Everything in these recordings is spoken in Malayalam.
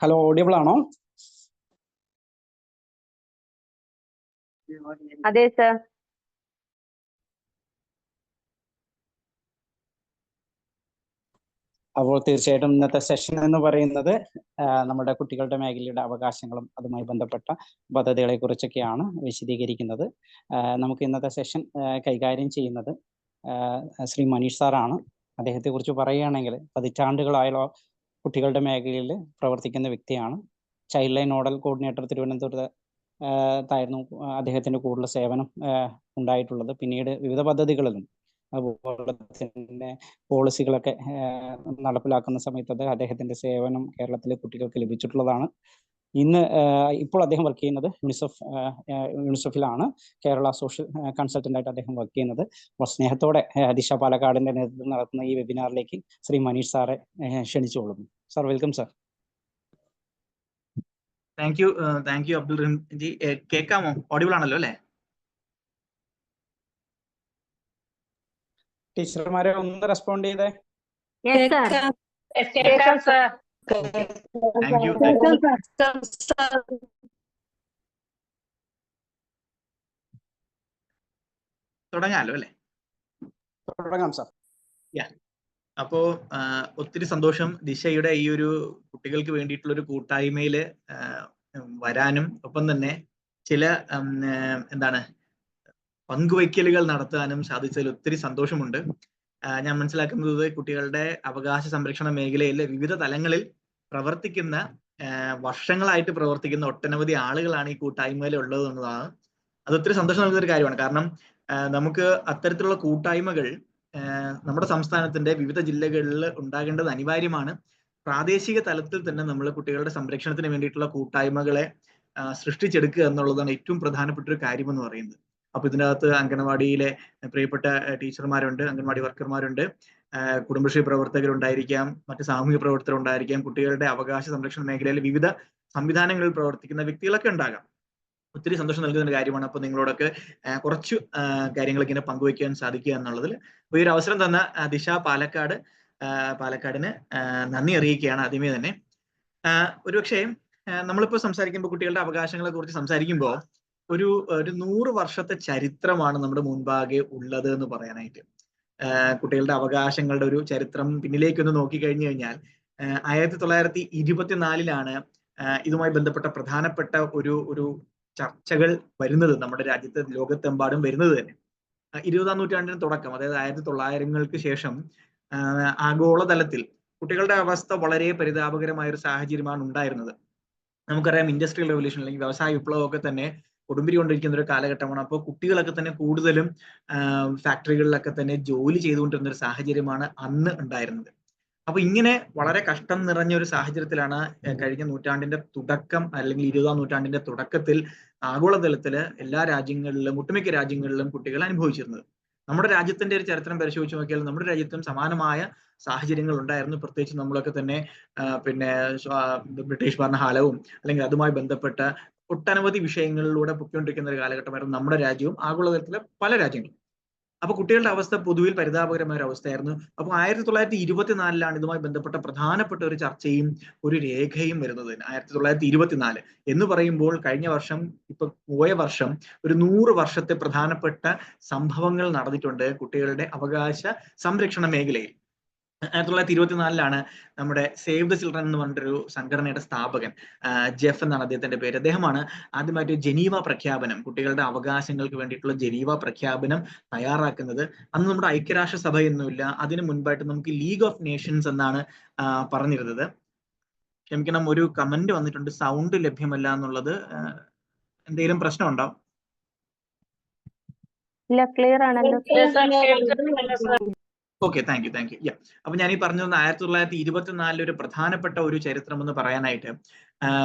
ഹലോ, ഓഡിയബിൾ ആണോ? അതെ സർ. അപ്പോൾ തീർച്ചയായിട്ടും ഇന്നത്തെ സെഷൻ എന്ന് പറയുന്നത് നമ്മുടെ കുട്ടികളുടെ മേഖലയുടെ അവകാശങ്ങളും അതുമായി ബന്ധപ്പെട്ട പദ്ധതികളെ കുറിച്ചൊക്കെയാണ് വിശദീകരിക്കുന്നത്. നമുക്ക് ഇന്നത്തെ സെഷൻ കൈകാര്യം ചെയ്യുന്നത് ശ്രീ മനീഷ് സാറാണ്. അദ്ദേഹത്തെ കുറിച്ച് പറയുകയാണെങ്കിൽ പതിറ്റാണ്ടുകളായുള്ള കുട്ടികളുടെ മേഖലയിൽ പ്രവർത്തിക്കുന്ന വ്യക്തിയാണ്. ചൈൽഡ് ലൈൻ നോഡൽ കോർഡിനേറ്റർ തിരുവനന്തപുരത്തായിരുന്നു അദ്ദേഹത്തിന്റെ കൂടുതൽ സേവനം ഉണ്ടായിട്ടുള്ളത്. പിന്നീട് വിവിധ പദ്ധതികളിലും അതുപോലെ തന്നെ പോളിസികളൊക്കെ നടപ്പിലാക്കുന്ന സമയത്ത് അദ്ദേഹത്തിന്റെ സേവനം കേരളത്തിലെ കുട്ടികൾക്ക് ലഭിച്ചിട്ടുള്ളതാണ്. ഇപ്പോൾ അദ്ദേഹം വർക്ക് ചെയ്യുന്നത് യൂണിസെഫിലാണ്. കേരള സോഷ്യൽ കൺസൾട്ടന്റ് ആയിട്ട് അദ്ദേഹം വർക്ക് ചെയ്യുന്നത്. അപ്പോൾ സ്നേഹത്തോടെ ദിശ പാലക്കാടിന്റെ നേതൃത്വം നടത്തുന്ന ഈ വെബിനാറിലേക്ക് ശ്രീ മനീഷ് സാറെ ക്ഷണിച്ചുകൊള്ളുന്നു. Sir, welcome sir. Thank you Abdul Rahim ji. കേൾക്കാമോ? ഓഡിബിൾ ആണല്ലോ അല്ലേ? ടീച്ചർമാരെ ഒന്ന് റെസ്പോണ്ട് ചെയ്തേ. തുടങ്ങാലോ അല്ലേ? തുടങ്ങാം സാർ. അപ്പോ ഒത്തിരി സന്തോഷം ദിശയുടെ ഈ ഒരു കുട്ടികൾക്ക് വേണ്ടിയിട്ടുള്ള ഒരു കൂട്ടായ്മയിൽ വരാനും ഒപ്പം തന്നെ ചില പങ്കുവയ്ക്കലുകൾ നടത്താനും സാധിച്ചതിൽ ഒത്തിരി സന്തോഷമുണ്ട്. ഞാൻ മനസ്സിലാക്കുന്നത് കുട്ടികളുടെ അവകാശ സംരക്ഷണ മേഖലയിൽ വിവിധ തലങ്ങളിൽ പ്രവർത്തിക്കുന്ന വർഷങ്ങളായിട്ട് പ്രവർത്തിക്കുന്ന ഒട്ടനവധി ആളുകളാണ് ഈ കൂട്ടായ്മയിൽ ഉള്ളത് എന്നതാണ്. അതൊത്തിരി സന്തോഷം നൽകുന്ന ഒരു കാര്യമാണ്. കാരണം നമുക്ക് അത്തരത്തിലുള്ള കൂട്ടായ്മകൾ നമ്മുടെ സംസ്ഥാനത്തിന്റെ വിവിധ ജില്ലകളിൽ ഉണ്ടാകേണ്ടത് അനിവാര്യമാണ്. പ്രാദേശിക തലത്തിൽ തന്നെ നമ്മൾ കുട്ടികളുടെ സംരക്ഷണത്തിന് വേണ്ടിയിട്ടുള്ള കൂട്ടായ്മകളെ സൃഷ്ടിച്ചെടുക്കുക എന്നുള്ളതാണ് ഏറ്റവും പ്രധാനപ്പെട്ട ഒരു കാര്യം എന്ന് പറയുന്നത്. അപ്പൊ ഇതിനകത്ത് അംഗനവാടിയിലെ പ്രിയപ്പെട്ട ടീച്ചർമാരുണ്ട്, അംഗൻവാടി വർക്കർമാരുണ്ട്, കുടുംബശ്രീ പ്രവർത്തകരുണ്ടായിരിക്കാം, മറ്റ് സാമൂഹിക പ്രവർത്തകരുണ്ടായിരിക്കാം, കുട്ടികളുടെ അവകാശ സംരക്ഷണ മേഖലയിൽ വിവിധ സംവിധാനങ്ങളിൽ പ്രവർത്തിക്കുന്ന വ്യക്തികളൊക്കെ ഉണ്ടാകാം. ഒത്തിരി സന്തോഷം നൽകുന്ന ഒരു കാര്യമാണ്. അപ്പൊ നിങ്ങളോടൊക്കെ കുറച്ചു കാര്യങ്ങൾ ഇങ്ങനെ പങ്കുവയ്ക്കാൻ സാധിക്കുക എന്നുള്ളതിൽ ഈ ഒരു അവസരം തന്ന ദിശ പാലക്കാടിന് നന്ദി അറിയിക്കുകയാണ് ആദ്യമേ തന്നെ. ഒരുപക്ഷെ നമ്മളിപ്പോൾ സംസാരിക്കുമ്പോൾ കുട്ടികളുടെ അവകാശങ്ങളെ കുറിച്ച് സംസാരിക്കുമ്പോൾ ഒരു 100 വർഷത്തെ ചരിത്രമാണ് നമ്മുടെ മുൻപാകെ ഉള്ളത് എന്ന് പറയാനായിട്ട്. കുട്ടികളുടെ അവകാശങ്ങളുടെ ഒരു ചരിത്രം പിന്നിലേക്കൊന്ന് നോക്കിക്കഴിഞ്ഞു കഴിഞ്ഞാൽ 1924 ഇതുമായി ബന്ധപ്പെട്ട പ്രധാനപ്പെട്ട ഒരു ചർച്ചകൾ വരുന്നത് നമ്മുടെ രാജ്യത്ത്, ലോകത്തെമ്പാടും വരുന്നത് തന്നെ. 20ാം നൂറ്റാണ്ടിന് തുടക്കം, അതായത് 1900-ങ്ങൾക്ക് ശേഷം ആഗോളതലത്തിൽ കുട്ടികളുടെ അവസ്ഥ വളരെ പരിതാപകരമായ ഒരു സാഹചര്യമാണ് ഉണ്ടായിരുന്നത്. നമുക്കറിയാം, ഇൻഡസ്ട്രിയൽ റെവല്യൂഷൻ അല്ലെങ്കിൽ വ്യവസായ വിപ്ലവമൊക്കെ തന്നെ കൊടുമ്പിരി കൊണ്ടിരിക്കുന്ന ഒരു കാലഘട്ടമാണ്. അപ്പോൾ കുട്ടികളൊക്കെ തന്നെ കൂടുതലും ഫാക്ടറികളിലൊക്കെ തന്നെ ജോലി ചെയ്തുകൊണ്ടിരുന്ന ഒരു സാഹചര്യമാണ് അന്ന് ഉണ്ടായിരുന്നത്. അപ്പൊ ഇങ്ങനെ വളരെ കഷ്ടം നിറഞ്ഞ ഒരു സാഹചര്യത്തിലാണ് കഴിഞ്ഞ നൂറ്റാണ്ടിന്റെ തുടക്കം അല്ലെങ്കിൽ 20ാം നൂറ്റാണ്ടിന്റെ തുടക്കത്തിൽ ആഗോളതലത്തില് എല്ലാ രാജ്യങ്ങളിലും, ഒട്ടുമിക്ക രാജ്യങ്ങളിലും കുട്ടികൾ അനുഭവിച്ചിരുന്നത്. നമ്മുടെ രാജ്യത്തിന്റെ ഒരു ചരിത്രം പരിശോധിച്ച് നോക്കിയാൽ നമ്മുടെ രാജ്യത്തും സമാനമായ സാഹചര്യങ്ങൾ ഉണ്ടായിരുന്നു. പ്രത്യേകിച്ച് നമ്മളൊക്കെ തന്നെ ബ്രിട്ടീഷ് ഭരണകാലവും അല്ലെങ്കിൽ അതുമായി ബന്ധപ്പെട്ട ഒട്ടനവധി വിഷയങ്ങളിലൂടെ പൊയ്ക്കൊണ്ടിരിക്കുന്ന ഒരു കാലഘട്ടമായിരുന്നു നമ്മുടെ രാജ്യവും ആഗോളതലത്തിലെ പല രാജ്യങ്ങളും. അപ്പൊ കുട്ടികളുടെ അവസ്ഥ പൊതുവിൽ പരിതാപകരമായ ഒരു അവസ്ഥയായിരുന്നു. അപ്പൊ 1924 ഇതുമായി ബന്ധപ്പെട്ട പ്രധാനപ്പെട്ട ഒരു ചർച്ചയും ഒരു രേഖയും വരുന്നത്. 1924 എന്ന് പറയുമ്പോൾ കഴിഞ്ഞ വർഷം, ഇപ്പൊ പോയ വർഷം ഒരു 100 വർഷത്തെ പ്രധാനപ്പെട്ട സംഭവങ്ങൾ നടന്നിട്ടുണ്ട് കുട്ടികളുടെ അവകാശ സംരക്ഷണ മേഖലയിൽ. 1924 നമ്മുടെ സേവ് ദ ചിൽഡ്രൻ എന്ന് പറഞ്ഞൊരു സംഘടനയുടെ സ്ഥാപകൻ, ജെഫ് എന്നാണ് അദ്ദേഹത്തിന്റെ പേര്. അദ്ദേഹമാണ് ആദ്യമായിട്ട് ജനീവ പ്രഖ്യാപനം, കുട്ടികളുടെ അവകാശങ്ങൾക്ക് വേണ്ടിയിട്ടുള്ള ജനീവ പ്രഖ്യാപനം തയ്യാറാക്കുന്നത്. അന്ന് നമ്മുടെ ഐക്യരാഷ്ട്രസഭയൊന്നുമില്ല. അതിനു മുൻപായിട്ട് നമുക്ക് ലീഗ് ഓഫ് നേഷൻസ് എന്നാണ് പറഞ്ഞിരുന്നത്. ക്ഷമിക്കണം, ഒരു കമന്റ് വന്നിട്ടുണ്ട്, സൗണ്ട് ലഭ്യമല്ല എന്നുള്ളത്. എന്തെങ്കിലും പ്രശ്നമുണ്ടോ? ഇല്ല, ക്ലിയർ ആണല്ലോ. Okay, thank U. അപ്പൊ ഞാൻ ഈ പറഞ്ഞത് 1924 ഒരു പ്രധാനപ്പെട്ട ഒരു ചരിത്രം എന്ന് പറയാനായിട്ട്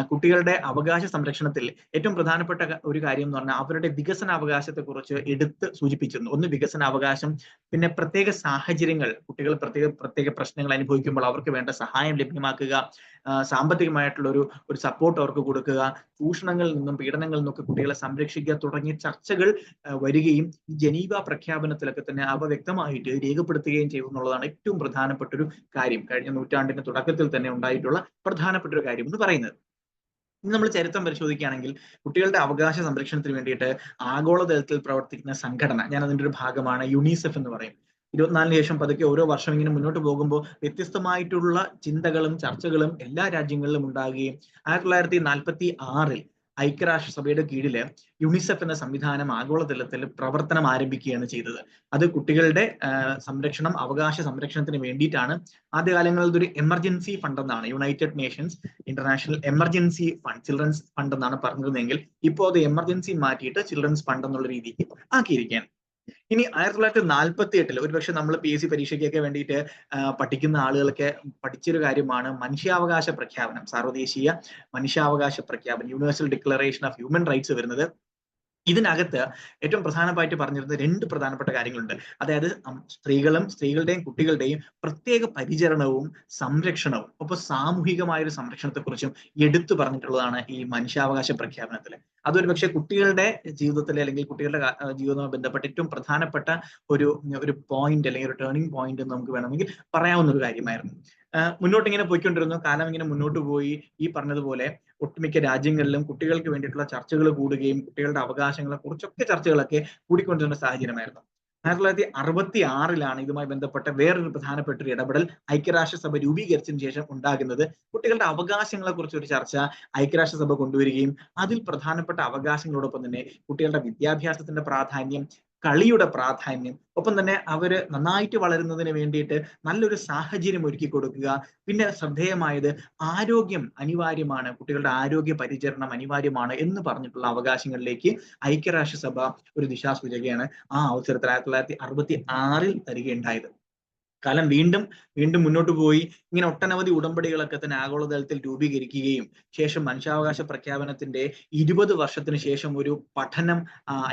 കുട്ടികളുടെ അവകാശ സംരക്ഷണത്തിൽ ഏറ്റവും പ്രധാനപ്പെട്ട ഒരു കാര്യം എന്ന് പറഞ്ഞാൽ അവരുടെ വികസനാവകാശത്തെ കുറിച്ച് എടുത്ത് സൂചിപ്പിച്ചിരുന്നു. ഒന്ന് വികസനാവകാശം, പിന്നെ പ്രത്യേക സാഹചര്യങ്ങൾ, കുട്ടികൾ പ്രത്യേക പ്രശ്നങ്ങൾ അനുഭവിക്കുമ്പോൾ അവർക്ക് വേണ്ട സഹായം ലഭ്യമാക്കുക, സാമ്പത്തികമായിട്ടുള്ള ഒരു സപ്പോർട്ട് അവർക്ക് കൊടുക്കുക, ചൂഷണങ്ങളിൽ നിന്നും പീഡനങ്ങളിൽ നിന്നൊക്കെ കുട്ടികളെ സംരക്ഷിക്കുക തുടങ്ങിയ ചർച്ചകൾ വരികയും ജനീവ പ്രഖ്യാപനത്തിലൊക്കെ തന്നെ അവ വ്യക്തമായിട്ട് രേഖപ്പെടുത്തുകയും ചെയ്തു എന്നുള്ളതാണ് ഏറ്റവും പ്രധാനപ്പെട്ട ഒരു കാര്യം. കഴിഞ്ഞ നൂറ്റാണ്ടിന്റെ തുടക്കത്തിൽ തന്നെ ഉണ്ടായിട്ടുള്ള പ്രധാനപ്പെട്ട ഒരു കാര്യം എന്ന് പറയുന്നത്. ഇന്ന് നമ്മൾ ചരിത്രം പരിശോധിക്കുകയാണെങ്കിൽ കുട്ടികളുടെ അവകാശ സംരക്ഷണത്തിന് വേണ്ടിയിട്ട് ആഗോളതലത്തിൽ പ്രവർത്തിക്കുന്ന സംഘടന, ഞാൻ അതിന്റെ ഒരു ഭാഗമാണ്, യുണിസെഫ് എന്ന് പറയും. 24 ശേഷം പതുക്കെ ഓരോ വർഷം ഇങ്ങനെ മുന്നോട്ട് പോകുമ്പോൾ വ്യത്യസ്തമായിട്ടുള്ള ചിന്തകളും ചർച്ചകളും എല്ലാ രാജ്യങ്ങളിലും ഉണ്ടാകുകയും 1946 ഐക്യരാഷ്ട്രസഭയുടെ കീഴില് യുണിസെഫ് എന്ന സംവിധാനം ആഗോളതലത്തിൽ പ്രവർത്തനം ആരംഭിക്കുകയാണ് ചെയ്തത്. അത് കുട്ടികളുടെ സംരക്ഷണം, അവകാശ സംരക്ഷണത്തിന് വേണ്ടിയിട്ടാണ്. ആദ്യകാലങ്ങളിൽ ഇതൊരു എമർജൻസി ഫണ്ട് എന്നാണ്, United Nations international emergency fund, children's fund എന്നാണ് പറഞ്ഞിരുന്നെങ്കിൽ ഇപ്പോൾ അത് എമർജൻസി മാറ്റിയിട്ട് ചിൽഡ്രൻസ് ഫണ്ട് എന്നുള്ള രീതിക്ക് ആക്കിയിരിക്കുകയാണ്. ഇനി 1948 ഒരുപക്ഷെ നമ്മൾ PSC പരീക്ഷയ്ക്കൊക്കെ വേണ്ടിയിട്ട് പഠിക്കുന്ന ആളുകളൊക്കെ പഠിച്ചൊരു കാര്യമാണ് മനുഷ്യാവകാശ പ്രഖ്യാപനം, സാർവദേശീയ മനുഷ്യാവകാശ പ്രഖ്യാപനം, universal declaration of human rights വരുന്നത്. ഇതിനകത്ത് ഏറ്റവും പ്രധാനമായിട്ട് പറഞ്ഞിരുന്ന 2 പ്രധാനപ്പെട്ട കാര്യങ്ങളുണ്ട്. അതായത് സ്ത്രീകളുടെയും കുട്ടികളുടെയും പ്രത്യേക പരിചരണവും സംരക്ഷണവും, ഒപ്പം സാമൂഹികമായ ഒരു സംരക്ഷണത്തെക്കുറിച്ചും എടുത്തു പറഞ്ഞിട്ടുള്ളതാണ് ഈ മനുഷ്യാവകാശ പ്രഖ്യാപനത്തിൽ. അതൊരു പക്ഷേ കുട്ടികളുടെ ജീവിതത്തിലെ അല്ലെങ്കിൽ കുട്ടികളുടെ ജീവിതവുമായി ബന്ധപ്പെട്ട ഏറ്റവും പ്രധാനപ്പെട്ട ഒരു പോയിന്റ് അല്ലെങ്കിൽ ഒരു ടേണിംഗ് പോയിന്റ് എന്ന് നമുക്ക് വേണമെങ്കിൽ പറയാവുന്ന ഒരു കാര്യമായിരുന്നു. മുന്നോട്ട് ഇങ്ങനെ പോയിക്കൊണ്ടിരുന്നു, കാലം ഇങ്ങനെ മുന്നോട്ട് പോയി. ഈ പറഞ്ഞതുപോലെ ഒട്ടുമിക്ക രാജ്യങ്ങളിലും കുട്ടികൾക്ക് വേണ്ടിയിട്ടുള്ള ചർച്ചകൾ കൂടുകയും കുട്ടികളുടെ അവകാശങ്ങളെ കുറിച്ചൊക്കെ ചർച്ചകളൊക്കെ കൂടിക്കൊണ്ടിരുന്ന സാഹചര്യമായിരുന്നു. 1966 ഇതുമായി ബന്ധപ്പെട്ട വേറൊരു പ്രധാനപ്പെട്ട ഒരു ഇടപെടൽ ഐക്യരാഷ്ട്രസഭ രൂപീകരിച്ചതിന് ശേഷം ഉണ്ടാകുന്നത്. കുട്ടികളുടെ അവകാശങ്ങളെ കുറിച്ച് ഒരു ചർച്ച ഐക്യരാഷ്ട്രസഭ കൊണ്ടുവരികയും അതിൽ പ്രധാനപ്പെട്ട അവകാശങ്ങളോടൊപ്പം തന്നെ കുട്ടികളുടെ വിദ്യാഭ്യാസത്തിന്റെ പ്രാധാന്യം, കളിയുടെ പ്രാധാന്യം, ഒപ്പം തന്നെ അവര് നന്നായിട്ട് വളരുന്നതിന് വേണ്ടിയിട്ട് നല്ലൊരു സാഹചര്യം ഒരുക്കി കൊടുക്കുക. പിന്നെ ശ്രദ്ധേയമായത് ആരോഗ്യം അനിവാര്യമാണ്, കുട്ടികളുടെ ആരോഗ്യ പരിചരണം അനിവാര്യമാണ് എന്ന് പറഞ്ഞിട്ടുള്ള അവകാശങ്ങളിലേക്ക് ഐക്യരാഷ്ട്രസഭ ഒരു ദിശാസൂചകയാണ് ആ അവസരത്തിൽ 1966 തരികയുണ്ടായത്. കാലം വീണ്ടും മുന്നോട്ട് പോയി. ഇങ്ങനെ ഒട്ടനവധി ഉടമ്പടികളൊക്കെ തന്നെ ആഗോളതലത്തിൽ രൂപീകരിക്കുകയും ശേഷം മനുഷ്യാവകാശ പ്രഖ്യാപനത്തിന്റെ 20 വർഷത്തിന് ശേഷം ഒരു പഠനം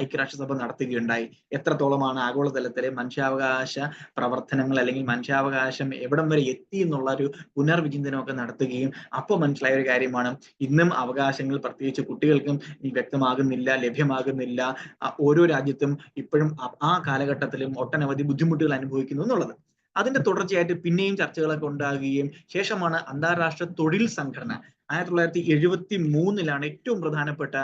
ഐക്യരാഷ്ട്രസഭ നടത്തുകയുണ്ടായി. എത്രത്തോളമാണ് ആഗോളതലത്തിലെ മനുഷ്യാവകാശ പ്രവർത്തനങ്ങൾ അല്ലെങ്കിൽ മനുഷ്യാവകാശം എവിടം വരെ എത്തി എന്നുള്ള ഒരു പുനർവിചിന്തനമൊക്കെ നടത്തുകയും അപ്പോൾ മനസ്സിലായ ഒരു കാര്യമാണ് ഇന്നും അവകാശങ്ങൾ പ്രത്യേകിച്ച് കുട്ടികൾക്കും വ്യക്തമാകുന്നില്ല, ലഭ്യമാകുന്നില്ല. ഓരോ രാജ്യത്തും ഇപ്പോഴും ആ കാലഘട്ടത്തിലും ഒട്ടനവധി ബുദ്ധിമുട്ടുകൾ അനുഭവിക്കുന്നു എന്നുള്ളത്. അതിന്റെ തുടർച്ചയായിട്ട് പിന്നെയും ചർച്ചകളൊക്കെ ഉണ്ടാകുകയും ശേഷമാണ് അന്താരാഷ്ട്ര തൊഴിൽ സംഘടന 1973 ഏറ്റവും പ്രധാനപ്പെട്ട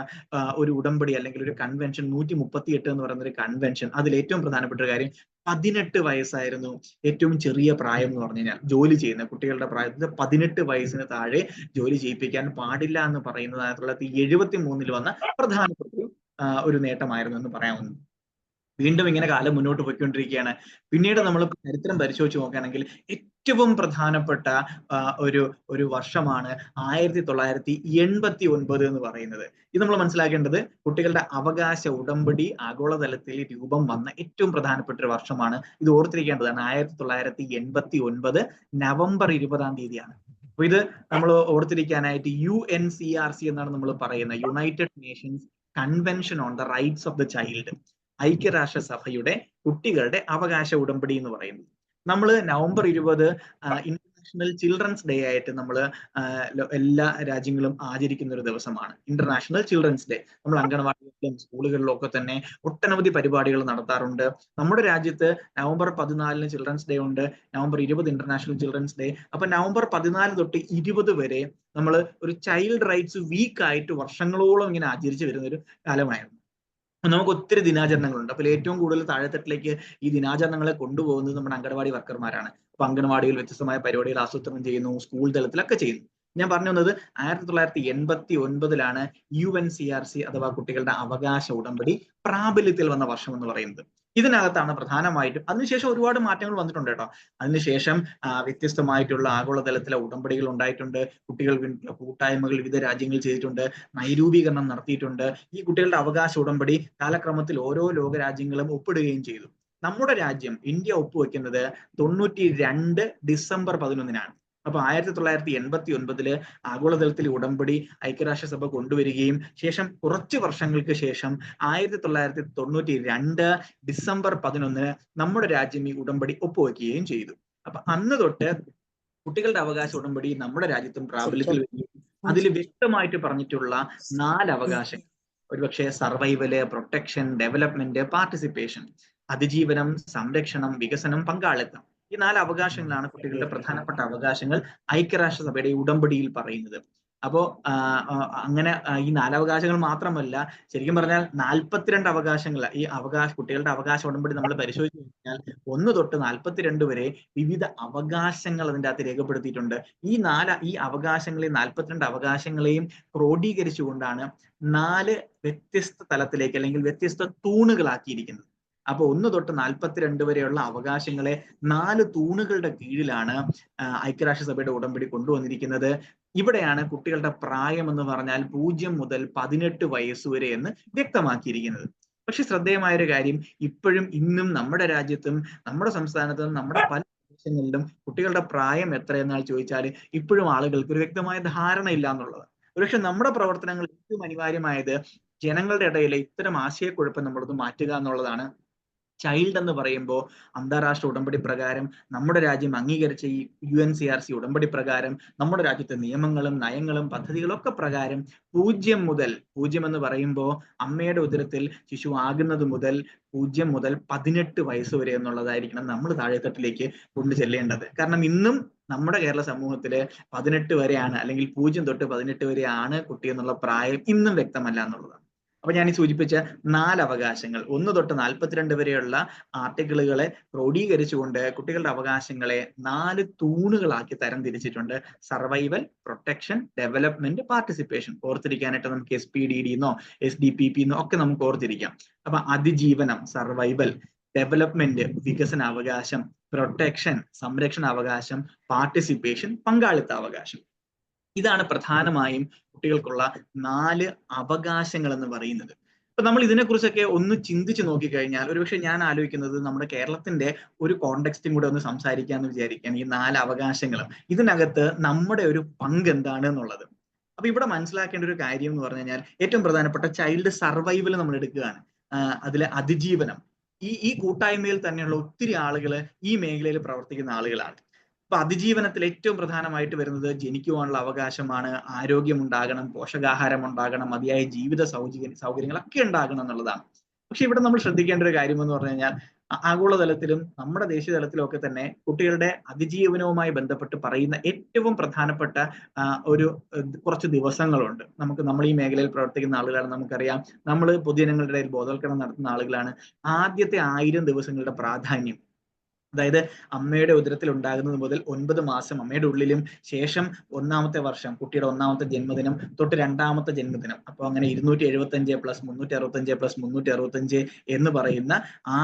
ഒരു ഉടമ്പടി അല്ലെങ്കിൽ ഒരു കൺവെൻഷൻ 138 എന്ന് പറയുന്ന ഒരു കൺവെൻഷൻ. അതിൽ ഏറ്റവും പ്രധാനപ്പെട്ട ഒരു കാര്യം 18 വയസ്സായിരുന്നു ഏറ്റവും ചെറിയ പ്രായം എന്ന് പറഞ്ഞു കഴിഞ്ഞാൽ ജോലി ചെയ്യുന്ന കുട്ടികളുടെ പ്രായത്തിൽ 18 വയസ്സിന് താഴെ ജോലി ചെയ്യിപ്പിക്കാൻ പാടില്ല എന്ന് പറയുന്നത് 1973 വന്ന പ്രധാനപ്പെട്ട ഒരു നേട്ടമായിരുന്നു എന്ന് പറയാവുന്നു. വീണ്ടും ഇങ്ങനെ കാലം മുന്നോട്ട് പോയിക്കൊണ്ടിരിക്കുകയാണ്. പിന്നീട് നമ്മൾ ചരിത്രം പരിശോധിച്ച് നോക്കുകയാണെങ്കിൽ ഏറ്റവും പ്രധാനപ്പെട്ട ഒരു വർഷമാണ് 1989 എന്ന് പറയുന്നത്. ഇത് നമ്മൾ മനസ്സിലാക്കേണ്ടത് കുട്ടികളുടെ അവകാശ ഉടമ്പടി ആഗോളതലത്തിൽ രൂപം വന്ന ഏറ്റവും പ്രധാനപ്പെട്ട ഒരു വർഷമാണ്. ഇത് ഓർത്തിരിക്കേണ്ടതാണ്. 1989 നവംബർ 20 അപ്പൊ ഇത് നമ്മൾ ഓർത്തിരിക്കാനായിട്ട് UNCRC എന്നാണ് നമ്മൾ പറയുന്നത്, United nations convention on the rights of the child, ഐക്യരാഷ്ട്രസഭയുടെ കുട്ടികളുടെ അവകാശ ഉടമ്പടി എന്ന് പറയുന്നത്. നമ്മൾ നവംബർ 20 ഇന്റർനാഷണൽ ചിൽഡ്രൻസ് ഡേ ആയിട്ട് നമ്മൾ എല്ലാ രാജ്യങ്ങളും ആചരിക്കുന്ന ഒരു ദിവസമാണ്. ഇന്റർനാഷണൽ ചിൽഡ്രൻസ് ഡേ നമ്മൾ അംഗനവാടികളിലും സ്കൂളുകളിലും ഒക്കെ തന്നെ ഒട്ടനവധി പരിപാടികൾ നടത്താറുണ്ട്. നമ്മുടെ രാജ്യത്ത് നവംബർ 14 ചിൽഡ്രൻസ് ഡേ ഉണ്ട്, നവംബർ 20 ഇന്റർനാഷണൽ ചിൽഡ്രൻസ് ഡേ. അപ്പൊ നവംബർ 14 തൊട്ട് 20 വരെ നമ്മൾ ഒരു ചൈൽഡ് റൈറ്റ്സ് വീക്ക് ആയിട്ട് വർഷങ്ങളോളം ഇങ്ങനെ ആചരിച്ചു വരുന്ന ഒരു കാലമായിരുന്നു. നമുക്ക് ഒത്തിരി ദിനാചരണങ്ങളുണ്ട്. അപ്പോൾ ഏറ്റവും കൂടുതൽ താഴെത്തട്ടിലേക്ക് ഈ ദിനാചരണങ്ങളെ കൊണ്ടുപോകുന്നത് നമ്മുടെ അംഗനവാടി വർക്കർമാരാണ്. അപ്പൊ അംഗനവാടികൾ വ്യത്യസ്തമായ പരിപാടികൾ ആസൂത്രണം ചെയ്യുന്നു, സ്കൂൾ തലത്തിലൊക്കെ ചെയ്യുന്നു. ഞാൻ പറഞ്ഞു വന്നത് 1989 UNCRC അഥവാ കുട്ടികളുടെ അവകാശ ഉടമ്പടി പ്രാബല്യത്തിൽ വന്ന വർഷം എന്ന് പറയുന്നത്. ഇതിനകത്താണ് പ്രധാനമായിട്ടും, അതിനുശേഷം ഒരുപാട് മാറ്റങ്ങൾ വന്നിട്ടുണ്ട് കേട്ടോ. അതിനുശേഷം വ്യത്യസ്തമായിട്ടുള്ള ആഗോളതലത്തിലെ ഉടമ്പടികൾ ഉണ്ടായിട്ടുണ്ട്, കുട്ടികൾ കൂട്ടായ്മകൾ വിവിധ രാജ്യങ്ങളിൽ ചെയ്തിട്ടുണ്ട്, നൈരൂപീകരണം നടത്തിയിട്ടുണ്ട്. ഈ കുട്ടികളുടെ അവകാശ ഉടമ്പടി കാലക്രമത്തിൽ ഓരോ ലോകരാജ്യങ്ങളും ഒപ്പിടുകയും ചെയ്തു. നമ്മുടെ രാജ്യം ഇന്ത്യ ഒപ്പുവെക്കുന്നത് 92 ഡിസംബർ 11 അപ്പൊ 1989 ആഗോളതലത്തിൽ ഉടമ്പടി ഐക്യരാഷ്ട്രസഭ കൊണ്ടുവരികയും ശേഷം കുറച്ച് വർഷങ്ങൾക്ക് ശേഷം 1992 ഡിസംബർ 11 നമ്മുടെ രാജ്യം ഈ ഉടമ്പടി ഒപ്പുവെക്കുകയും ചെയ്തു. അപ്പൊ അന്ന് തൊട്ട് കുട്ടികളുടെ അവകാശ ഉടമ്പടി നമ്മുടെ രാജ്യത്തും പ്രാബല്യത്തിൽ വരികയും അതിൽ വ്യക്തമായിട്ട് പറഞ്ഞിട്ടുള്ള 4 അവകാശങ്ങൾ, ഒരുപക്ഷെ സർവൈവല്, പ്രൊട്ടക്ഷൻ, ഡെവലപ്മെന്റ്, പാർട്ടിസിപ്പേഷൻ, അതിജീവനം, സംരക്ഷണം, വികസനം, പങ്കാളിത്തം, ഈ 4 അവകാശങ്ങളാണ് കുട്ടികളുടെ പ്രധാനപ്പെട്ട അവകാശങ്ങൾ ഐക്യരാഷ്ട്രസഭയുടെ ഉടമ്പടിയിൽ പറയുന്നത്. അപ്പോ അങ്ങനെ ഈ 4 അവകാശങ്ങൾ മാത്രമല്ല, ശരിക്കും പറഞ്ഞാൽ 42 അവകാശങ്ങൾ ഈ കുട്ടികളുടെ അവകാശ ഉടമ്പടി നമ്മൾ പരിശോധിച്ചു കഴിഞ്ഞാൽ 1 തൊട്ട് 42 വരെ വിവിധ അവകാശങ്ങൾ അതിൻ്റെ അകത്ത് രേഖപ്പെടുത്തിയിട്ടുണ്ട്. ഈ 42 അവകാശങ്ങളെയും ക്രോഡീകരിച്ചുകൊണ്ടാണ് 4 വ്യത്യസ്ത തലത്തിലേക്ക് അല്ലെങ്കിൽ വ്യത്യസ്ത തൂണുകളാക്കിയിരിക്കുന്നത്. അപ്പൊ 1 തൊട്ട് 42 വരെയുള്ള അവകാശങ്ങളെ 4 തൂണുകളുടെ കീഴിലാണ് ഐക്യരാഷ്ട്രസഭയുടെ ഉടമ്പടി കൊണ്ടുവന്നിരിക്കുന്നത്. ഇവിടെയാണ് കുട്ടികളുടെ പ്രായം എന്ന് പറഞ്ഞാൽ 0 മുതൽ 18 വയസ്സ് വരെ എന്ന് വ്യക്തമാക്കിയിരിക്കുന്നത്. പക്ഷെ ശ്രദ്ധേയമായ ഒരു കാര്യം, ഇപ്പോഴും ഇന്നും നമ്മുടെ രാജ്യത്തും നമ്മുടെ സംസ്ഥാനത്തും നമ്മുടെ പല പ്രദേശങ്ങളിലും കുട്ടികളുടെ പ്രായം എത്രയെന്നാൽ ചോദിച്ചാൽ ഇപ്പോഴും ആളുകൾക്ക് ഒരു വ്യക്തമായ ധാരണ ഇല്ല എന്നുള്ളത്. ഒരുപക്ഷെ നമ്മുടെ പ്രവർത്തനങ്ങൾ ഏറ്റവും അനിവാര്യമായത് ജനങ്ങളുടെ ഇടയിലെ ഇത്തരം ആശയക്കുഴപ്പം നമ്മളത് മാറ്റുക എന്നുള്ളതാണ്. ചൈൽഡ് എന്ന് പറയുമ്പോൾ അന്താരാഷ്ട്ര ഉടമ്പടി പ്രകാരം നമ്മുടെ രാജ്യം അംഗീകരിച്ച ഈ UNCRC ഉടമ്പടി പ്രകാരം നമ്മുടെ രാജ്യത്തെ നിയമങ്ങളും നയങ്ങളും പദ്ധതികളും ഒക്കെ പ്രകാരം 0 എന്ന് പറയുമ്പോൾ അമ്മയുടെ ഉദരത്തിൽ ശിശു ആകുന്നത് മുതൽ 0 മുതൽ 18 വയസ്സ് വരെ എന്നുള്ളതായിരിക്കണം നമ്മൾ താഴെത്തട്ടിലേക്ക് കൊണ്ടു ചെല്ലേണ്ടത്. കാരണം ഇന്നും നമ്മുടെ കേരള സമൂഹത്തില് 18 വരെയാണ്, അല്ലെങ്കിൽ 0 തൊട്ട് 18 വരെയാണ് കുട്ടി എന്നുള്ള പ്രായം ഇന്നും വ്യക്തമല്ല എന്നുള്ളതാണ്. അപ്പൊ ഞാൻ ഈ സൂചിപ്പിച്ച 4 അവകാശങ്ങൾ 1 തൊട്ട് 42 വരെയുള്ള ആർട്ടിക്കിളുകളെ ക്രോഡീകരിച്ചുകൊണ്ട് കുട്ടികളുടെ അവകാശങ്ങളെ 4 തൂണുകളാക്കി തരംതിരിച്ചിട്ടുണ്ട്. Survival, protection, development, participation. ഓർത്തിരിക്കാനായിട്ട് നമുക്ക് SPDD എന്നോ SDP എന്നോ ഒക്കെ നമുക്ക് ഓർത്തിരിക്കാം. അപ്പൊ അതിജീവനം സർവൈവൽ, ഡെവലപ്മെന്റ് വികസനാവകാശം, പ്രൊട്ടക്ഷൻ സംരക്ഷണാവകാശം, പാർട്ടിസിപ്പേഷൻ പങ്കാളിത്താവകാശം. ഇതാണ് പ്രധാനമായും കുട്ടികൾക്കുള്ള 4 അവകാശങ്ങൾ എന്ന് പറയുന്നത്. അപ്പൊ നമ്മൾ ഇതിനെക്കുറിച്ചൊക്കെ ഒന്ന് ചിന്തിച്ചു നോക്കിക്കഴിഞ്ഞാൽ ഒരുപക്ഷെ ഞാൻ ആലോചിക്കുന്നത് നമ്മുടെ കേരളത്തിന്റെ ഒരു കോണ്ടെക്സ്റ്റും കൂടെ ഒന്ന് സംസാരിക്കാന്ന് വിചാരിക്കാം. ഈ 4 അവകാശങ്ങളും ഇതിനകത്ത് നമ്മുടെ ഒരു പങ്ക് എന്താണ് എന്നുള്ളത്. അപ്പൊ ഇവിടെ മനസ്സിലാക്കേണ്ട ഒരു കാര്യം എന്ന് പറഞ്ഞു കഴിഞ്ഞാൽ ഏറ്റവും പ്രധാനപ്പെട്ട ചൈൽഡ് സർവൈവൽ നമ്മൾ എടുക്കുകയാണ്. അതിലെ അതിജീവനം, ഈ കൂട്ടായ്മയിൽ തന്നെയുള്ള ഒത്തിരി ആളുകൾ ഈ മേഖലയിൽ പ്രവർത്തിക്കുന്ന ആളുകളാണ്. അപ്പൊ അതിജീവനത്തിൽ ഏറ്റവും പ്രധാനമായിട്ട് വരുന്നത് ജനിക്കുവാനുള്ള അവകാശമാണ്, ആരോഗ്യം ഉണ്ടാകണം, പോഷകാഹാരം ഉണ്ടാകണം, മതിയായ ജീവിത സൗകര്യങ്ങളൊക്കെ ഉണ്ടാകണം എന്നുള്ളതാണ്. പക്ഷെ ഇവിടെ നമ്മൾ ശ്രദ്ധിക്കേണ്ട ഒരു കാര്യം എന്ന് പറഞ്ഞു കഴിഞ്ഞാൽ ആഗോളതലത്തിലും നമ്മുടെ ദേശീയ തലത്തിലും ഒക്കെ തന്നെ കുട്ടികളുടെ അതിജീവനവുമായി ബന്ധപ്പെട്ട് പറയുന്ന ഏറ്റവും പ്രധാനപ്പെട്ട കുറച്ച് ദിവസങ്ങളുണ്ട്. നമ്മൾ ഈ മേഖലയിൽ പ്രവർത്തിക്കുന്ന ആളുകളാണ്, നമുക്കറിയാം. നമ്മൾ പൊതുജനങ്ങളുടെ ഇടയിൽ ബോധവൽക്കരണം നടത്തുന്ന ആളുകളാണ്. ആദ്യത്തെ 1000 ദിവസങ്ങളുടെ പ്രാധാന്യം, അതായത് അമ്മയുടെ ഉദരത്തിൽ ഉണ്ടാകുന്നത് മുതൽ 9 മാസം അമ്മയുടെ ഉള്ളിലും, ശേഷം 1ാമത്തെ വർഷം കുട്ടിയുടെ 1ാമത്തെ ജന്മദിനം തൊട്ട് 2ാമത്തെ ജന്മദിനം, അപ്പോൾ അങ്ങനെ 275 + 365 + 365 എന്ന് പറയുന്ന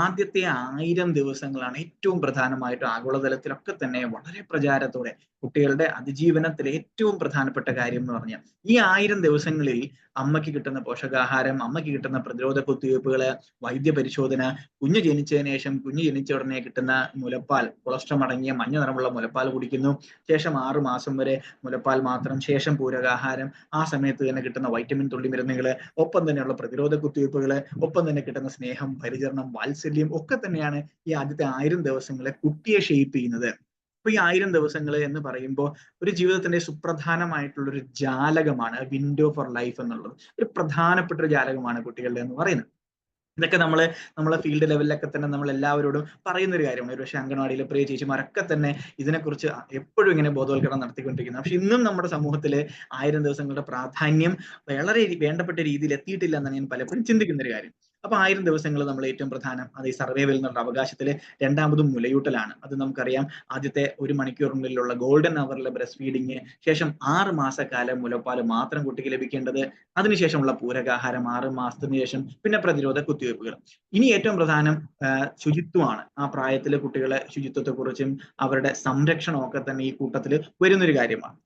ആദ്യത്തെ 1000 ദിവസങ്ങളാണ് ഏറ്റവും പ്രധാനമായിട്ടും ആഗോളതലത്തിലൊക്കെ തന്നെ വളരെ പ്രചാരത്തോടെ കുട്ടികളുടെ അതിജീവനത്തിലെ ഏറ്റവും പ്രധാനപ്പെട്ട കാര്യം എന്ന് പറഞ്ഞാൽ ഈ 1000 ദിവസങ്ങളിൽ അമ്മയ്ക്ക് കിട്ടുന്ന പോഷകാഹാരം, അമ്മയ്ക്ക് കിട്ടുന്ന പ്രതിരോധ കുത്തിവയ്പ്പുകള്, വൈദ്യപരിശോധന, കുഞ്ഞ് ജനിച്ചതിന് ശേഷം കുഞ്ഞ് ജനിച്ച ഉടനെ കിട്ടുന്ന മുലപ്പാൽ, കൊളസ്ട്രോൾ അടങ്ങിയ മഞ്ഞ നിറമുള്ള മുലപ്പാൽ കുടിക്കുന്നു, ശേഷം 6 മാസം വരെ മുലപ്പാൽ മാത്രം, ശേഷം പൂരകാഹാരം, ആ സമയത്ത് തന്നെ കിട്ടുന്ന വൈറ്റമിൻ തുള്ളിമരുന്നുകള്, ഒപ്പം തന്നെയുള്ള പ്രതിരോധ കുത്തിവയ്പ്പുകള്, ഒപ്പം തന്നെ കിട്ടുന്ന സ്നേഹം, പരിചരണം, വാത്സല്യം ഒക്കെ തന്നെയാണ് ഈ ആദ്യത്തെ 1000 ദിവസങ്ങളെ കുട്ടിയെ ഷേപ്പ് ചെയ്യുന്നത്. അപ്പൊ ഈ 1000 ദിവസങ്ങൾ എന്ന് പറയുമ്പോൾ ഒരു ജീവിതത്തിന്റെ സുപ്രധാനമായിട്ടുള്ള ഒരു ജാലകമാണ്, വിൻഡോ ഫോർ ലൈഫ് എന്നുള്ളത് ഒരു പ്രധാനപ്പെട്ട ഒരു ജാലകമാണ് കുട്ടികളുടെ എന്ന് പറയുന്നത്. ഇതൊക്കെ നമ്മളെ ഫീൽഡ് ലെവലിലൊക്കെ തന്നെ നമ്മൾ എല്ലാവരോടും പറയുന്ന ഒരു കാര്യമാണ്. ഒരു പക്ഷേ അംഗൻവാടിയിലെ പ്രിയ ചേച്ചിമാരൊക്കെ തന്നെ ഇതിനെക്കുറിച്ച് എപ്പോഴും ഇങ്ങനെ ബോധവൽക്കരണം നടത്തിക്കൊണ്ടിരിക്കുന്നത്. പക്ഷെ ഇന്നും നമ്മുടെ സമൂഹത്തില് 1000 ദിവസങ്ങളുടെ പ്രാധാന്യം വളരെ വേണ്ടപ്പെട്ട രീതിയിൽ എത്തിയിട്ടില്ല എന്നാണ് ഞാൻ പലപ്പോഴും ചിന്തിക്കുന്ന ഒരു കാര്യം. അപ്പൊ 1000 ദിവസങ്ങൾ നമ്മൾ ഏറ്റവും പ്രധാനം അത് ഈ സർവൈവൽ എന്നുള്ള അവകാശത്തില് 2ാമതും മുലയൂട്ടലാണ്. അത് നമുക്കറിയാം. ആദ്യത്തെ 1 മണിക്കൂറിനുള്ളിലുള്ള ഗോൾഡൻ അവറിലെ ബ്രസ്റ്റ് ഫീഡിങ്, ശേഷം 6 മാസക്കാലം മുലപ്പാൽ മാത്രം കുട്ടിക്ക് ലഭിക്കേണ്ടത്, അതിനുശേഷമുള്ള പൂരകാഹാരം 6 മാസത്തിന് ശേഷം, പിന്നെ പ്രതിരോധ കുത്തിവയ്പ്പുകൾ. ഇനി ഏറ്റവും പ്രധാനം ശുചിത്വമാണ്. ആ പ്രായത്തിലെ കുട്ടികളെ ശുചിത്വത്തെക്കുറിച്ചും അവരുടെ സംരക്ഷണമൊക്കെ തന്നെ ഈ കൂട്ടത്തിൽ വരുന്നൊരു കാര്യമാണ്.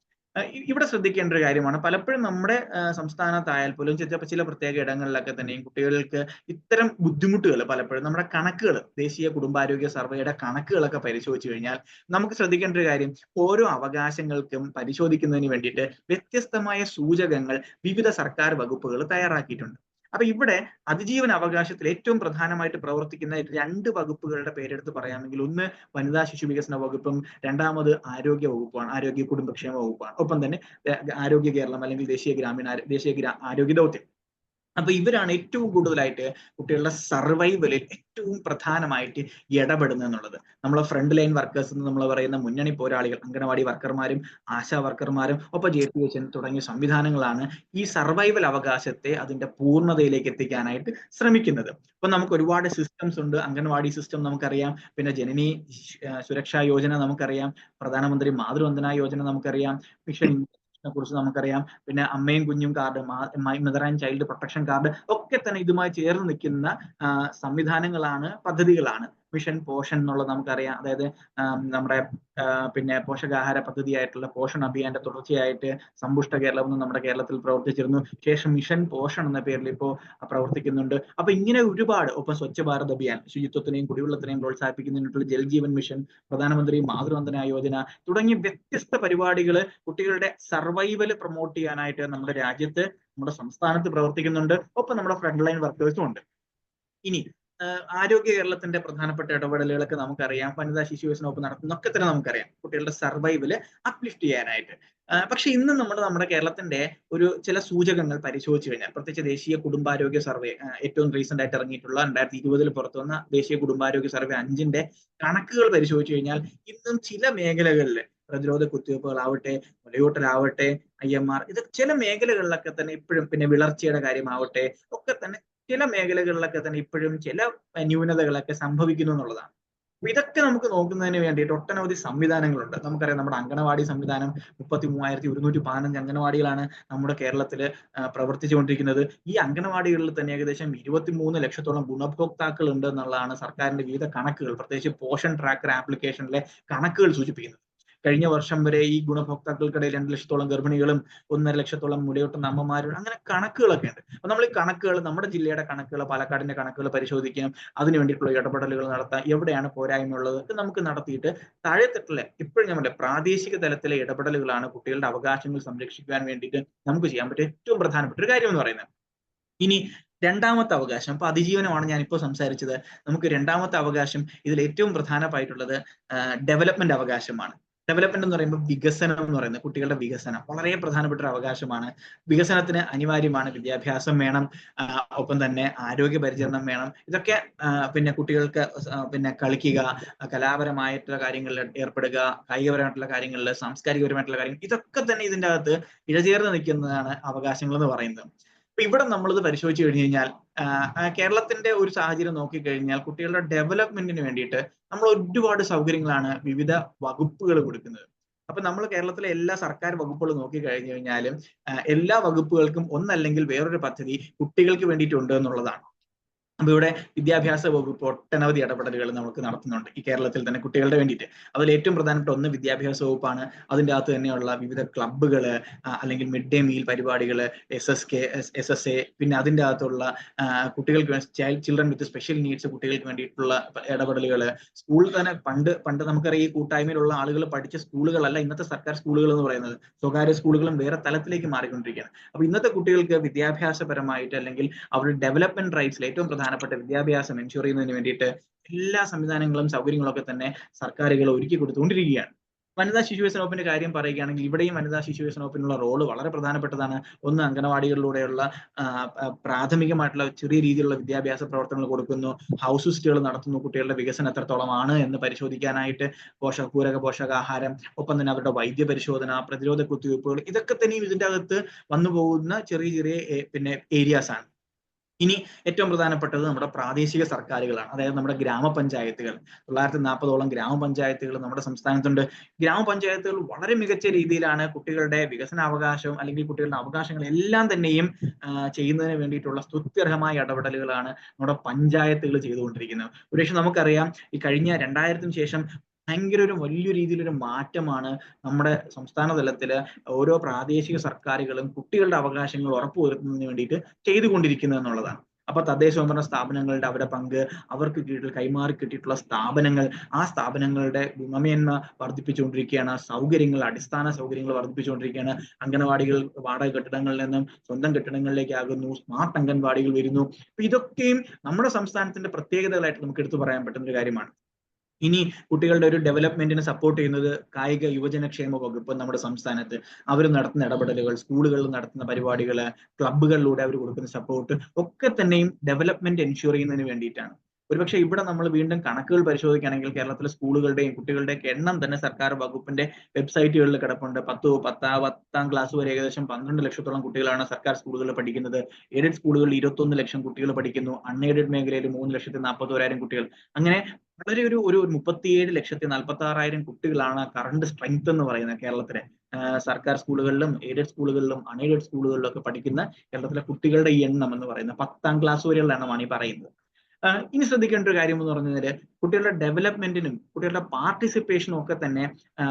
ഇവിടെ ശ്രദ്ധിക്കേണ്ട ഒരു കാര്യമാണ്, പലപ്പോഴും നമ്മുടെ സംസ്ഥാനത്തായാൽ പോലും ചില പ്രത്യേക ഇടങ്ങളിലൊക്കെ തന്നെയും കുട്ടികൾക്ക് ഇത്തരം ബുദ്ധിമുട്ടുകൾ പലപ്പോഴും നമ്മുടെ കണക്കുകൾ, ദേശീയ കുടുംബാരോഗ്യ സർവേയുടെ കണക്കുകളൊക്കെ പരിശോധിച്ചു കഴിഞ്ഞാൽ നമുക്ക് ശ്രദ്ധിക്കേണ്ട ഒരു കാര്യം, ഓരോ അവകാശങ്ങൾക്കും പരിശോധിക്കുന്നതിന് വേണ്ടിയിട്ട് വ്യത്യസ്തമായ സൂചകങ്ങൾ വിവിധ സർക്കാർ വകുപ്പുകൾ തയ്യാറാക്കിയിട്ടുണ്ട്. അപ്പൊ ഇവിടെ അതിജീവന അവകാശത്തിൽ ഏറ്റവും പ്രധാനമായിട്ട് പ്രവർത്തിക്കുന്ന 2 വകുപ്പുകളുടെ പേരെടുത്ത് പറയാമെങ്കിൽ, ഒന്ന് വനിതാ ശിശു വികസന വകുപ്പും രണ്ടാമത് ആരോഗ്യ വകുപ്പാണ്, ആരോഗ്യ കുടുംബക്ഷേമ വകുപ്പാണ്. ഒപ്പം തന്നെ ആരോഗ്യ കേരളം അല്ലെങ്കിൽ ദേശീയ ആരോഗ്യ ദൗത്യം. അപ്പൊ ഇവരാണ് ഏറ്റവും കൂടുതലായിട്ട് കുട്ടികളുടെ സർവൈവലിൽ ഏറ്റവും പ്രധാനമായിട്ട് ഇടപെടുന്നത് എന്നുള്ളത്. നമ്മളെ ഫ്രണ്ട് ലൈൻ വർക്കേഴ്സ് എന്ന് നമ്മൾ പറയുന്ന മുന്നണി പോരാളികൾ, അംഗനവാടി വർക്കർമാരും ആശാ വർക്കർമാരും ഒപ്പം JPHN തുടങ്ങിയ സംവിധാനങ്ങളാണ് ഈ സർവൈവൽ അവകാശത്തെ അതിന്റെ പൂർണ്ണതയിലേക്ക് എത്തിക്കാനായിട്ട് ശ്രമിക്കുന്നത്. അപ്പൊ നമുക്ക് ഒരുപാട് സിസ്റ്റംസ് ഉണ്ട്. അംഗൻവാടി സിസ്റ്റം നമുക്കറിയാം, പിന്നെ ജനനി സുരക്ഷാ യോജന നമുക്കറിയാം, പ്രധാനമന്ത്രി മാതൃവന്ദന യോജന നമുക്കറിയാം, മിഷൻ കുറിച്ച് നമുക്കറിയാം, പിന്നെ അമ്മയും കുഞ്ഞും card, mother and child protection card ഒക്കെ തന്നെ ഇതുമായി ചേർന്ന് നിൽക്കുന്ന സംവിധാനങ്ങളാണ്, പദ്ധതികളാണ്. മിഷൻ പോഷൻ എന്നുള്ളത് നമുക്കറിയാം, അതായത് നമ്മുടെ പിന്നെ പോഷകാഹാര പദ്ധതിയായിട്ടുള്ള പോഷൺ അഭിയാന്റെ തുടർച്ചയായിട്ട് സമ്പുഷ്ട കേരളം എന്ന് നമ്മുടെ കേരളത്തിൽ പ്രവർത്തിച്ചിരുന്നു. ശേഷം മിഷൻ പോഷൺ എന്ന പേരിൽ ഇപ്പോൾ പ്രവർത്തിക്കുന്നുണ്ട്. അപ്പൊ ഇങ്ങനെ ഒരുപാട്, ഒപ്പം സ്വച്ഛ ഭാരത് അഭിയാൻ, ശുചിത്വത്തിനെയും കുടിവെള്ളത്തിനെയും പ്രോത്സാഹിപ്പിക്കുന്നതിനുള്ള ജൽജീവൻ മിഷൻ, പ്രധാനമന്ത്രി മാതൃവന്ദന യോജന തുടങ്ങിയ വ്യത്യസ്ത പരിപാടികൾ കുട്ടികളുടെ സർവൈവൽ പ്രൊമോട്ട് ചെയ്യാനായിട്ട് നമ്മുടെ രാജ്യത്ത്, നമ്മുടെ സംസ്ഥാനത്ത് പ്രവർത്തിക്കുന്നുണ്ട്. ഒപ്പം നമ്മുടെ ഫ്രണ്ട് ലൈൻ വർക്കേഴ്സും ഉണ്ട്. ഇനി ആരോഗ്യ കേരളത്തിന്റെ പ്രധാനപ്പെട്ട ഇടപെടലുകളൊക്കെ നമുക്കറിയാം, വനിതാ ശിശു വികസന വകുപ്പ് നടത്തുന്നൊക്കെ തന്നെ നമുക്കറിയാം, കുട്ടികളുടെ സർവൈവല് അപ്ലിഫ്റ്റ് ചെയ്യാനായിട്ട്. പക്ഷെ ഇന്ന് നമ്മുടെ കേരളത്തിന്റെ ചില സൂചകങ്ങൾ പരിശോധിച്ചു കഴിഞ്ഞാൽ, പ്രത്യേകിച്ച് ദേശീയ കുടുംബാരോഗ്യ സർവേ, ഏറ്റവും റീസെന്റ് ആയിട്ട് ഇറങ്ങിയിട്ടുള്ള 2020 പുറത്തു വന്ന ദേശീയ കുടുംബാരോഗ്യ സർവേ 5ന്റെ കണക്കുകൾ പരിശോധിച്ചു കഴിഞ്ഞാൽ, ഇന്നും ചില മേഖലകളിൽ പ്രതിരോധ കുത്തിവയ്പ്പുകളാവട്ടെ, മുലയൂട്ടലാവട്ടെ, IMR, ഇത് ചില മേഖലകളിലൊക്കെ തന്നെ ഇപ്പോഴും, പിന്നെ വിളർച്ചയുടെ കാര്യമാവട്ടെ, ഒക്കെ തന്നെ ചില മേഖലകളിലൊക്കെ തന്നെ ഇപ്പോഴും ചില ന്യൂനതകളൊക്കെ സംഭവിക്കുന്നു എന്നുള്ളതാണ്. ഇതൊക്കെ നമുക്ക് നോക്കുന്നതിന് വേണ്ടിയിട്ട് ഒട്ടനവധി സംവിധാനങ്ങളുണ്ട്. നമുക്കറിയാം, നമ്മുടെ അംഗനവാടി സംവിധാനം 33,115 അംഗനവാടികളാണ് നമ്മുടെ കേരളത്തിൽ പ്രവർത്തിച്ചുകൊണ്ടിരിക്കുന്നത്. ഈ അംഗനവാടികളിൽ തന്നെ ഏകദേശം 23 ലക്ഷത്തോളം ഗുണഭോക്താക്കൾ ഉണ്ട് എന്നുള്ളതാണ് സർക്കാരിന്റെ വിവിധ കണക്കുകൾ, പ്രത്യേകിച്ച് പോഷൻ ട്രാക്കർ ആപ്ലിക്കേഷനിലെ കണക്കുകൾ സൂചിപ്പിക്കുന്നത്. കഴിഞ്ഞ വർഷം വരെ ഈ ഗുണഭോക്താക്കൾക്കിടയിൽ 2 ലക്ഷത്തോളം ഗർഭിണികളും 1.5 ലക്ഷത്തോളം മുലയൂട്ടുന്ന അമ്മമാരും, അങ്ങനെ കണക്കുകളൊക്കെ ഉണ്ട്. അപ്പൊ നമ്മൾ ഈ കണക്കുകൾ, നമ്മുടെ ജില്ലയുടെ കണക്കുകൾ, പാലക്കാടിന്റെ കണക്കുകൾ പരിശോധിക്കാം, അതിനു വേണ്ടിയിട്ടുള്ള ഇടപെടലുകൾ നടത്താം, എവിടെയാണ് പോരായ്മ ഉള്ളത് നമുക്ക് നടത്തിയിട്ട് താഴെത്തട്ടിലെ, ഇപ്പോഴും നമ്മുടെ പ്രാദേശിക തലത്തിലെ ഇടപെടലുകളാണ് കുട്ടികളുടെ അവകാശങ്ങൾ സംരക്ഷിക്കാൻ വേണ്ടിയിട്ട് നമുക്ക് ചെയ്യാൻ പറ്റിയ ഏറ്റവും പ്രധാനപ്പെട്ട ഒരു കാര്യം എന്ന് പറയുന്നത്. ഇനി രണ്ടാമത്തെ അവകാശം, അപ്പൊ അതിജീവനമാണ് ഞാനിപ്പോൾ സംസാരിച്ചത്. നമുക്ക് രണ്ടാമത്തെ അവകാശം, ഇതിൽ ഏറ്റവും പ്രധാനമായിട്ടുള്ളത് ഡെവലപ്മെന്റ് അവകാശമാണ്. ഡെവലപ്മെന്റ് എന്ന് പറയുമ്പോൾ വികസനം എന്ന് പറയുന്നത്, കുട്ടികളുടെ വികസനം വളരെ പ്രധാനപ്പെട്ട ഒരു അവകാശമാണ്. വികസനത്തിന് അനിവാര്യമാണ് വിദ്യാഭ്യാസം വേണം, ഒപ്പം തന്നെ ആരോഗ്യ പരിചരണം വേണം. ഇതൊക്കെ പിന്നെ കുട്ടികൾക്ക് പിന്നെ കളിക്കുക, കലാപരമായിട്ടുള്ള കാര്യങ്ങളിൽ ഏർപ്പെടുക, കായികപരമായിട്ടുള്ള കാര്യങ്ങളിൽ, സാംസ്കാരികപരമായിട്ടുള്ള കാര്യങ്ങൾ, ഇതൊക്കെ തന്നെ ഇതിൻ്റെ അകത്ത് ഇഴചേർന്ന് നിൽക്കുന്നതാണ് അവകാശങ്ങൾ എന്ന് പറയുന്നത്. അപ്പൊ ഇവിടെ നമ്മളിത് പരിശോധിച്ചു കഴിഞ്ഞു കഴിഞ്ഞാൽ, കേരളത്തിന്റെ ഒരു സാഹചര്യം നോക്കിക്കഴിഞ്ഞാൽ, കുട്ടികളുടെ ഡെവലപ്മെന്റിന് വേണ്ടിയിട്ട് നമ്മൾ ഒരുപാട് സൗകര്യങ്ങളാണ് വിവിധ വകുപ്പുകൾ കൊടുക്കുന്നത്. അപ്പൊ നമ്മൾ കേരളത്തിലെ എല്ലാ സർക്കാർ വകുപ്പുകൾ നോക്കിക്കഴിഞ്ഞു കഴിഞ്ഞാലും എല്ലാ വകുപ്പുകൾക്കും ഒന്നല്ലെങ്കിൽ വേറൊരു പദ്ധതി കുട്ടികൾക്ക് വേണ്ടിയിട്ടുണ്ട് എന്നുള്ളതാണ്. അപ്പൊ ഇവിടെ വിദ്യാഭ്യാസ വകുപ്പ് ഒട്ടനവധി ഇടപെടലുകൾ നമുക്ക് നടത്തുന്നുണ്ട് ഈ കേരളത്തിൽ തന്നെ കുട്ടികളുടെ വേണ്ടിയിട്ട്. അതിൽ ഏറ്റവും പ്രധാനപ്പെട്ട ഒന്ന് വിദ്യാഭ്യാസ വകുപ്പാണ്. അതിൻ്റെ അകത്ത് തന്നെയുള്ള വിവിധ ക്ലബ്ബുകൾ, അല്ലെങ്കിൽ മിഡ് ഡേ മീൽ പരിപാടികൾ, SSK, SSA, പിന്നെ അതിൻ്റെ അകത്തുള്ള കുട്ടികൾക്ക് ചിൽഡ്രൻ വിത്ത് സ്പെഷ്യൽ നീഡ്സ് കുട്ടികൾക്ക് വേണ്ടിയിട്ടുള്ള ഇടപെടലുകൾ. സ്കൂളിൽ തന്നെ പണ്ട് നമുക്കറിയാം, ഈ കൂട്ടായ്മയിലുള്ള ആളുകൾ പഠിച്ച സ്കൂളുകളല്ല ഇന്നത്തെ സർക്കാർ സ്കൂളുകൾ എന്ന് പറയുന്നത്. സ്വകാര്യ സ്കൂളുകളും വേറെ തലത്തിലേക്ക് മാറിക്കൊണ്ടിരിക്കുകയാണ്. അപ്പൊ ഇന്നത്തെ കുട്ടികൾക്ക് വിദ്യാഭ്യാസപരമായിട്ട്, അല്ലെങ്കിൽ അവരുടെ ഡെവലപ്മെന്റ് റൈറ്റ്സിൽ ഏറ്റവും പ്രധാനപ്പെട്ട വിദ്യാഭ്യാസം എൻഷുർ ചെയ്യുന്നതിന് വേണ്ടിയിട്ട് എല്ലാ സംവിധാനങ്ങളും സൗകര്യങ്ങളും ഒക്കെ തന്നെ സർക്കാരുകൾ ഒരുക്കി കൊടുത്തുകൊണ്ടിരിക്കുകയാണ്. വനിതാ ശിശു വികസന വകുപ്പിന്റെ കാര്യം പറയുകയാണെങ്കിൽ, ഇവിടെയും വനിതാ ശിശു വികസന വകുപ്പിനുള്ള റോള് വളരെ പ്രധാനപ്പെട്ടതാണ്. ഒന്ന്, അംഗനവാടികളിലൂടെയുള്ള പ്രാഥമികമായിട്ടുള്ള ചെറിയ രീതിയിലുള്ള വിദ്യാഭ്യാസ പ്രവർത്തനങ്ങൾ കൊടുക്കുന്നു, ഹൗസ് വിസിറ്റുകൾ നടത്തുന്നു, കുട്ടികളുടെ വികസനം എത്രത്തോളമാണ് എന്ന് പരിശോധിക്കാനായിട്ട്, പൂരക പോഷകാഹാരം, ഒപ്പം തന്നെ അവരുടെ വൈദ്യ പരിശോധന, പ്രതിരോധ കുത്തിവയ്പ്പുകൾ, ഇതൊക്കെ തന്നെയും ഇതിൻ്റെ അകത്ത് വന്നു പോകുന്ന ചെറിയ പിന്നെ ഏരിയാസ് ആണ്. ഇനി ഏറ്റവും പ്രധാനപ്പെട്ടത് നമ്മുടെ പ്രാദേശിക സർക്കാരുകളാണ്, അതായത് നമ്മുടെ ഗ്രാമപഞ്ചായത്തുകൾ. 940ഓളം ഗ്രാമപഞ്ചായത്തുകൾ നമ്മുടെ സംസ്ഥാനത്തുണ്ട്. ഗ്രാമപഞ്ചായത്തുകൾ വളരെ മികച്ച രീതിയിലാണ് കുട്ടികളുടെ വികസനാവകാശം, അല്ലെങ്കിൽ കുട്ടികളുടെ അവകാശങ്ങൾ എല്ലാം തന്നെയും ചെയ്യുന്നതിന് വേണ്ടിയിട്ടുള്ള സ്തുത്യർഹമായ ഇടപെടലുകളാണ് നമ്മുടെ പഞ്ചായത്തുകൾ ചെയ്തുകൊണ്ടിരിക്കുന്നത്. ഒരുപക്ഷെ നമുക്കറിയാം, ഈ കഴിഞ്ഞ 2000-ന് ശേഷം ഭയങ്കര ഒരു വലിയ രീതിയിലൊരു മാറ്റമാണ് നമ്മുടെ സംസ്ഥാന തലത്തില് ഓരോ പ്രാദേശിക സർക്കാരുകളും കുട്ടികളുടെ അവകാശങ്ങൾ ഉറപ്പുവരുത്തുന്നതിന് വേണ്ടിയിട്ട് ചെയ്തുകൊണ്ടിരിക്കുന്നത് എന്നുള്ളതാണ്. അപ്പൊ തദ്ദേശ സ്വയംഭരണ സ്ഥാപനങ്ങളുടെ അവരുടെ പങ്ക്, അവർക്ക് കീഴിൽ കൈമാറി കിട്ടിയിട്ടുള്ള സ്ഥാപനങ്ങൾ, ആ സ്ഥാപനങ്ങളുടെ ഗുണമേന്മ വർദ്ധിപ്പിച്ചുകൊണ്ടിരിക്കുകയാണ്, സൗകര്യങ്ങൾ, അടിസ്ഥാന സൗകര്യങ്ങൾ വർദ്ധിപ്പിച്ചുകൊണ്ടിരിക്കുകയാണ്. അംഗനവാടികൾ വാടക കെട്ടിടങ്ങളിൽ നിന്നും സ്വന്തം കെട്ടിടങ്ങളിലേക്കാകുന്നു, സ്മാർട്ട് അംഗൻവാടികൾ വരുന്നു. അപ്പൊ ഇതൊക്കെയും നമ്മുടെ സംസ്ഥാനത്തിന്റെ പ്രത്യേകതകളായിട്ട് നമുക്ക് എടുത്തു പറയാൻ പറ്റുന്ന ഒരു കാര്യമാണ്. ഇനി കുട്ടികളുടെ ഒരു ഡെവലപ്മെന്റിന് സപ്പോർട്ട് ചെയ്യുന്നത് കായിക യുവജനക്ഷേമ വകുപ്പ് നമ്മുടെ സംസ്ഥാനത്ത് അവർ നടത്തുന്ന ഇടപെടലുകൾ, സ്കൂളുകളിൽ നടത്തുന്ന പരിപാടികൾ, ക്ലബ്ബുകളിലൂടെ അവർ കൊടുക്കുന്ന സപ്പോർട്ട് ഒക്കെ തന്നെയും ഡെവലപ്മെന്റ് എൻഷുർ ചെയ്യുന്നതിന് വേണ്ടിയിട്ടാണ്. ഒരുപക്ഷെ ഇവിടെ നമ്മൾ വീണ്ടും കണക്കുകൾ പരിശോധിക്കുകയാണെങ്കിൽ കേരളത്തിലെ സ്കൂളുകളുടെയും കുട്ടികളുടെയൊക്കെ എണ്ണം തന്നെ സർക്കാർ വകുപ്പിന്റെ വെബ്സൈറ്റുകളിൽ കിടപ്പുണ്ട്. പത്താം ക്ലാസ് വരെ ഏകദേശം 12 ലക്ഷത്തോളം കുട്ടികളാണ് സർക്കാർ സ്കൂളുകളിൽ പഠിക്കുന്നത്. എയ്ഡഡ് സ്കൂളുകളിൽ 21 ലക്ഷം കുട്ടികൾ പഠിക്കുന്നു. അൺഎയ്ഡഡ് മേഖലയിൽ 3,41,000 കുട്ടികൾ. അങ്ങനെ വളരെ ഒരു 37,46,000 കുട്ടികളാണ് കറണ്ട് സ്ട്രെങ്ത് എന്ന് പറയുന്നത് കേരളത്തിലെ സർക്കാർ സ്കൂളുകളിലും എയ്ഡഡ് സ്കൂളുകളിലും അൺഎയ്ഡഡ് സ്കൂളുകളിലും ഒക്കെ പഠിക്കുന്ന കേരളത്തിലെ കുട്ടികളുടെ ഈ എണ്ണം എന്ന് പറയുന്നത് 10ാം ക്ലാസ് വരെയുള്ള എണ്ണമാണ് ഈ പറയുന്നത്. ഇനി ശ്രദ്ധിക്കേണ്ട ഒരു കാര്യം എന്ന് പറഞ്ഞാൽ കുട്ടികളുടെ ഡെവലപ്മെന്റിനും കുട്ടികളുടെ പാർട്ടിസിപ്പേഷനും ഒക്കെ തന്നെ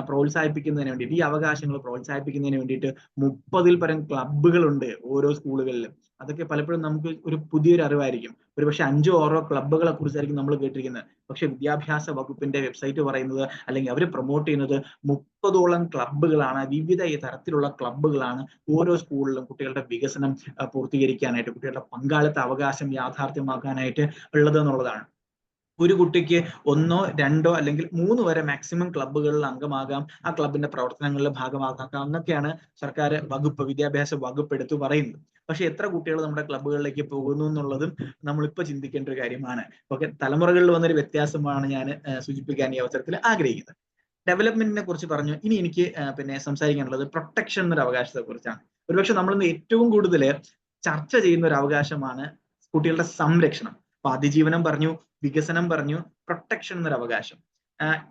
പ്രോത്സാഹിപ്പിക്കുന്നതിന് വേണ്ടിയിട്ട്, ഈ അവകാശങ്ങൾ പ്രോത്സാഹിപ്പിക്കുന്നതിന് വേണ്ടിയിട്ട് 30ൽ പരം ക്ലബ്ബുകളുണ്ട് ഓരോ സ്കൂളുകളിലും. അതൊക്കെ പലപ്പോഴും നമുക്ക് ഒരു പുതിയൊരു അറിവായിരിക്കും. ഒരുപക്ഷെ 5 6 ക്ലബ്ബുകളെ കുറിച്ചായിരിക്കും നമ്മൾ കേട്ടിരിക്കുന്നത്. പക്ഷെ വിദ്യാഭ്യാസ വകുപ്പിന്റെ വെബ്സൈറ്റ് പറയുന്നത്, അല്ലെങ്കിൽ അവർ പ്രൊമോട്ട് ചെയ്യുന്നത് 30ഓളം ക്ലബ്ബുകളാണ്, വിവിധ തരത്തിലുള്ള ക്ലബ്ബുകളാണ് ഓരോ സ്കൂളിലും കുട്ടികളുടെ വികസനം പൂർത്തീകരിക്കാനായിട്ട്, കുട്ടികളുടെ പങ്കാളിത്ത അവകാശം യാഥാർത്ഥ്യമാക്കാനായിട്ട് ഉള്ളത് എന്നുള്ളതാണ്. ഒരു കുട്ടിക്ക് 1 2 അല്ലെങ്കിൽ 3 വരെ മാക്സിമം ക്ലബ്ബുകളിൽ അംഗമാകാം, ആ ക്ലബിന്റെ പ്രവർത്തനങ്ങളിൽ ഭാഗമാക്കാം എന്നൊക്കെയാണ് സർക്കാർ വകുപ്പ്, വിദ്യാഭ്യാസ വകുപ്പ് എടുത്തു പറയുന്നത്. പക്ഷെ എത്ര കുട്ടികൾ നമ്മുടെ ക്ലബ്ബുകളിലേക്ക് പോകുന്നു എന്നുള്ളതും നമ്മളിപ്പോൾ ചിന്തിക്കേണ്ട ഒരു കാര്യമാണ്. ഓക്കെ, തലമുറകളിൽ വന്നൊരു വ്യത്യാസമാണ് ഞാൻ സൂചിപ്പിക്കാൻ ഈ അവസരത്തിൽ ആഗ്രഹിക്കുന്നത്. ഡെവലപ്മെന്റിനെ കുറിച്ച് പറഞ്ഞു. ഇനി എനിക്ക് പിന്നെ സംസാരിക്കാനുള്ളത് പ്രൊട്ടക്ഷൻ എന്നൊരു അവകാശത്തെ കുറിച്ചാണ്. ഒരുപക്ഷെ നമ്മളിന്ന് ഏറ്റവും കൂടുതൽ ചർച്ച ചെയ്യുന്ന ഒരു അവകാശമാണ് കുട്ടികളുടെ സംരക്ഷണം. അപ്പൊ അതിജീവനം പറഞ്ഞു, വികസനം പറഞ്ഞു, പ്രൊട്ടക്ഷൻ എന്നൊരു അവകാശം.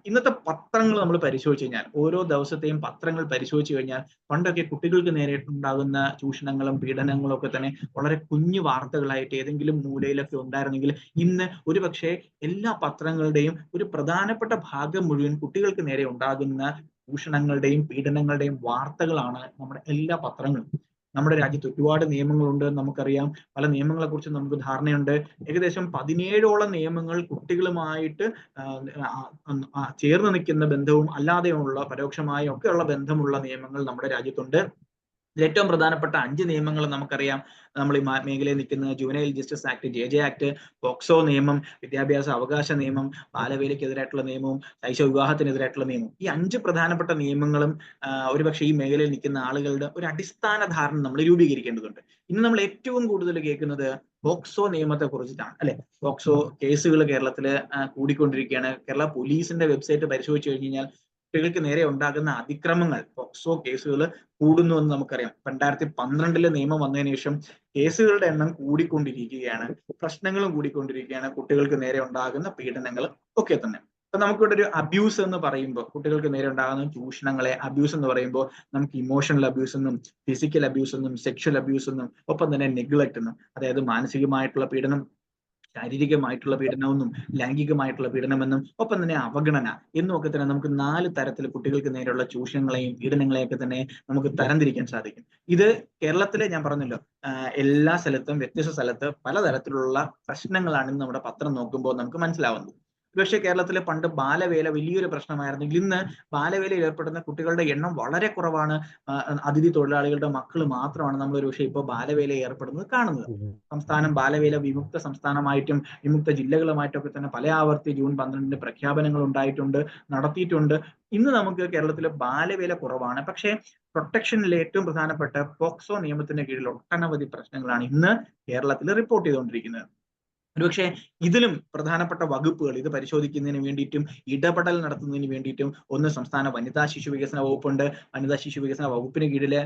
ഇന്നത്തെ പത്രങ്ങൾ നമ്മൾ പരിശോധിച്ചു കഴിഞ്ഞാൽ, ഓരോ ദിവസത്തെയും പത്രങ്ങൾ പരിശോധിച്ചു കഴിഞ്ഞാൽ, പണ്ടൊക്കെ കുട്ടികൾക്ക് നേരെ ഉണ്ടാകുന്ന ചൂഷണങ്ങളും പീഡനങ്ങളും ഒക്കെ തന്നെ വളരെ കുഞ്ഞു വാർത്തകളായിട്ട് ഏതെങ്കിലും മൂലയിലൊക്കെ ഉണ്ടായിരുന്നെങ്കിൽ, ഇന്ന് ഒരുപക്ഷെ എല്ലാ പത്രങ്ങളുടെയും ഒരു പ്രധാനപ്പെട്ട ഭാഗം മുഴുവൻ കുട്ടികൾക്ക് നേരെ ഉണ്ടാകുന്ന ചൂഷണങ്ങളുടെയും പീഡനങ്ങളുടെയും വാർത്തകളാണ് നമ്മുടെ എല്ലാ പത്രങ്ങളും. നമ്മുടെ രാജ്യത്ത് ഒരുപാട് നിയമങ്ങളുണ്ട്, നമുക്കറിയാം. പല നിയമങ്ങളെ കുറിച്ച് നമുക്ക് ധാരണയുണ്ട്. ഏകദേശം 17ഓളം നിയമങ്ങൾ കുട്ടികളുമായിട്ട് ചേർന്ന് നിൽക്കുന്ന ബന്ധവും അല്ലാതെയുള്ള പരോക്ഷമായും ഒക്കെയുള്ള ബന്ധമുള്ള നിയമങ്ങൾ നമ്മുടെ രാജ്യത്തുണ്ട്. ഏറ്റവും പ്രധാനപ്പെട്ട 5 നിയമങ്ങൾ നമുക്കറിയാം. നമ്മൾ ഈ മേഖലയിൽ നിൽക്കുന്ന juvenile justice act, JJ act, POCSO നിയമം, വിദ്യാഭ്യാസ അവകാശ നിയമം, ബാലവേലയ്ക്കെതിരായിട്ടുള്ള നിയമവും ശൈശവ വിവാഹത്തിനെതിരായിട്ടുള്ള നിയമവും. ഈ 5 പ്രധാനപ്പെട്ട നിയമങ്ങളും ഒരുപക്ഷെ ഈ മേഖലയിൽ നിൽക്കുന്ന ആളുകളുടെ ഒരു അടിസ്ഥാന ധാരണ നമ്മൾ രൂപീകരിക്കേണ്ടതുണ്ട്. ഇന്ന് നമ്മൾ ഏറ്റവും കൂടുതൽ കേൾക്കുന്നത് പോക്സോ നിയമത്തെ കുറിച്ചിട്ടാണ്, അല്ലെ? പോക്സോ കേസുകൾ കേരളത്തില് കൂടിക്കൊണ്ടിരിക്കുകയാണ്. കേരള പോലീസിന്റെ വെബ്സൈറ്റ് പരിശോധിച്ചു കഴിഞ്ഞാൽ കുട്ടികൾക്ക് നേരെ ഉണ്ടാകുന്ന അതിക്രമങ്ങൾ, പോക്സോ കേസുകൾ കൂടുന്നു എന്ന് നമുക്കറിയാം. 2012 നിയമം വന്നതിന് ശേഷം കേസുകളുടെ എണ്ണം കൂടിക്കൊണ്ടിരിക്കുകയാണ്, പ്രശ്നങ്ങളും കൂടിക്കൊണ്ടിരിക്കുകയാണ്, കുട്ടികൾക്ക് നേരെ ഉണ്ടാകുന്ന പീഡനങ്ങൾ ഒക്കെ തന്നെ. അപ്പൊ നമുക്കിവിടെ ഒരു അബ്യൂസ് എന്ന് പറയുമ്പോൾ, കുട്ടികൾക്ക് നേരെ ഉണ്ടാകുന്ന ചൂഷണങ്ങളെ അബ്യൂസ് എന്ന് പറയുമ്പോൾ നമുക്ക് ഇമോഷണൽ അബ്യൂസ് എന്നും ഫിസിക്കൽ അബ്യൂസ് എന്നും സെക്ഷൽ അബ്യൂസ് എന്നും ഒപ്പം തന്നെ നെഗ്ലക്ട് എന്നും, അതായത് മാനസികമായിട്ടുള്ള പീഡനം, ശാരീരികമായിട്ടുള്ള പീഡനമെന്നും ലൈംഗികമായിട്ടുള്ള പീഡനമെന്നും ഒപ്പം തന്നെ അവഗണന എന്നും ഒക്കെ തന്നെ നമുക്ക് 4 തരത്തിൽ കുട്ടികൾക്ക് നേരെയുള്ള ചൂഷണങ്ങളെയും പീഡനങ്ങളെയൊക്കെ തന്നെ നമുക്ക് തരംതിരിക്കാൻ സാധിക്കും. ഇത് കേരളത്തിലെ, ഞാൻ പറഞ്ഞല്ലോ, എല്ലാ സ്ഥലത്തും വ്യത്യസ്ത സ്ഥലത്ത് പലതരത്തിലുള്ള പ്രശ്നങ്ങളാണ് നമ്മുടെ പത്രം നോക്കുമ്പോൾ നമുക്ക് മനസ്സിലാവുന്നത്. പക്ഷേ കേരളത്തിലെ പണ്ട് ബാലവേല വലിയൊരു പ്രശ്നമായിരുന്നെങ്കിൽ ഇന്ന് ബാലവേലയിൽ ഏർപ്പെടുന്ന കുട്ടികളുടെ എണ്ണം വളരെ കുറവാണ്. അതിഥി തൊഴിലാളികളുടെ മക്കൾ മാത്രമാണ് നമ്മൾ ഒരു പക്ഷേ ഇപ്പോൾ ബാലവേലയിൽ ഏർപ്പെടുന്നത് കാണുന്നത്. സംസ്ഥാനം ബാലവേല വിമുക്ത സംസ്ഥാനമായിട്ടും വിമുക്ത ജില്ലകളുമായിട്ടൊക്കെ തന്നെ പല ആവർത്തി ജൂൺ 12 പ്രഖ്യാപനങ്ങൾ ഉണ്ടായിട്ടുണ്ട്, നടത്തിയിട്ടുണ്ട്. ഇന്ന് നമുക്ക് കേരളത്തിൽ ബാലവേല കുറവാണ്. പക്ഷേ പ്രൊട്ടക്ഷനിലെ ഏറ്റവും പ്രധാനപ്പെട്ട പോക്സോ നിയമത്തിന് കീഴിൽ ഒട്ടനവധി പ്രശ്നങ്ങളാണ് ഇന്ന് കേരളത്തിൽ റിപ്പോർട്ട് ചെയ്തുകൊണ്ടിരിക്കുന്നത്. ഒരുപക്ഷെ ഇതിലും പ്രധാനപ്പെട്ട വകുപ്പുകൾ ഇത് പരിശോധിക്കുന്നതിന് വേണ്ടിയിട്ടും ഇടപെടൽ നടത്തുന്നതിന് വേണ്ടിയിട്ടും ഒന്ന് സംസ്ഥാന വനിതാ ശിശു വികസന വകുപ്പുണ്ട്. വനിതാ ശിശു വികസന വകുപ്പിന് കീഴില്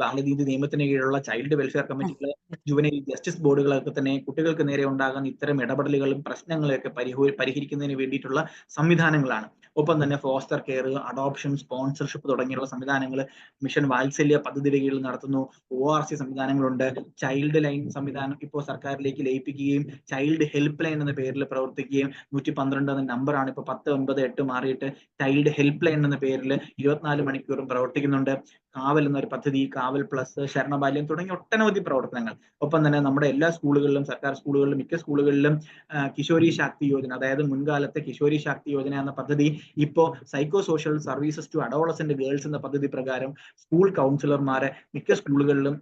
ബാലനീതി നിയമത്തിന് കീഴിലുള്ള ചൈൽഡ് വെൽഫെയർ കമ്മിറ്റികൾ, ജുവനൈൽ ജസ്റ്റിസ് ബോർഡുകളൊക്കെ തന്നെ കുട്ടികൾക്ക് നേരെ ഉണ്ടാകുന്ന ഇത്തരം ഇടപെടലുകളും പ്രശ്നങ്ങളെയൊക്കെ പരിഹരിക്കുന്നതിന് വേണ്ടിയിട്ടുള്ള സംവിധാനങ്ങളാണ്. ഒപ്പം തന്നെ ഫോസ്റ്റർ കെയർ, അഡോപ്ഷൻ, സ്പോൺസർഷിപ്പ് തുടങ്ങിയുള്ള സംവിധാനങ്ങൾ മിഷൻ വാത്സല്യ പദ്ധതിയുടെ കീഴിൽ നടത്തുന്നു. ORC സംവിധാനങ്ങളുണ്ട്. ചൈൽഡ് ലൈൻ സംവിധാനം ഇപ്പോൾ സർക്കാരിലേക്ക് ലയിപ്പിക്കുകയും ചൈൽഡ് ഹെൽപ്പ് ലൈൻ എന്ന പേരിൽ പ്രവർത്തിക്കുകയും 112 എന്ന നമ്പറാണ് ഇപ്പോൾ 1098 മാറിയിട്ട് ചൈൽഡ് ഹെൽപ്പ് ലൈൻ എന്ന പേരിൽ 24 മണിക്കൂറും പ്രവർത്തിക്കുന്നുണ്ട്. കാവൽ എന്നൊരു പദ്ധതി, കാവൽ പ്ലസ്, ശരണബാല്യം തുടങ്ങിയ ഒട്ടനവധി പ്രവർത്തനങ്ങൾ. ഒപ്പം തന്നെ നമ്മുടെ എല്ലാ സ്കൂളുകളിലും, സർക്കാർ സ്കൂളുകളിലും മിക്ക സ്കൂളുകളിലും കിഷോരി ശാക്തി യോജന, അതായത് മുൻകാലത്തെ കിഷോരി ശാക്തി യോജന എന്ന പദ്ധതി ഇപ്പോൾ psycho social services to adolescent girls എന്ന പദ്ധതി പ്രകാരം സ്കൂൾ കൗൺസിലർമാരെ മിക്ക സ്കൂളുകളിലും,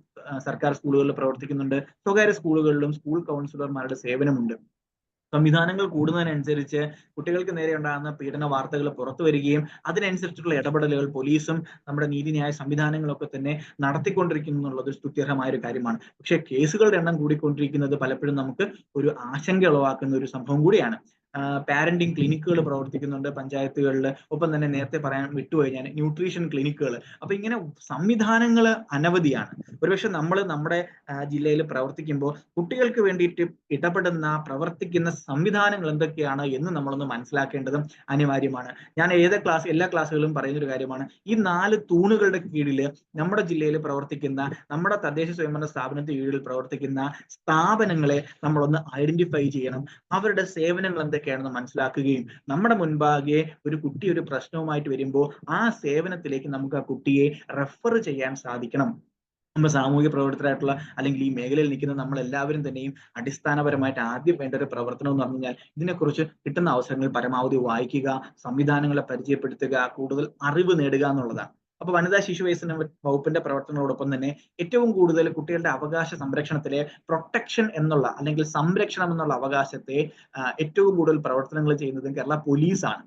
സർക്കാർ സ്കൂളുകളിൽ പ്രവർത്തിക്കുന്നുണ്ട്. സ്വകാര്യ സ്കൂളുകളിലും സ്കൂൾ കൗൺസിലർമാരുടെ സേവനമുണ്ട്. സംവിധാനങ്ങൾ കൂടുന്നതിനനുസരിച്ച് കുട്ടികൾക്ക് നേരെ ഉണ്ടാകുന്ന പീഡന വാർത്തകൾ പുറത്തു വരികയും അതിനനുസരിച്ചുള്ള ഇടപെടലുകൾ പോലീസും നമ്മുടെ നീതിന്യായ സംവിധാനങ്ങളൊക്കെ തന്നെ നടത്തിക്കൊണ്ടിരിക്കുന്നു എന്നുള്ളത് സ്തുത്യർഹമായ ഒരു കാര്യമാണ്. പക്ഷേ കേസുകളുടെ എണ്ണം കൂടിക്കൊണ്ടിരിക്കുന്നത് പലപ്പോഴും നമുക്ക് ഒരു ആശങ്ക ഉളവാക്കുന്ന ഒരു സംഭവം കൂടിയാണ്. പാരന്റിങ് ക്ലിനിക്കുകൾ പ്രവർത്തിക്കുന്നുണ്ട് പഞ്ചായത്തുകളിൽ. ഒപ്പം തന്നെ നേരത്തെ പറയാൻ വിട്ടുപോയി ഞാൻ, ന്യൂട്രീഷൻ ക്ലിനിക്കുകൾ. അപ്പൊ ഇങ്ങനെ സംവിധാനങ്ങൾ അനവധിയാണ്. ഒരുപക്ഷെ നമ്മൾ നമ്മുടെ ജില്ലയിൽ പ്രവർത്തിക്കുമ്പോൾ കുട്ടികൾക്ക് വേണ്ടിയിട്ട് ഇടപെടുന്ന, പ്രവർത്തിക്കുന്ന സംവിധാനങ്ങൾ എന്തൊക്കെയാണ് എന്ന് നമ്മളൊന്ന് മനസ്സിലാക്കേണ്ടതും അനിവാര്യമാണ്. ഞാൻ എല്ലാ ക്ലാസ്സുകളിലും പറയുന്നൊരു കാര്യമാണ്, ഈ 4 തൂണുകളുടെ കീഴിൽ നമ്മുടെ ജില്ലയിൽ പ്രവർത്തിക്കുന്ന, നമ്മുടെ തദ്ദേശ സ്വയംഭരണ സ്ഥാപനത്തിന് കീഴിൽ പ്രവർത്തിക്കുന്ന സ്ഥാപനങ്ങളെ നമ്മളൊന്ന് ഐഡന്റിഫൈ ചെയ്യണം. അവരുടെ സേവനങ്ങൾ എന്തൊക്കെയാണെന്ന് മനസ്സിലാക്കുകയും നമ്മുടെ മുൻപാകെ ഒരു കുട്ടി ഒരു പ്രശ്നവുമായിട്ട് വരുമ്പോൾ ആ സേവനത്തിലേക്ക് നമുക്ക് ആ കുട്ടിയെ റെഫർ ചെയ്യാൻ സാധിക്കണം. നമ്മൾ സാമൂഹിക പ്രവർത്തകരായിട്ടുള്ള അല്ലെങ്കിൽ ഈ മേഖലയിൽ നിൽക്കുന്ന നമ്മൾ എല്ലാവരും തന്നെയും അടിസ്ഥാനപരമായിട്ട് ആദ്യം വേണ്ട ഒരു പ്രവർത്തനം എന്ന് പറഞ്ഞു കഴിഞ്ഞാൽ ഇതിനെക്കുറിച്ച് കിട്ടുന്ന അവസരങ്ങൾ പരമാവധി വായിക്കുക, സംവിധാനങ്ങളെ പരിചയപ്പെടുത്തുക, കൂടുതൽ അറിവ് നേടുക എന്നുള്ളതാണ്. അപ്പൊ വനിതാ ശിശു വികസന വകുപ്പിന്റെ പ്രവർത്തനങ്ങളോടൊപ്പം തന്നെ ഏറ്റവും കൂടുതൽ കുട്ടികളുടെ അവകാശ സംരക്ഷണത്തിലെ പ്രൊട്ടക്ഷൻ എന്നുള്ള അല്ലെങ്കിൽ സംരക്ഷണം എന്നുള്ള അവകാശത്തെ ഏറ്റവും കൂടുതൽ പ്രവർത്തനങ്ങൾ ചെയ്യുന്നത് കേരള പോലീസാണ്.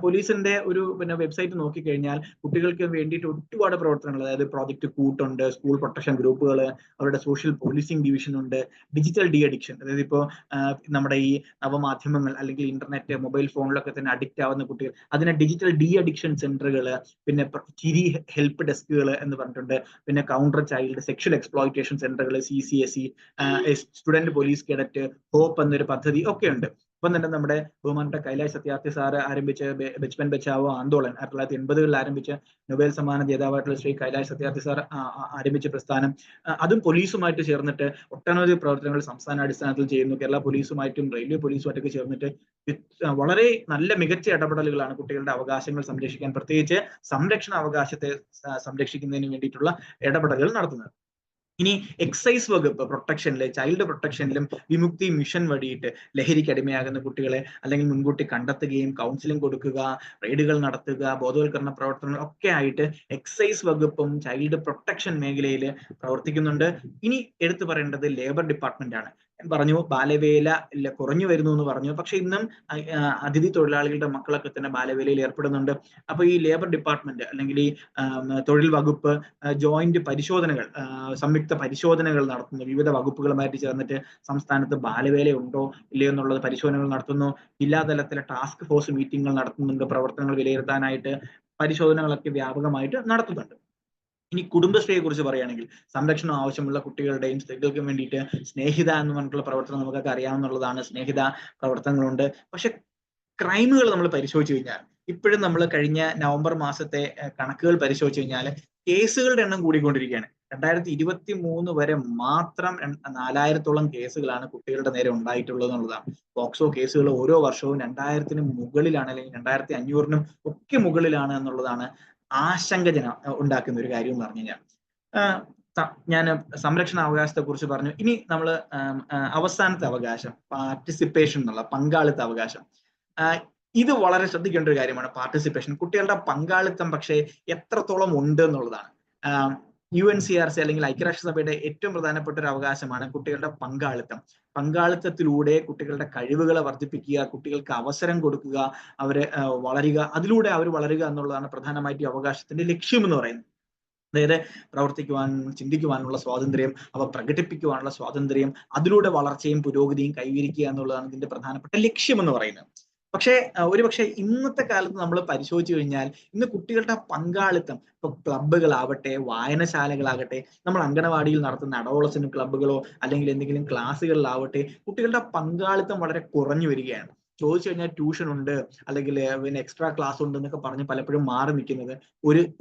പോലീസിന്റെ ഒരു വെബ്സൈറ്റ് നോക്കിക്കഴിഞ്ഞാൽ കുട്ടികൾക്ക് വേണ്ടിയിട്ട് ഒരുപാട് പ്രവർത്തനങ്ങൾ, അതായത് പ്രോജക്റ്റ് കൂട്ടുണ്ട്, സ്കൂൾ പ്രൊട്ടക്ഷൻ ഗ്രൂപ്പുകൾ, അവരുടെ സോഷ്യൽ പോലീസിംഗ് ഡിവിഷൻ ഉണ്ട്, ഡിജിറ്റൽ ഡി അഡിക്ഷൻ, അതായത് ഇപ്പോൾ നമ്മുടെ ഈ നവമാധ്യമങ്ങൾ അല്ലെങ്കിൽ ഇന്റർനെറ്റ്, മൊബൈൽ ഫോണിലൊക്കെ തന്നെ അഡിക്റ്റ് ആവുന്ന കുട്ടികൾ, അതിനെ ഡിജിറ്റൽ ഡി അഡിക്ഷൻ സെന്ററുകൾ, പിന്നെ ചിരി ഹെൽപ്പ് ഡെസ്കുകൾ എന്ന് പറഞ്ഞിട്ടുണ്ട്, പിന്നെ കൗണ്ടർ ചൈൽഡ് സെക്ഷൽ എക്സ്പ്ലോയിറ്റേഷൻ സെന്ററുകൾ, CCSE, student police cadet, hope എന്നൊരു പദ്ധതി ഒക്കെ ഉണ്ട്. ഒപ്പം തന്നെ നമ്മുടെ ബഹുമാനപ്പെട്ട കൈലാഷ് സത്യാർത്ഥി സാറ് ആരംഭിച്ച ബച്പൻ ബച്ചാവോ ആന്തോളൻ 1980-കളിൽ ആരംഭിച്ച നൊബേൽ സമ്മാന ജേതാവായിട്ടുള്ള ശ്രീ കൈലാഷ് സത്യാർത്ഥി സാർ ആരംഭിച്ച പ്രസ്ഥാനം, അതും പോലീസുമായിട്ട് ചേർന്നിട്ട് ഒട്ടനവധി പ്രവർത്തനങ്ങൾ സംസ്ഥാന അടിസ്ഥാനത്തിൽ ചെയ്യുന്നു. കേരള പോലീസുമായിട്ടും റെയിൽവേ പോലീസുമായിട്ടൊക്കെ ചേർന്നിട്ട് വളരെ നല്ല മികച്ച ഇടപെടലുകളാണ് കുട്ടികളുടെ അവകാശങ്ങൾ സംരക്ഷിക്കാൻ, പ്രത്യേകിച്ച് സംരക്ഷണ അവകാശത്തെ സംരക്ഷിക്കുന്നതിന് വേണ്ടിയിട്ടുള്ള ഇടപെടലുകൾ നടത്തുന്നത്. ഇനി എക്സൈസ് വകുപ്പ് പ്രൊട്ടക്ഷനിലെ, ചൈൽഡ് പ്രൊട്ടക്ഷനിലും വിമുക്തി മിഷൻ വഴിയിട്ട് ലഹരിക്ക് അടിമയാകുന്ന കുട്ടികളെ അല്ലെങ്കിൽ മുൻകൂട്ടി കണ്ടെത്തുകയും കൗൺസിലിംഗ് കൊടുക്കുക, റെയ്ഡുകൾ നടത്തുക, ബോധവൽക്കരണ പ്രവർത്തനങ്ങൾ ഒക്കെ ആയിട്ട് എക്സൈസ് വകുപ്പും ചൈൽഡ് പ്രൊട്ടക്ഷൻ മേഖലയിൽ പ്രവർത്തിക്കുന്നുണ്ട്. ഇനി എടുത്തു പറയേണ്ടത് ലേബർ ഡിപ്പാർട്ട്മെന്റ് ആണ്. പറഞ്ഞു ബാലവേല കുറഞ്ഞു വരുന്നു എന്ന് പറഞ്ഞു, പക്ഷെ ഇന്നും അതിഥി തൊഴിലാളികളുടെ മക്കളൊക്കെ തന്നെ ബാലവേലയിൽ ഏർപ്പെടുന്നുണ്ട്. അപ്പൊ ഈ ലേബർ ഡിപ്പാർട്ട്മെന്റ് അല്ലെങ്കിൽ ഈ തൊഴിൽ വകുപ്പ് ജോയിന്റ് പരിശോധനകൾ, സംയുക്ത പരിശോധനകൾ നടത്തുന്നു. വിവിധ വകുപ്പുകളുമായിട്ട് ചേർന്നിട്ട് സംസ്ഥാനത്ത് ബാലവേല ഉണ്ടോ ഇല്ലയോ എന്നുള്ളത് പരിശോധനകൾ നടത്തുന്നു. ജില്ലാതലത്തിലെ ടാസ്ക് ഫോഴ്സ് മീറ്റിംഗുകൾ നടത്തുന്നുണ്ട്. പ്രവർത്തനങ്ങൾ വിലയിരുത്താനായിട്ട് പരിശോധനകളൊക്കെ വ്യാപകമായിട്ട് നടത്തുന്നുണ്ട്. ഇനി കുടുംബശ്രീയെ കുറിച്ച് പറയുകയാണെങ്കിൽ സംരക്ഷണം ആവശ്യമുള്ള കുട്ടികളുടെയും സ്ത്രീകൾക്കും വേണ്ടിയിട്ട് സ്നേഹിത എന്ന് പറഞ്ഞിട്ടുള്ള പ്രവർത്തനം നമുക്കൊക്കെ അറിയാവുന്നതാണ്. സ്നേഹിത പ്രവർത്തനങ്ങളുണ്ട്. പക്ഷെ ക്രൈമുകൾ നമ്മൾ പരിശോധിച്ചു കഴിഞ്ഞാൽ, ഇപ്പോഴും നമ്മൾ കഴിഞ്ഞ നവംബർ മാസത്തെ കണക്കുകൾ പരിശോധിച്ചു കഴിഞ്ഞാൽ കേസുകളുടെ എണ്ണം കൂടിക്കൊണ്ടിരിക്കുകയാണ്. 2023 വരെ മാത്രം 4000-ഓളം കേസുകളാണ് കുട്ടികളുടെ നേരെ ഉണ്ടായിട്ടുള്ളത് എന്നുള്ളതാണ്. പോക്സോ കേസുകൾ ഓരോ വർഷവും 2000-ന് മുകളിലാണ്, അല്ലെങ്കിൽ 2500-നും ഒക്കെ മുകളിലാണ് എന്നുള്ളതാണ് ആശങ്കജന ഉണ്ടാക്കുന്ന ഒരു കാര്യം എന്ന് പറഞ്ഞു കഴിഞ്ഞാൽ. ഞാൻ സംരക്ഷണ അവകാശത്തെ കുറിച്ച് പറഞ്ഞു. ഇനി നമ്മൾ അവസാനത്തെ അവകാശം, പാർട്ടിസിപ്പേഷൻ എന്നുള്ള പങ്കാളിത്ത അവകാശം. ഇത് വളരെ ശ്രദ്ധിക്കേണ്ട ഒരു കാര്യമാണ്. പാർട്ടിസിപ്പേഷൻ, കുട്ടികളുടെ പങ്കാളിത്തം പക്ഷേ എത്രത്തോളം ഉണ്ട് എന്നുള്ളതാണ്. UNCRC അല്ലെങ്കിൽ ഐക്യരാഷ്ട്രസഭയുടെ ഏറ്റവും പ്രധാനപ്പെട്ട ഒരു അവകാശമാണ് കുട്ടികളുടെ പങ്കാളിത്തം. പങ്കാളിത്തത്തിലൂടെ കുട്ടികളുടെ കഴിവുകളെ വർദ്ധിപ്പിക്കുക, കുട്ടികൾക്ക് അവസരം കൊടുക്കുക, അവരെ വളരുക, അതിലൂടെ അവർ വളരുക എന്നുള്ളതാണ് പ്രധാനമായിട്ട് ഈ അവകാശത്തിന്റെ ലക്ഷ്യം എന്ന് പറയുന്നത്. അതായത് പ്രവർത്തിക്കുവാനും ചിന്തിക്കുവാനുള്ള സ്വാതന്ത്ര്യം, അവ പ്രകടിപ്പിക്കുവാനുള്ള സ്വാതന്ത്ര്യം, അതിലൂടെ വളർച്ചയും പുരോഗതിയും കൈവരിക്കുക എന്നുള്ളതാണ് ഇതിന്റെ പ്രധാനപ്പെട്ട ലക്ഷ്യം എന്ന് പറയുന്നത്. പക്ഷേ ഒരുപക്ഷെ ഇന്നത്തെ കാലത്ത് നമ്മൾ പരിശോധിച്ചു കഴിഞ്ഞാൽ ഇന്ന് കുട്ടികളുടെ പങ്കാളിത്തം, ഇപ്പൊ ക്ലബ്ബുകളാവട്ടെ, വായനശാലകളാകട്ടെ, നമ്മൾ അംഗനവാടിയിൽ നടത്തുന്ന അഡോളസന്റ് ക്ലബ്ബുകളോ അല്ലെങ്കിൽ എന്തെങ്കിലും ക്ലാസ്സുകളിലാവട്ടെ, കുട്ടികളുടെ പങ്കാളിത്തം വളരെ കുറഞ്ഞു വരികയാണ്. ചോദിച്ചു കഴിഞ്ഞാൽ ട്യൂഷൻ ഉണ്ട് അല്ലെങ്കിൽ പിന്നെ എക്സ്ട്രാ ക്ലാസ് ഉണ്ട് എന്നൊക്കെ പറഞ്ഞ് പലപ്പോഴും മാറി നിൽക്കുന്നത്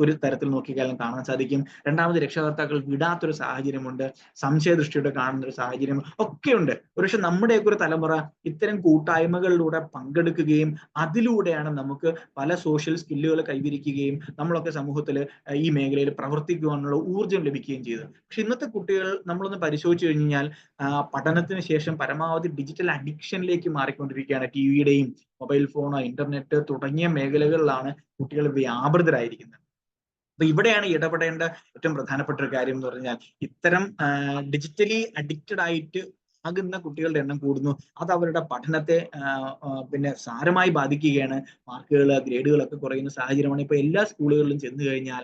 ഒരു തരത്തിൽ നോക്കിക്കാലും കാണാൻ സാധിക്കും. രണ്ടാമത് രക്ഷകർത്താക്കൾ വിടാത്തൊരു സാഹചര്യമുണ്ട്, സംശയദൃഷ്ടിയോടെ കാണുന്ന ഒരു സാഹചര്യം ഒക്കെ ഉണ്ട്. ഒരുപക്ഷെ നമ്മുടെയൊക്കെ ഒരു തലമുറ ഇത്തരം കൂട്ടായ്മകളിലൂടെ പങ്കെടുക്കുകയും അതിലൂടെയാണ് നമുക്ക് പല സോഷ്യൽ സ്കില്ലുകൾ കൈവരിക്കുകയും നമ്മളൊക്കെ സമൂഹത്തിൽ ഈ മേഖലയിൽ പ്രവർത്തിക്കുവാനുള്ള ഊർജ്ജം ലഭിക്കുകയും ചെയ്തു. പക്ഷെ ഇന്നത്തെ കുട്ടികൾ നമ്മളൊന്ന് പരിശോധിച്ചു കഴിഞ്ഞാൽ പഠനത്തിന് ശേഷം പരമാവധി ഡിജിറ്റൽ അഡിക്ഷനിലേക്ക് മാറിക്കൊണ്ടിരിക്കുകയാണ്. ടിവിയുടെയും മൊബൈൽ ഫോണോ ഇന്റർനെറ്റ് തുടങ്ങിയ മേഖലകളിലാണ് കുട്ടികൾ വ്യാപൃതരായിരിക്കുന്നത്. അപ്പൊ ഇവിടെയാണ് ഇടപെടേണ്ട ഏറ്റവും പ്രധാനപ്പെട്ട ഒരു കാര്യം എന്ന് പറഞ്ഞാൽ, ഇത്തരം ഡിജിറ്റലി അഡിക്റ്റഡ് ആയിട്ട് ആകുന്ന കുട്ടികളുടെ എണ്ണം കൂടുന്നു. അത് അവരുടെ പഠനത്തെ പിന്നെ സാരമായി ബാധിക്കുകയാണ്. മാർക്കുകൾ, ഗ്രേഡുകളൊക്കെ കുറയുന്ന സാഹചര്യമാണ് ഇപ്പൊ എല്ലാ സ്കൂളുകളിലും ചെന്ന് കഴിഞ്ഞാൽ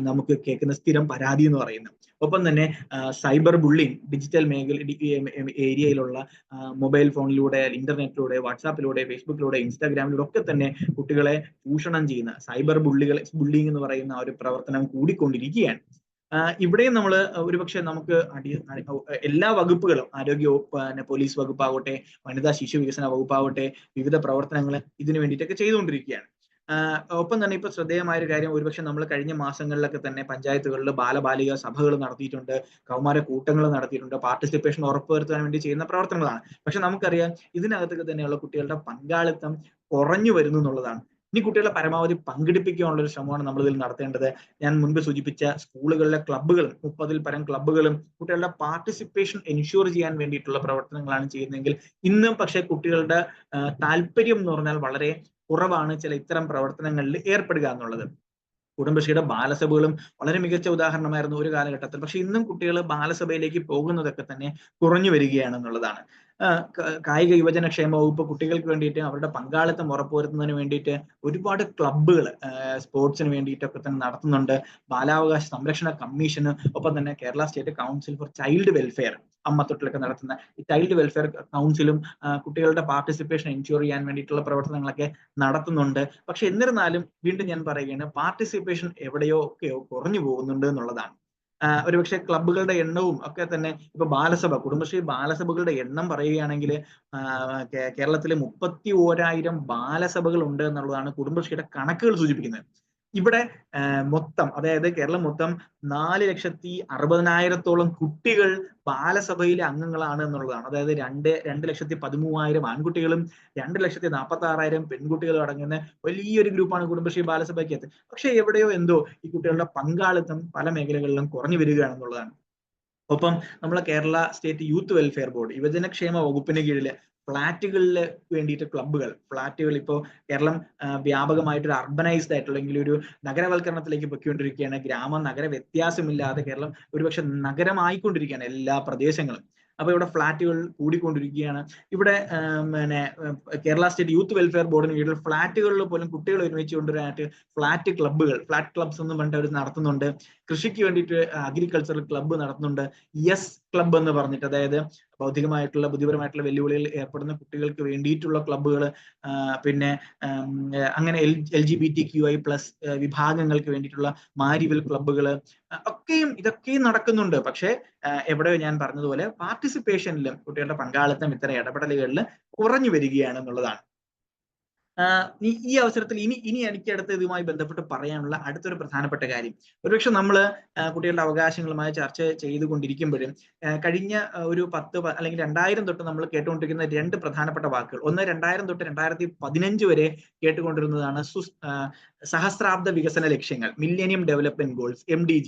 നമുക്ക് കേൾക്കുന്ന സ്ഥിരം പരാതി എന്ന് പറയുന്നത്. ഒപ്പം തന്നെ സൈബർ ബുള്ളിങ്, ഡിജിറ്റൽ ഏരിയയിലുള്ള മൊബൈൽ ഫോണിലൂടെ, ഇന്റർനെറ്റിലൂടെ, വാട്സാപ്പിലൂടെ, ഫേസ്ബുക്കിലൂടെ, ഇൻസ്റ്റാഗ്രാമിലൂടെ ഒക്കെ തന്നെ കുട്ടികളെ ചൂഷണം ചെയ്യുന്ന സൈബർ ബുള്ളിങ് എന്ന് പറയുന്ന ഒരു പ്രവർത്തനം കൂടിക്കൊണ്ടിരിക്കുകയാണ്. ഇവിടെയും നമ്മൾ ഒരുപക്ഷെ നമുക്ക് എല്ലാ വകുപ്പുകളും, ആരോഗ്യ വകുപ്പ്, പോലീസ് വകുപ്പാവട്ടെ, വനിതാ ശിശു വികസന വകുപ്പാവട്ടെ, വിവിധ പ്രവർത്തനങ്ങൾ ഇതിനു വേണ്ടിയിട്ടൊക്കെ ചെയ്തുകൊണ്ടിരിക്കുകയാണ്. ഒപ്പം തന്നെ ഇപ്പൊ ശ്രദ്ധേയമായ ഒരു കാര്യം, ഒരുപക്ഷെ നമ്മൾ കഴിഞ്ഞ മാസങ്ങളിലൊക്കെ തന്നെ പഞ്ചായത്തുകളിൽ ബാലബാലിക സഭകൾ നടത്തിയിട്ടുണ്ട്, കൗമാര കൂട്ടങ്ങൾ നടത്തിയിട്ടുണ്ട്, പാർട്ടിസിപ്പേഷൻ ഉറപ്പുവരുത്താൻ വേണ്ടി ചെയ്യുന്ന പ്രവർത്തനങ്ങളാണ്. പക്ഷെ നമുക്കറിയാം ഇതിനകത്തൊക്കെ തന്നെയുള്ള കുട്ടികളുടെ പങ്കാളിത്തം കുറഞ്ഞു വരുന്നു എന്നുള്ളതാണ്. ഇനി കുട്ടികളെ പരമാവധി പങ്കെടുപ്പിക്കാനുള്ള ഒരു ശ്രമമാണ് നമ്മൾ ഇതിൽ നടത്തേണ്ടത്. ഞാൻ മുൻപ് സൂചിപ്പിച്ച സ്കൂളുകളിലെ ക്ലബ്ബുകളും 30-ൽ പരം ക്ലബ്ബുകളും കുട്ടികളുടെ പാർട്ടിസിപ്പേഷൻ എൻഷുർ ചെയ്യാൻ വേണ്ടിയിട്ടുള്ള പ്രവർത്തനങ്ങളാണ് ചെയ്യുന്നതെങ്കിൽ ഇന്നും പക്ഷേ കുട്ടികളുടെ താല്പര്യം എന്ന് പറഞ്ഞാൽ വളരെ കുറവാണ് ചില ഇത്തരം പ്രവർത്തനങ്ങളിൽ ഏർപ്പെടുക എന്നുള്ളത്. കുടുംബശ്രീയുടെ ബാലസഭകളും വളരെ മികച്ച ഉദാഹരണമായിരുന്നു ഒരു കാലഘട്ടത്തിൽ. പക്ഷെ ഇന്നും കുട്ടികൾ ബാലസഭയിലേക്ക് പോകുന്നതൊക്കെ തന്നെ കുറഞ്ഞു വരികയാണെന്നുള്ളതാണ്. കായിക യുവജനക്ഷേമ വകുപ്പ് കുട്ടികൾക്ക് വേണ്ടിയിട്ട് അവരുടെ പങ്കാളിത്തം ഉറപ്പുവരുത്തുന്നതിന് വേണ്ടിയിട്ട് ഒരുപാട് ക്ലബ്ബുകൾ സ്പോർട്സിന് വേണ്ടിയിട്ടൊക്കെ തന്നെ നടത്തുന്നുണ്ട്. ബാലാവകാശ സംരക്ഷണ കമ്മീഷന്, ഒപ്പം തന്നെ Kerala state council for child welfare, അമ്മത്തൊട്ടിലൊക്കെ നടത്തുന്ന ഈ ചൈൽഡ് വെൽഫെയർ കൗൺസിലും കുട്ടികളുടെ പാർട്ടിസിപ്പേഷൻ എൻഷുർ ചെയ്യാൻ വേണ്ടിയിട്ടുള്ള പ്രവർത്തനങ്ങളൊക്കെ നടത്തുന്നുണ്ട്. പക്ഷെ എന്നിരുന്നാലും വീണ്ടും ഞാൻ പറയുകയാണ്, പാർട്ടിസിപ്പേഷൻ എവിടെയോ ഒക്കെയോ കുറഞ്ഞു പോകുന്നുണ്ട് എന്നുള്ളതാണ്. ഒരുപക്ഷെ ക്ലബ്ബുകളുടെ എണ്ണവും ഒക്കെ തന്നെ ഇപ്പൊ ബാലസഭ, കുടുംബശ്രീ ബാലസഭകളുടെ എണ്ണം പറയുകയാണെങ്കിൽ കേരളത്തിൽ 31,000 ബാലസഭകൾ ഉണ്ട് എന്നുള്ളതാണ് കുടുംബശ്രീയുടെ കണക്കുകൾ സൂചിപ്പിക്കുന്നത്. ഇവിടെ മൊത്തം, അതായത് കേരളം മൊത്തം 4,60,000-ഓളം കുട്ടികൾ ബാലസഭയിലെ അംഗങ്ങളാണ് എന്നുള്ളതാണ്. അതായത് 2,13,000 ആൺകുട്ടികളും 2,46,000 പെൺകുട്ടികളും അടങ്ങുന്ന വലിയൊരു ഗ്രൂപ്പാണ് കുടുംബശ്രീ ബാലസഭയ്ക്കകത്ത്. പക്ഷെ എവിടെയോ എന്തോ ഈ കുട്ടികളുടെ പങ്കാളിത്തം പല മേഖലകളിലും കുറഞ്ഞു വരികയാണെന്നുള്ളതാണ്. ഒപ്പം നമ്മളെ Kerala state youth welfare board, യുവജനക്ഷേമ വകുപ്പിന് കീഴില് ഫ്ളാറ്റുകളിൽ വേണ്ടിയിട്ട് ക്ലബ്ബുകൾ, ഫ്ളാറ്റുകൾ ഇപ്പോൾ കേരളം വ്യാപകമായിട്ടൊരു അർബനൈസ്ഡ് ആയിട്ടുള്ള, അല്ലെങ്കിൽ ഒരു നഗരവൽക്കരണത്തിലേക്ക് പൊയ്ക്കൊണ്ടിരിക്കുകയാണ്. ഗ്രാമ നഗര വ്യത്യാസമില്ലാതെ കേരളം ഒരുപക്ഷെ നഗരമായിക്കൊണ്ടിരിക്കുകയാണ് എല്ലാ പ്രദേശങ്ങളും. അപ്പൊ ഇവിടെ ഫ്ളാറ്റുകൾ കൂടിക്കൊണ്ടിരിക്കുകയാണ്. ഇവിടെ പിന്നെ കേരള സ്റ്റേറ്റ് യൂത്ത് വെൽഫെയർ ബോർഡിന് കീഴിൽ ഫ്ളാറ്റുകളിൽ പോലും കുട്ടികൾ ഒരുമിച്ച് കൊണ്ടുവരാനായിട്ട് ഫ്ളാറ്റ് ക്ലബ്സ് എന്ന് പറഞ്ഞിട്ട് അവർ നടത്തുന്നുണ്ട്. കൃഷിക്ക് വേണ്ടിയിട്ട് അഗ്രികൾച്ചറൽ ക്ലബ്ബ് നടത്തുന്നുണ്ട്. യെസ് ക്ലബ്ബ് എന്ന് പറഞ്ഞിട്ട്, അതായത് ബുദ്ധിപരമായിട്ടുള്ള വെല്ലുവിളികൾ ഏർപ്പെടുന്ന കുട്ടികൾക്ക് വേണ്ടിയിട്ടുള്ള ക്ലബ്ബുകൾ, പിന്നെ അങ്ങനെ LGBTQI+ വിഭാഗങ്ങൾക്ക് വേണ്ടിയിട്ടുള്ള മാരിവൽ ക്ലബ്ബുകൾ ഇതൊക്കെയും നടക്കുന്നുണ്ട്. പക്ഷെ എവിടെയോ ഞാൻ പറഞ്ഞതുപോലെ പാർട്ടിസിപ്പേഷനിലും കുട്ടികളുടെ പങ്കാളിത്തം ഇത്തരം ഇടപെടലുകളിൽ കുറഞ്ഞു വരികയാണ് എന്നുള്ളതാണ്. ഈ അവസരത്തിൽ ഇനി എനിക്ക് അടുത്ത ഇതുമായി ബന്ധപ്പെട്ട് പറയാനുള്ള അടുത്തൊരു പ്രധാനപ്പെട്ട കാര്യം, ഒരുപക്ഷെ നമ്മൾ കുട്ടികളുടെ അവകാശങ്ങളുമായി ചർച്ച ചെയ്തുകൊണ്ടിരിക്കുമ്പോഴും കഴിഞ്ഞ ഒരു 10 അല്ലെങ്കിൽ 2000 തൊട്ട് നമ്മൾ കേട്ടുകൊണ്ടിരിക്കുന്ന 2 പ്രധാനപ്പെട്ട വാക്കുകൾ, ഒന്ന് 2000 തൊട്ട് 2015 വരെ കേട്ടുകൊണ്ടിരുന്നതാണ് സഹസ്രാബ്ദ വികസന ലക്ഷ്യങ്ങൾ, മില്ലേനിയം ഡെവലപ്മെന്റ് ഗോൾസ്, MDG.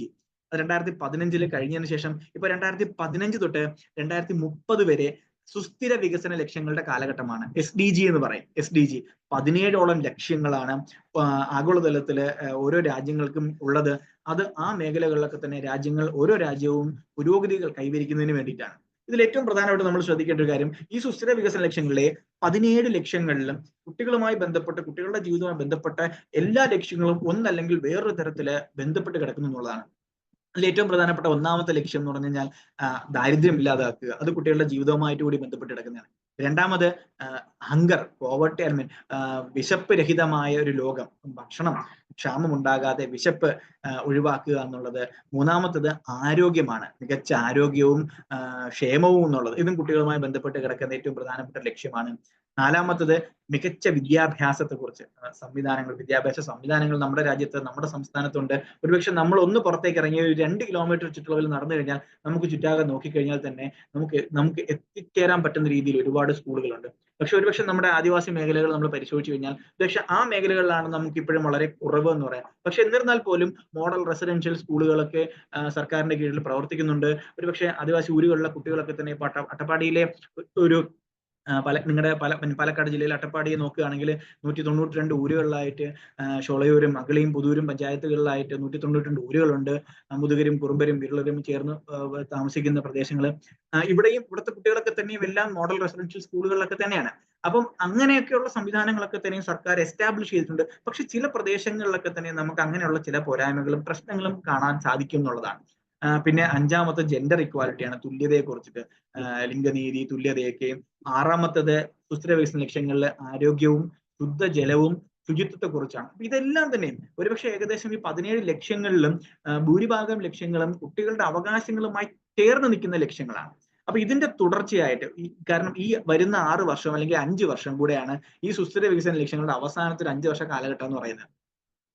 2015 കഴിഞ്ഞതിന് ശേഷം ഇപ്പൊ 2015 തൊട്ട് 2030 വരെ സുസ്ഥിര വികസന ലക്ഷ്യങ്ങളുടെ കാലഘട്ടമാണ്. SDG എന്ന് പറയും. SDG 17ഓളം ലക്ഷ്യങ്ങളാണ് ആഗോളതലത്തില് ഓരോ രാജ്യങ്ങൾക്കും ഉള്ളത്. അത് ആ മേഖലകളിലൊക്കെ തന്നെ ഓരോ രാജ്യവും പുരോഗതികൾ കൈവരിക്കുന്നതിന് വേണ്ടിയിട്ടാണ്. ഇതിൽ ഏറ്റവും പ്രധാനമായിട്ട് നമ്മൾ ശ്രദ്ധിക്കേണ്ട ഒരു കാര്യം, ഈ സുസ്ഥിര വികസന ലക്ഷ്യങ്ങളിലെ 17 ലക്ഷ്യങ്ങളിലും കുട്ടികളുമായി ബന്ധപ്പെട്ട്, കുട്ടികളുടെ ജീവിതവുമായി ബന്ധപ്പെട്ട എല്ലാ ലക്ഷ്യങ്ങളും ഒന്നല്ലെങ്കിൽ വേറൊരു തരത്തില് ബന്ധപ്പെട്ട് കിടക്കുന്നു എന്നുള്ളതാണ്. അതിൽ ഏറ്റവും പ്രധാനപ്പെട്ട ഒന്നാമത്തെ ലക്ഷ്യം എന്ന് പറഞ്ഞു കഴിഞ്ഞാൽ ദാരിദ്ര്യം ഇല്ലാതാക്കുക. അത് കുട്ടികളുടെ ജീവിതവുമായിട്ട് കൂടി ബന്ധപ്പെട്ട് കിടക്കുന്നതാണ്. രണ്ടാമത് പോവർട്ടി, വിശപ്പ് രഹിതമായ ഒരു ലോകം, ഭക്ഷണം ക്ഷാമം ഉണ്ടാകാതെ വിശപ്പ് ഒഴിവാക്കുക എന്നുള്ളത്. മൂന്നാമത്തത് ആരോഗ്യമാണ്, മികച്ച ആരോഗ്യവും ക്ഷേമവും എന്നുള്ളത്. ഇതും കുട്ടികളുമായി ബന്ധപ്പെട്ട് കിടക്കുന്ന ഏറ്റവും പ്രധാനപ്പെട്ട ലക്ഷ്യമാണ്. നാലാമത്തത് മികച്ച വിദ്യാഭ്യാസത്തെക്കുറിച്ച്. വിദ്യാഭ്യാസ സംവിധാനങ്ങൾ നമ്മുടെ രാജ്യത്ത്, നമ്മുടെ സംസ്ഥാനത്തുണ്ട്. ഒരുപക്ഷെ നമ്മൾ ഒന്ന് പുറത്തേക്ക് ഇറങ്ങി ഒരു 2 കിലോമീറ്റർ ചുറ്റളവിൽ നടന്നു കഴിഞ്ഞാൽ നമുക്ക് ചുറ്റാകെ നോക്കിക്കഴിഞ്ഞാൽ തന്നെ നമുക്ക് എത്തിച്ചേരാൻ പറ്റുന്ന രീതിയിൽ ഒരുപാട് സ്കൂളുകളുണ്ട്. പക്ഷെ ഒരുപക്ഷെ നമ്മുടെ ആദിവാസി മേഖലകൾ നമ്മൾ പരിശോധിച്ചു കഴിഞ്ഞാൽ ഒരുപക്ഷെ ആ മേഖലകളിലാണ് നമുക്ക് ഇപ്പോഴും വളരെ കുറവ് എന്ന് പറയാം. പക്ഷെ എന്നിരുന്നാൽ പോലും മോഡൽ റെസിഡൻഷ്യൽ സ്കൂളുകളൊക്കെ സർക്കാരിന്റെ കീഴിൽ പ്രവർത്തിക്കുന്നുണ്ട്. ഒരുപക്ഷെ ആദിവാസി ഊരുകളിലെ കുട്ടികളൊക്കെ തന്നെ അട്ടപ്പാടിയിലെ ഒരു പാലക്കാട് ജില്ലയിൽ അട്ടപ്പാടിയെ നോക്കുകയാണെങ്കിൽ 192 ഊരുകളിലായിട്ട്, ഷോളയൂരും അഗളിയും പുതൂരും പഞ്ചായത്തുകളിലായിട്ട് 192 ഊരുകളുണ്ട്. മുതുകരും കുറുമ്പരും വിരളരും ചേർന്ന് താമസിക്കുന്ന പ്രദേശങ്ങൾ. ഇവിടുത്തെ കുട്ടികളൊക്കെ തന്നെയും എല്ലാം മോഡൽ റെസിഡൻഷ്യൽ സ്കൂളുകളിലൊക്കെ തന്നെയാണ്. അപ്പം അങ്ങനെയൊക്കെയുള്ള സംവിധാനങ്ങളൊക്കെ തന്നെയും സർക്കാർ എസ്റ്റാബ്ലിഷ് ചെയ്തിട്ടുണ്ട്. പക്ഷെ ചില പ്രദേശങ്ങളിലൊക്കെ തന്നെ നമുക്ക് അങ്ങനെയുള്ള ചില പോരായ്മകളും പ്രശ്നങ്ങളും കാണാൻ സാധിക്കും എന്നുള്ളതാണ്. പിന്നെ അഞ്ചാമത്തെ ജെൻഡർ ഇക്വാലിറ്റിയാണ്, തുല്യതയെ കുറിച്ചിട്ട്, ലിംഗനീതി, തുല്യതയൊക്കെയും. ആറാമത്തത് സുസ്ഥിര വികസന ലക്ഷ്യങ്ങളിൽ ആരോഗ്യവും ശുദ്ധജലവും ശുചിത്വത്തെ കുറിച്ചാണ്. ഇതെല്ലാം തന്നെയും ഒരുപക്ഷെ ഏകദേശം ഈ 17 ലക്ഷ്യങ്ങളിലും ഭൂരിഭാഗം ലക്ഷ്യങ്ങളും കുട്ടികളുടെ അവകാശങ്ങളുമായി ചേർന്ന് നിൽക്കുന്ന ലക്ഷ്യങ്ങളാണ്. അപ്പൊ ഇതിന്റെ തുടർച്ചയായിട്ട് കാരണം ഈ വരുന്ന 6 വർഷം അല്ലെങ്കിൽ 5 വർഷം കൂടെയാണ് ഈ സുസ്ഥിര വികസന ലക്ഷ്യങ്ങളുടെ അവസാനത്തെ ഒരു 5 വർഷ കാലഘട്ടം എന്ന് പറയുന്നത്.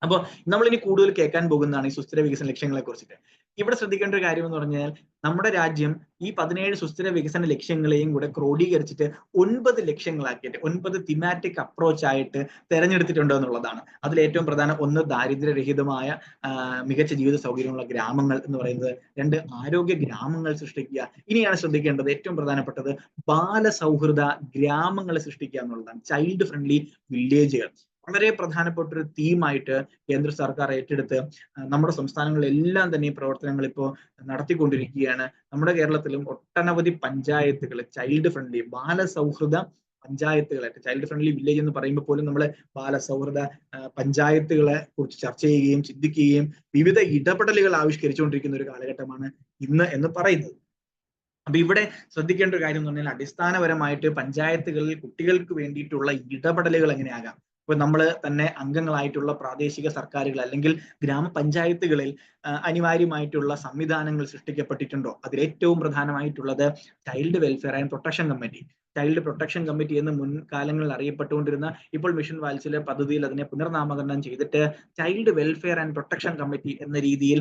അപ്പോൾ നമ്മൾ ഇനി കൂടുതൽ കേൾക്കാൻ പോകുന്നതാണ് ഈ സുസ്ഥിര വികസന ലക്ഷ്യങ്ങളെ കുറിച്ചിട്ട്. ഇവിടെ ശ്രദ്ധിക്കേണ്ട ഒരു കാര്യം എന്ന് പറഞ്ഞാൽ നമ്മുടെ രാജ്യം ഈ 17 സുസ്ഥിര വികസന ലക്ഷ്യങ്ങളെയും കൂടെ ക്രോഡീകരിച്ചിട്ട് 9 ലക്ഷ്യങ്ങളാക്കിയിട്ട് 9 തിമാറ്റിക് അപ്രോച്ച് ആയിട്ട് തെരഞ്ഞെടുത്തിട്ടുണ്ടോ എന്നുള്ളതാണ്. അതിൽ ഏറ്റവും പ്രധാനം 1 ദാരിദ്ര്യരഹിതമായ മികച്ച ജീവിത സൗകര്യമുള്ള ഗ്രാമങ്ങൾ എന്ന് പറയുന്നത്. 2 ആരോഗ്യ ഗ്രാമങ്ങൾ സൃഷ്ടിക്കുക. ഇനിയാണ് ശ്രദ്ധിക്കേണ്ടത് ഏറ്റവും പ്രധാനപ്പെട്ടത് ബാലസൗഹൃദ ഗ്രാമങ്ങളെ സൃഷ്ടിക്കുക എന്നുള്ളതാണ്. ചൈൽഡ് ഫ്രണ്ട്ലി വില്ലേജുകൾ വളരെ പ്രധാനപ്പെട്ട ഒരു തീമായിട്ട് കേന്ദ്ര സർക്കാർ ഏറ്റെടുത്ത് നമ്മുടെ സംസ്ഥാനങ്ങളിലെല്ലാം തന്നെ ഈ പ്രവർത്തനങ്ങൾ ഇപ്പോൾ നടത്തിക്കൊണ്ടിരിക്കുകയാണ്. നമ്മുടെ കേരളത്തിലും ഒട്ടനവധി പഞ്ചായത്തുകൾ ചൈൽഡ് ഫ്രണ്ട്ലി ബാലസൗഹൃദ പഞ്ചായത്തുകളായിട്ട്, ചൈൽഡ് ഫ്രണ്ട്ലി വില്ലേജ് എന്ന് പറയുമ്പോൾ പോലും നമ്മൾ ബാലസൗഹൃദ പഞ്ചായത്തുകളെ കുറിച്ച് ചർച്ച ചെയ്യുകയും ചിന്തിക്കുകയും വിവിധ ഇടപെടലുകൾ ആവിഷ്കരിച്ചുകൊണ്ടിരിക്കുന്ന ഒരു കാലഘട്ടമാണ് ഇന്ന് എന്ന് പറയുന്നത്. അപ്പൊ ഇവിടെ ശ്രദ്ധിക്കേണ്ട ഒരു കാര്യം എന്ന് പറഞ്ഞാൽ അടിസ്ഥാനപരമായിട്ട് പഞ്ചായത്തുകളിൽ കുട്ടികൾക്ക് വേണ്ടിയിട്ടുള്ള ഇടപെടലുകൾ എങ്ങനെയാകാം. ഇപ്പൊ നമ്മൾ തന്നെ അംഗങ്ങളായിട്ടുള്ള പ്രാദേശിക സർക്കാരുകൾ അല്ലെങ്കിൽ ഗ്രാമപഞ്ചായത്തുകളിൽ അനിവാര്യമായിട്ടുള്ള സംവിധാനങ്ങൾ സൃഷ്ടിക്കപ്പെട്ടിട്ടുണ്ടോ? അതിലേറ്റവും പ്രധാനമായിട്ടുള്ളത് child welfare and protection committee. Child protection committee എന്ന് മുൻകാലങ്ങളിൽ അറിയപ്പെട്ടുകൊണ്ടിരുന്ന ഇപ്പോൾ മിഷൻ വാത്സല്യ പദ്ധതിയിൽ അതിനെ പുനർനാമകരണം ചെയ്തിട്ട് child welfare and protection committee എന്ന രീതിയിൽ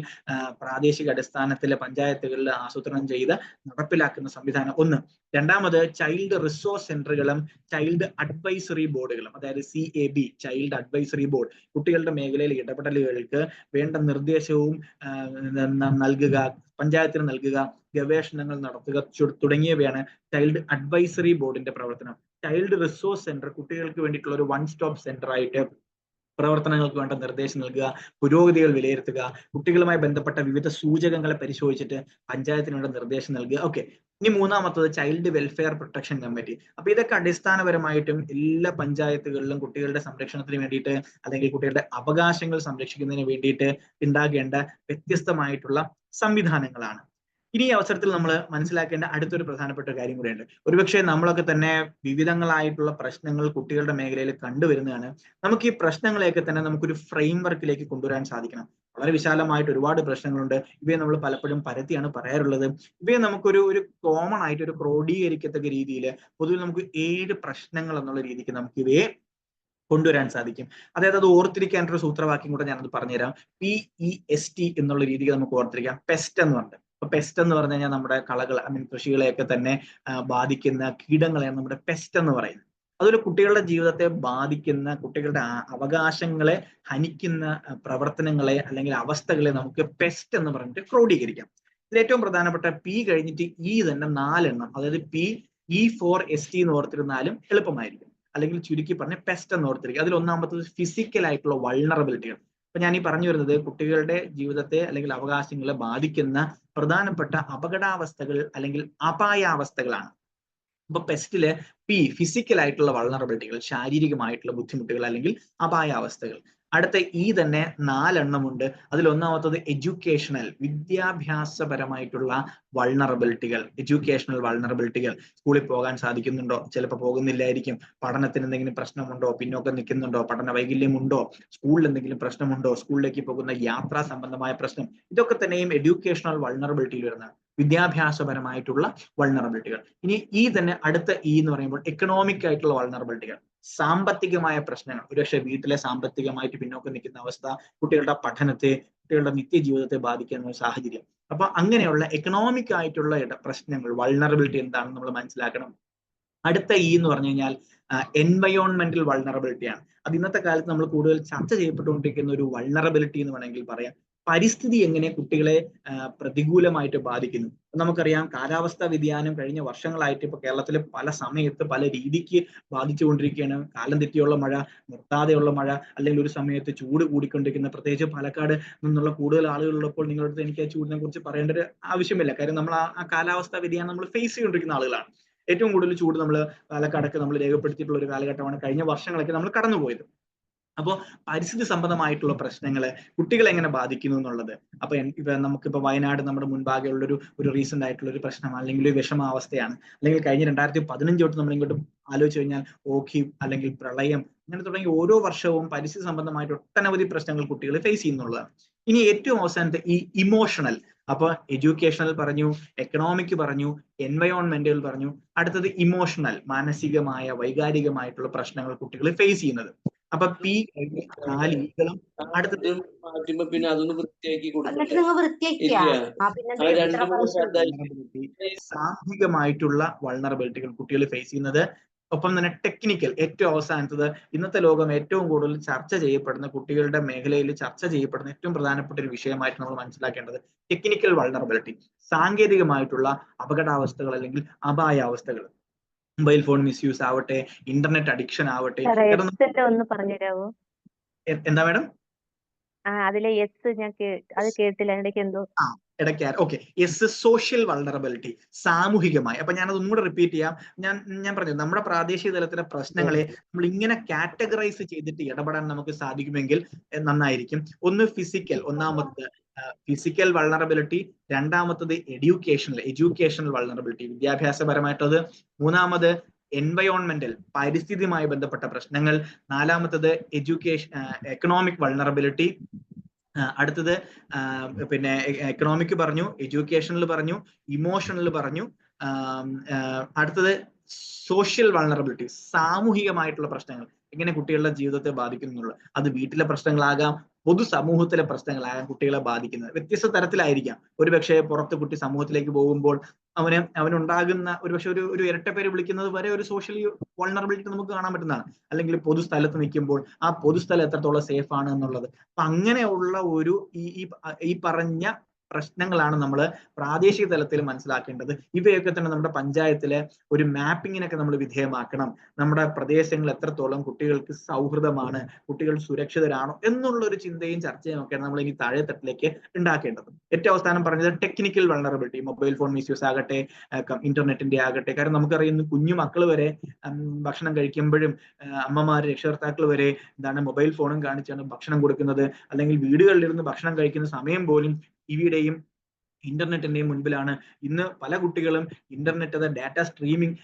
പ്രാദേശിക അടിസ്ഥാനത്തിലെ പഞ്ചായത്തുകളിൽ ആസൂത്രണം ചെയ്ത് നടപ്പിലാക്കുന്ന സംവിധാനം ഒന്ന്. രണ്ടാമത് ചൈൽഡ് റിസോഴ്സ് സെന്ററുകളും ചൈൽഡ് അഡ്വൈസറി ബോർഡുകളും, അതായത് CAB ചൈൽഡ് അഡ്വൈസറി ബോർഡ്. കുട്ടികളുടെ മേഖലയിൽ ഇടപെടലുകൾക്ക് വേണ്ട നിർദ്ദേശവും നൽകുക, പഞ്ചായത്തിന് നൽകുക, ഗവേഷണങ്ങൾ നടത്തുക തുടങ്ങിയവയാണ് ചൈൽഡ് അഡ്വൈസറി ബോർഡിന്റെ പ്രവർത്തനം. ചൈൽഡ് റിസോഴ്സ് സെന്റർ കുട്ടികൾക്ക് വേണ്ടിയിട്ടുള്ള ഒരു 1 സ്റ്റോപ്പ് സെന്റർ ആയിട്ട് പ്രവർത്തനങ്ങൾക്ക് വേണ്ട നിർദ്ദേശം നൽകുക, പുരോഗതികൾ വിലയിരുത്തുക, കുട്ടികളുമായി ബന്ധപ്പെട്ട വിവിധ സൂചകങ്ങളെ പരിശോധിച്ചിട്ട് പഞ്ചായത്തിന് വേണ്ട നിർദ്ദേശം നൽകുക. ഓക്കെ, ഇനി മൂന്നാമത്തത് ചൈൽഡ് വെൽഫെയർ പ്രൊട്ടക്ഷൻ കമ്മിറ്റി. അപ്പൊ ഇതൊക്കെ അടിസ്ഥാനപരമായിട്ടും എല്ലാ പഞ്ചായത്തുകളിലും കുട്ടികളുടെ സംരക്ഷണത്തിന് വേണ്ടിയിട്ട് അല്ലെങ്കിൽ കുട്ടികളുടെ അവകാശങ്ങൾ സംരക്ഷിക്കുന്നതിന് വേണ്ടിയിട്ട് ഉണ്ടാകേണ്ട വ്യത്യസ്തമായിട്ടുള്ള സംവിധാനങ്ങളാണ്. ഇനി ഈ അവസരത്തിൽ നമ്മൾ മനസ്സിലാക്കേണ്ട അടുത്തൊരു പ്രധാനപ്പെട്ട കാര്യം കൂടെയുണ്ട്. ഒരുപക്ഷെ നമ്മളൊക്കെ തന്നെ വിവിധങ്ങളായിട്ടുള്ള പ്രശ്നങ്ങൾ കുട്ടികളുടെ മേഖലയിൽ കണ്ടുവരുന്നതാണ്. നമുക്ക് ഈ പ്രശ്നങ്ങളെയൊക്കെ തന്നെ നമുക്കൊരു ഫ്രെയിം വർക്കിലേക്ക് കൊണ്ടുവരാൻ സാധിക്കണം. വളരെ വിശാലമായിട്ട് ഒരുപാട് പ്രശ്നങ്ങളുണ്ട്. ഇവയെ നമ്മൾ പലപ്പോഴും പരത്തിയാണ് പറയാറുള്ളത്. ഇവയെ നമുക്കൊരു കോമൺ ആയിട്ട് ഒരു ക്രോഡീകരിക്കത്തക്ക രീതിയിൽ പൊതുവെ നമുക്ക് 7 പ്രശ്നങ്ങൾ എന്നുള്ള രീതിക്ക് നമുക്ക് ഇവയെ കൊണ്ടുവരാൻ സാധിക്കും. അതായത് അത് ഓർത്തിരിക്കാൻ ഒരു സൂത്രവാക്യം കൂടെ ഞാനത് പറഞ്ഞുതരാം. PEST എന്നുള്ള രീതിക്ക് നമുക്ക് ഓർത്തിരിക്കാം. പെസ്റ്റ് എന്ന് പറഞ്ഞത്. അപ്പൊ പെസ്റ്റ് എന്ന് പറഞ്ഞു കഴിഞ്ഞാൽ നമ്മുടെ കളകൾ കൃഷികളെയൊക്കെ തന്നെ ബാധിക്കുന്ന കീടങ്ങളെയാണ് നമ്മുടെ പെസ്റ്റ് എന്ന് പറയുന്നത്. അതൊരു കുട്ടികളുടെ ജീവിതത്തെ ബാധിക്കുന്ന, കുട്ടികളുടെ അവകാശങ്ങളെ ഹനിക്കുന്ന പ്രവർത്തനങ്ങളെ അല്ലെങ്കിൽ അവസ്ഥകളെ നമുക്ക് പെസ്റ്റ് എന്ന് പറഞ്ഞിട്ട് ക്രോഡീകരിക്കാം. ഇതിൽ ഏറ്റവും പ്രധാനപ്പെട്ട P കഴിഞ്ഞിട്ട് E തന്നെ 4 എണ്ണം, അതായത് PE4ST എന്ന് ഓർത്തിരുന്നാലും എളുപ്പമായിരിക്കും. അല്ലെങ്കിൽ ചുരുക്കി പറഞ്ഞ പെസ്റ്റ് എന്ന് ഓർത്തിരിക്കുക. അതിൽ ഒന്നാമത്തത് ഫിസിക്കൽ ആയിട്ടുള്ള വൾണറബിലിറ്റികൾ. അപ്പൊ ഞാൻ ഈ പറഞ്ഞു വരുന്നത് കുട്ടികളുടെ ജീവിതത്തെ അല്ലെങ്കിൽ അവകാശങ്ങളെ ബാധിക്കുന്ന പ്രധാനപ്പെട്ട അപകടാവസ്ഥകൾ അല്ലെങ്കിൽ അപായാവസ്ഥകളാണ്. അപ്പൊ പെസ്റ്റില് P ഫിസിക്കൽ ആയിട്ടുള്ള വൾണറബിലിറ്റികൾ, ശാരീരികമായിട്ടുള്ള ബുദ്ധിമുട്ടുകൾ അല്ലെങ്കിൽ അപായാവസ്ഥകൾ. അടുത്ത E തന്നെ 4 എണ്ണമുണ്ട്. അതിൽ ഒന്നാമത്തത് എഡ്യൂക്കേഷണൽ, വിദ്യാഭ്യാസപരമായിട്ടുള്ള വൾണറബിലിറ്റികൾ. എഡ്യൂക്കേഷണൽ വൾണറബിലിറ്റികൾ, സ്കൂളിൽ പോകാൻ സാധിക്കുന്നുണ്ടോ, ചിലപ്പോൾ പോകുന്നില്ലായിരിക്കും, പഠനത്തിന് എന്തെങ്കിലും പ്രശ്നമുണ്ടോ, പിന്നോക്കം നിൽക്കുന്നുണ്ടോ, പഠന വൈകല്യമുണ്ടോ, സ്കൂളിൽ എന്തെങ്കിലും പ്രശ്നമുണ്ടോ, സ്കൂളിലേക്ക് പോകുന്ന യാത്രാ സംബന്ധമായ പ്രശ്നം, ഇതൊക്കെ തന്നെയും എഡ്യൂക്കേഷണൽ വൾണറബിലിറ്റിയിൽ വരുന്നതാണ്. വിദ്യാഭ്യാസപരമായിട്ടുള്ള വൾണറബിലിറ്റികൾ. ഇനി ഈ തന്നെ അടുത്ത ഇ എന്ന് പറയുമ്പോൾ എക്കണോമിക് ആയിട്ടുള്ള വൾണറബിലിറ്റികൾ, സാമ്പത്തികമായ പ്രശ്നങ്ങൾ. ഒരുപക്ഷെ വീട്ടിലെ സാമ്പത്തികമായിട്ട് പിന്നോക്കം നിൽക്കുന്ന അവസ്ഥ കുട്ടികളുടെ പഠനത്തെ, കുട്ടികളുടെ നിത്യജീവിതത്തെ ബാധിക്കുന്ന സാഹചര്യം. അപ്പൊ അങ്ങനെയുള്ള എക്കണോമിക് ആയിട്ടുള്ള പ്രശ്നങ്ങൾ, വൾണറബിലിറ്റി എന്താണെന്ന് നമ്മൾ മനസ്സിലാക്കണം. അടുത്ത ഇ എന്ന് പറഞ്ഞു കഴിഞ്ഞാൽ എൻവയോൺമെന്റൽ വൾണറബിലിറ്റി ആണ്. അത് ഇന്നത്തെ കാലത്ത് നമ്മൾ കൂടുതൽ ചർച്ച ചെയ്യപ്പെട്ടുകൊണ്ടിരിക്കുന്ന ഒരു വൾണറബിലിറ്റി എന്ന് വേണമെങ്കിൽ പറയാം. പരിസ്ഥിതി എങ്ങനെ കുട്ടികളെ പ്രതികൂലമായിട്ട് ബാധിക്കുന്നു. നമുക്കറിയാം, കാലാവസ്ഥാ വ്യതിയാനം കഴിഞ്ഞ വർഷങ്ങളായിട്ട് ഇപ്പൊ കേരളത്തിൽ പല സമയത്ത് പല രീതിക്ക് ബാധിച്ചുകൊണ്ടിരിക്കുകയാണ്. കാലം തെറ്റിയുള്ള മഴ, നിർത്താതെയുള്ള മഴ, അല്ലെങ്കിൽ ഒരു സമയത്ത് ചൂട് കൂടിക്കൊണ്ടിരിക്കുന്ന, പ്രത്യേകിച്ച് പാലക്കാട് നിന്നുള്ള കൂടുതൽ ആളുകളുള്ളപ്പോൾ നിങ്ങളടുത്ത് എനിക്ക് ആ ചൂടിനെ കുറിച്ച് പറയേണ്ട ഒരു ആവശ്യമില്ല. കാര്യം നമ്മൾ ആ കാലാവസ്ഥാ വ്യതിയാനം നമ്മൾ ഫേസ് ചെയ്തുകൊണ്ടിരിക്കുന്ന ആളുകളാണ്. ഏറ്റവും കൂടുതൽ ചൂട് നമ്മൾ പാലക്കാടൊക്കെ നമ്മൾ രേഖപ്പെടുത്തിയിട്ടുള്ള ഒരു കാലഘട്ടമാണ് കഴിഞ്ഞ വർഷങ്ങളൊക്കെ നമ്മൾ കടന്നുപോയത്. അപ്പോൾ പരിസ്ഥിതി സംബന്ധമായിട്ടുള്ള പ്രശ്നങ്ങൾ കുട്ടികളെ എങ്ങനെ ബാധിക്കുന്നു എന്നുള്ളത്. അപ്പൊ നമുക്കിപ്പോ വയനാട് നമ്മുടെ മുൻപാകെയുള്ള ഒരു റീസെന്റ് ആയിട്ടുള്ള ഒരു പ്രശ്നം, അല്ലെങ്കിൽ ഒരു വിഷമാവസ്ഥയാണ്. അല്ലെങ്കിൽ കഴിഞ്ഞ 2015 തൊട്ട് നമ്മൾ ഇങ്ങോട്ട് ആലോചിച്ച് കഴിഞ്ഞാൽ ഓഖി, അല്ലെങ്കിൽ പ്രളയം, അങ്ങനെ തുടങ്ങി ഓരോ വർഷവും പരിസ്ഥിതി സംബന്ധമായിട്ട് ഒട്ടനവധി പ്രശ്നങ്ങൾ കുട്ടികൾ ഫേസ് ചെയ്യുന്നുള്ളതാണ്. ഇനി ഏറ്റവും അവസാനത്തെ ഈ ഇമോഷണൽ. അപ്പൊ എഡ്യൂക്കേഷണൽ പറഞ്ഞു, എക്കണോമിക് പറഞ്ഞു, എൻവയോൺമെന്റൽ പറഞ്ഞു. അടുത്തത് ഇമോഷണൽ, മാനസികമായ വൈകാരികമായിട്ടുള്ള പ്രശ്നങ്ങൾ കുട്ടികൾ ഫേസ് ചെയ്യുന്നത്. അപ്പൊ പി 4 ഇകളും അടുത്തത് പിന്നെ അതൊന്ന് വൃത്തിയാക്കി സാമൂഹികമായിട്ടുള്ള വൾണറബിലിറ്റികൾ കുട്ടികൾ ഫേസ് ചെയ്യുന്നത്. ഒപ്പം തന്നെ ടെക്നിക്കൽ, ഏറ്റവും അവസാനത്തത് ഇന്നത്തെ ലോകം ഏറ്റവും കൂടുതൽ ചർച്ച ചെയ്യപ്പെടുന്ന, കുട്ടികളുടെ മേഖലയിൽ ചർച്ച ചെയ്യപ്പെടുന്ന ഏറ്റവും പ്രധാനപ്പെട്ട ഒരു വിഷയമായിട്ട് നമ്മൾ മനസ്സിലാക്കേണ്ടത് ടെക്നിക്കൽ വൾണറബിലിറ്റി, സാങ്കേതികമായിട്ടുള്ള അപകടാവസ്ഥകൾ അല്ലെങ്കിൽ അപായാവസ്ഥകൾ. മൊബൈൽ ഫോൺ മിസ്യൂസ് ആവട്ടെ, ഇന്റർനെറ്റ് അഡിക്ഷൻ ആവട്ടെ. ഒന്ന് പറഞ്ഞുതരാമോ? എന്താ മാഡം? അതിലെ ഞാൻ അത് കേട്ടില്ല, ഇടയ്ക്ക് എന്തോ ഓക്കെ. എസ്, സോഷ്യൽ വൾണറബിലിറ്റി, സാമൂഹികമായി. അപ്പൊ ഞാനത് ഒന്നുകൂടെ റിപ്പീറ്റ് ചെയ്യാം. ഞാൻ പറഞ്ഞു, നമ്മുടെ പ്രാദേശിക തലത്തിലെ പ്രശ്നങ്ങളെ നമ്മൾ ഇങ്ങനെ കാറ്റഗറൈസ് ചെയ്തിട്ട് ഇടപെടാൻ നമുക്ക് സാധിക്കുമെങ്കിൽ നന്നായിരിക്കും. ഒന്ന് ഫിസിക്കൽ, ഒന്നാമത്തത് ഫിസിക്കൽ വൾണറബിലിറ്റി. രണ്ടാമത്തത് എഡ്യൂക്കേഷണൽ വൾണറബിലിറ്റി, വിദ്യാഭ്യാസപരമായിട്ടത്. മൂന്നാമത് എൻവയോൺമെന്റൽ, പരിസ്ഥിതിയുമായി ബന്ധപ്പെട്ട പ്രശ്നങ്ങൾ. നാലാമത്തത് എക്കണോമിക് വൾണറബിലിറ്റി. അടുത്തത് പിന്നെ എക്കണോമിക് പറഞ്ഞു, എഡ്യൂക്കേഷണൽ പറഞ്ഞു, ഇമോഷണൽ പറഞ്ഞു. അടുത്തത് സോഷ്യൽ വൾണറബിലിറ്റി, സാമൂഹികമായിട്ടുള്ള പ്രശ്നങ്ങൾ എങ്ങനെ കുട്ടികളുടെ ജീവിതത്തെ ബാധിക്കുന്നു എന്നുള്ളത്. അത് വീട്ടിലെ പ്രശ്നങ്ങളാകാം, പൊതുസമൂഹത്തിലെ പ്രശ്നങ്ങളാകാം കുട്ടികളെ ബാധിക്കുന്നത്. വ്യത്യസ്ത തരത്തിലായിരിക്കാം. ഒരുപക്ഷെ പുറത്ത് കുട്ടി സമൂഹത്തിലേക്ക് പോകുമ്പോൾ അവനുണ്ടാകുന്ന ഒരുപക്ഷെ ഒരു ഇരട്ടപ്പേര് വിളിക്കുന്നത് വരെ ഒരു സോഷ്യൽ വൾണറബിലിറ്റി നമുക്ക് കാണാൻ പറ്റുന്നതാണ്. അല്ലെങ്കിൽ പൊതുസ്ഥലത്ത് നിൽക്കുമ്പോൾ ആ പൊതുസ്ഥലം എത്രത്തോളം സേഫ് ആണ് എന്നുള്ളത്. അപ്പൊ അങ്ങനെയുള്ള ഒരു ഈ പറഞ്ഞ പ്രശ്നങ്ങളാണ് നമ്മൾ പ്രാദേശിക തലത്തിൽ മനസ്സിലാക്കേണ്ടത്. ഇവയൊക്കെ തന്നെ നമ്മുടെ പഞ്ചായത്തിലെ ഒരു മാപ്പിങ്ങിനൊക്കെ നമ്മൾ വിധേയമാക്കണം. നമ്മുടെ പ്രദേശങ്ങൾ എത്രത്തോളം കുട്ടികൾക്ക് സൗഹൃദമാണ്, കുട്ടികൾ സുരക്ഷിതരാണോ എന്നുള്ള ഒരു ചിന്തയും ചർച്ചയും ഒക്കെയാണ് നമ്മൾ ഇനി താഴെത്തട്ടിലേക്ക് ഉണ്ടാക്കേണ്ടത്. ഏറ്റവും അവസാനം പറഞ്ഞത് technical vulnerability, mobile phone misuse ആകട്ടെ, ഇന്റർനെറ്റിന്റെ ആകട്ടെ. കാരണം നമുക്കറിയുന്ന കുഞ്ഞു മക്കൾ വരെ ഭക്ഷണം കഴിക്കുമ്പോഴും അമ്മമാര്, രക്ഷകർത്താക്കൾ വരെ മൊബൈൽ ഫോണും കാണിച്ചാണ് ഭക്ഷണം കൊടുക്കുന്നത്. അല്ലെങ്കിൽ വീടുകളിലിരുന്ന് ഭക്ഷണം കഴിക്കുന്ന സമയം പോലും ടിവിയുടെയും ഇന്റർനെറ്റിന്റെയും മുൻപിലാണ്. ഇന്ന് പല കുട്ടികളും ഇന്റർനെറ്റ് ഡാറ്റ സ്ട്രീമിംഗ്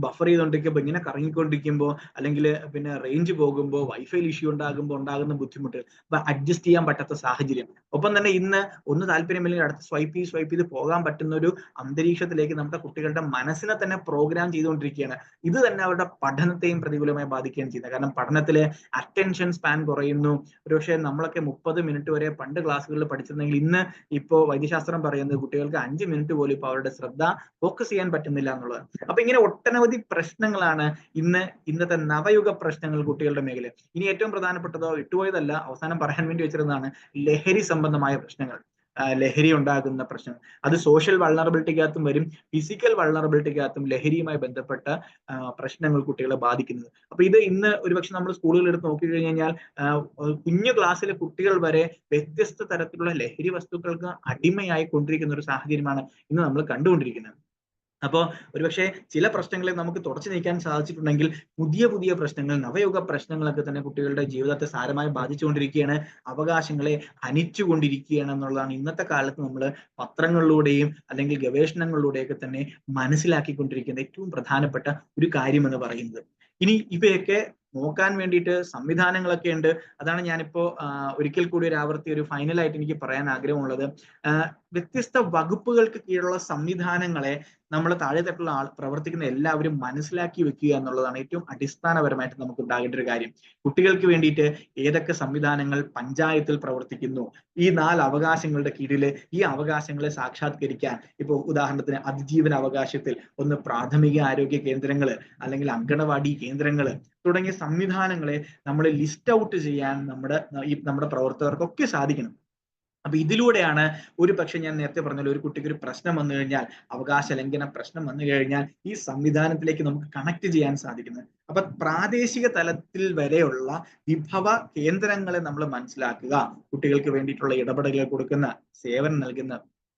ബഫർ ചെയ്തുകൊണ്ടിരിക്കുമ്പോൾ, ഇങ്ങനെ കറങ്ങിക്കൊണ്ടിരിക്കുമ്പോൾ, അല്ലെങ്കിൽ പിന്നെ റേഞ്ച് പോകുമ്പോൾ, വൈഫൈ ഇഷ്യൂ ഉണ്ടാകുമ്പോൾ ഉണ്ടാകുന്ന ബുദ്ധിമുട്ടുകൾ, അപ്പൊ അഡ്ജസ്റ്റ് ചെയ്യാൻ പറ്റാത്ത സാഹചര്യം. ഒപ്പം തന്നെ ഇന്ന് ഒന്ന് താല്പര്യമില്ലെങ്കിൽ അടുത്ത് സ്വൈപ്പ് ചെയ്ത് പോകാൻ പറ്റുന്ന ഒരു അന്തരീക്ഷത്തിലേക്ക് നമ്മുടെ കുട്ടികളുടെ മനസ്സിനെ തന്നെ പ്രോഗ്രാം ചെയ്തുകൊണ്ടിരിക്കുകയാണ്. ഇത് തന്നെ അവരുടെ പഠനത്തെയും പ്രതികൂലമായി ബാധിക്കുകയാണ് ചെയ്യുന്നത്. കാരണം പഠനത്തിലെ അറ്റൻഷൻ സ്പാൻ കുറയുന്നു. ഒരുപക്ഷെ നമ്മളൊക്കെ 30 മിനിറ്റ് വരെ പണ്ട് ക്ലാസ്സുകളിൽ പഠിച്ചിരുന്നെങ്കിൽ ഇന്ന് ഇപ്പോ വൈദ്യശാസ്ത്രം പറയുന്നത് കുട്ടികൾക്ക് 5 മിനിറ്റ് പോലും ഇപ്പൊ അവരുടെ ശ്രദ്ധ ഫോക്കസ് ചെയ്യാൻ പറ്റുന്നില്ല എന്നുള്ളത്. അപ്പൊ ഇങ്ങനെ ഒട്ടനവധി പ്രശ്നങ്ങളാണ് ഇന്നത്തെ നവയുഗ പ്രശ്നങ്ങൾ കുട്ടികളുടെ മേഖല. ഇനി ഏറ്റവും പ്രധാനപ്പെട്ടതോ വിട്ടുപോയതല്ല, അവസാനം പറയാൻ വേണ്ടി വെച്ചിരുന്നതാണ് ലഹരി സംബന്ധമായ പ്രശ്നങ്ങൾ. ലഹരി ഉണ്ടാകുന്ന പ്രശ്നം, അത് സോഷ്യൽ വൾണറബിലിറ്റിക്കകത്തും വരും, ഫിസിക്കൽ വൾണറബിലിറ്റിക്കകത്തും ലഹരിയുമായി ബന്ധപ്പെട്ട പ്രശ്നങ്ങൾ കുട്ടികളെ ബാധിക്കുന്നത്. അപ്പൊ ഇത് ഇന്ന് ഒരുപക്ഷെ നമ്മൾ സ്കൂളുകൾ എടുത്ത് നോക്കിക്കഴിഞ്ഞാൽ കുഞ്ഞു ക്ലാസ്സിലെ കുട്ടികൾ വരെ വ്യത്യസ്ത തരത്തിലുള്ള ലഹരി വസ്തുക്കൾക്ക് അടിമയായി കൊണ്ടിരിക്കുന്ന ഒരു സാഹചര്യമാണ് ഇന്ന് നമ്മൾ കണ്ടുകൊണ്ടിരിക്കുന്നത്. അപ്പോൾ ഒരുപക്ഷെ ചില പ്രശ്നങ്ങളെ നമുക്ക് തുടച്ചു നീക്കാൻ സാധിച്ചിട്ടുണ്ടെങ്കിൽ പുതിയ പ്രശ്നങ്ങൾ, നവയുഗ പ്രശ്നങ്ങളൊക്കെ തന്നെ കുട്ടികളുടെ ജീവിതത്തെ സാരമായി ബാധിച്ചുകൊണ്ടിരിക്കുകയാണ്, അവകാശങ്ങളെ ഹനിച്ചുകൊണ്ടിരിക്കുകയാണ് എന്നുള്ളതാണ് ഇന്നത്തെ കാലത്ത് നമ്മൾ പത്രങ്ങളിലൂടെയും അല്ലെങ്കിൽ ഗവേഷണങ്ങളിലൂടെയൊക്കെ തന്നെ മനസ്സിലാക്കിക്കൊണ്ടിരിക്കുന്ന ഏറ്റവും പ്രധാനപ്പെട്ട ഒരു കാര്യം എന്ന് പറയുന്നത്. ഇനി ഇവയൊക്കെ നോക്കാൻ വേണ്ടിയിട്ട് സംവിധാനങ്ങളൊക്കെ ഉണ്ട്. അതാണ് ഞാനിപ്പോ ഒരിക്കൽ കൂടി ഒരു ഫൈനലായിട്ട് എനിക്ക് പറയാൻ ആഗ്രഹമുള്ളത്. വ്യത്യസ്ത വകുപ്പുകൾക്ക് കീഴിലുള്ള സംവിധാനങ്ങളെ നമ്മൾ താഴെത്തട്ടുള്ള പ്രവർത്തിക്കുന്ന എല്ലാവരും മനസ്സിലാക്കി വെക്കുക എന്നുള്ളതാണ് ഏറ്റവും അടിസ്ഥാനപരമായിട്ട് നമുക്ക് ഉണ്ടാകേണ്ട ഒരു കാര്യം. കുട്ടികൾക്ക് വേണ്ടിയിട്ട് ഏതൊക്കെ സംവിധാനങ്ങൾ പഞ്ചായത്തിൽ പ്രവർത്തിക്കുന്നു, ഈ 4 അവകാശങ്ങളുടെ കീഴിൽ ഈ അവകാശങ്ങളെ സാക്ഷാത്കരിക്കാൻ, ഇപ്പോൾ ഉദാഹരണത്തിന് അതിജീവന അവകാശത്തിൽ ഒന്ന് പ്രാഥമിക ആരോഗ്യ കേന്ദ്രങ്ങള്, അല്ലെങ്കിൽ അങ്കണവാടി കേന്ദ്രങ്ങള് തുടങ്ങിയ സംവിധാനങ്ങളെ നമ്മൾ ലിസ്റ്റ് ഔട്ട് ചെയ്യാൻ നമ്മുടെ പ്രവർത്തകർക്കൊക്കെ സാധിക്കണം. അപ്പൊ ഇതിലൂടെയാണ് ഒരു പക്ഷെ ഞാൻ നേരത്തെ പറഞ്ഞല്ലോ, ഒരു കുട്ടിക്ക് ഒരു പ്രശ്നം വന്നു കഴിഞ്ഞാൽ, അവകാശ ലംഘന പ്രശ്നം വന്നു കഴിഞ്ഞാൽ ഈ സംവിധാനത്തിലേക്ക് നമുക്ക് കണക്ട് ചെയ്യാൻ സാധിക്കുന്നത്. അപ്പൊ പ്രാദേശിക തലത്തിൽ വരെയുള്ള വിഭവ കേന്ദ്രങ്ങളെ നമ്മൾ മനസ്സിലാക്കുക. കുട്ടികൾക്ക് വേണ്ടിയിട്ടുള്ള ഇടപെടലുകൾ കൊടുക്കുന്ന, സേവനം നൽകുന്ന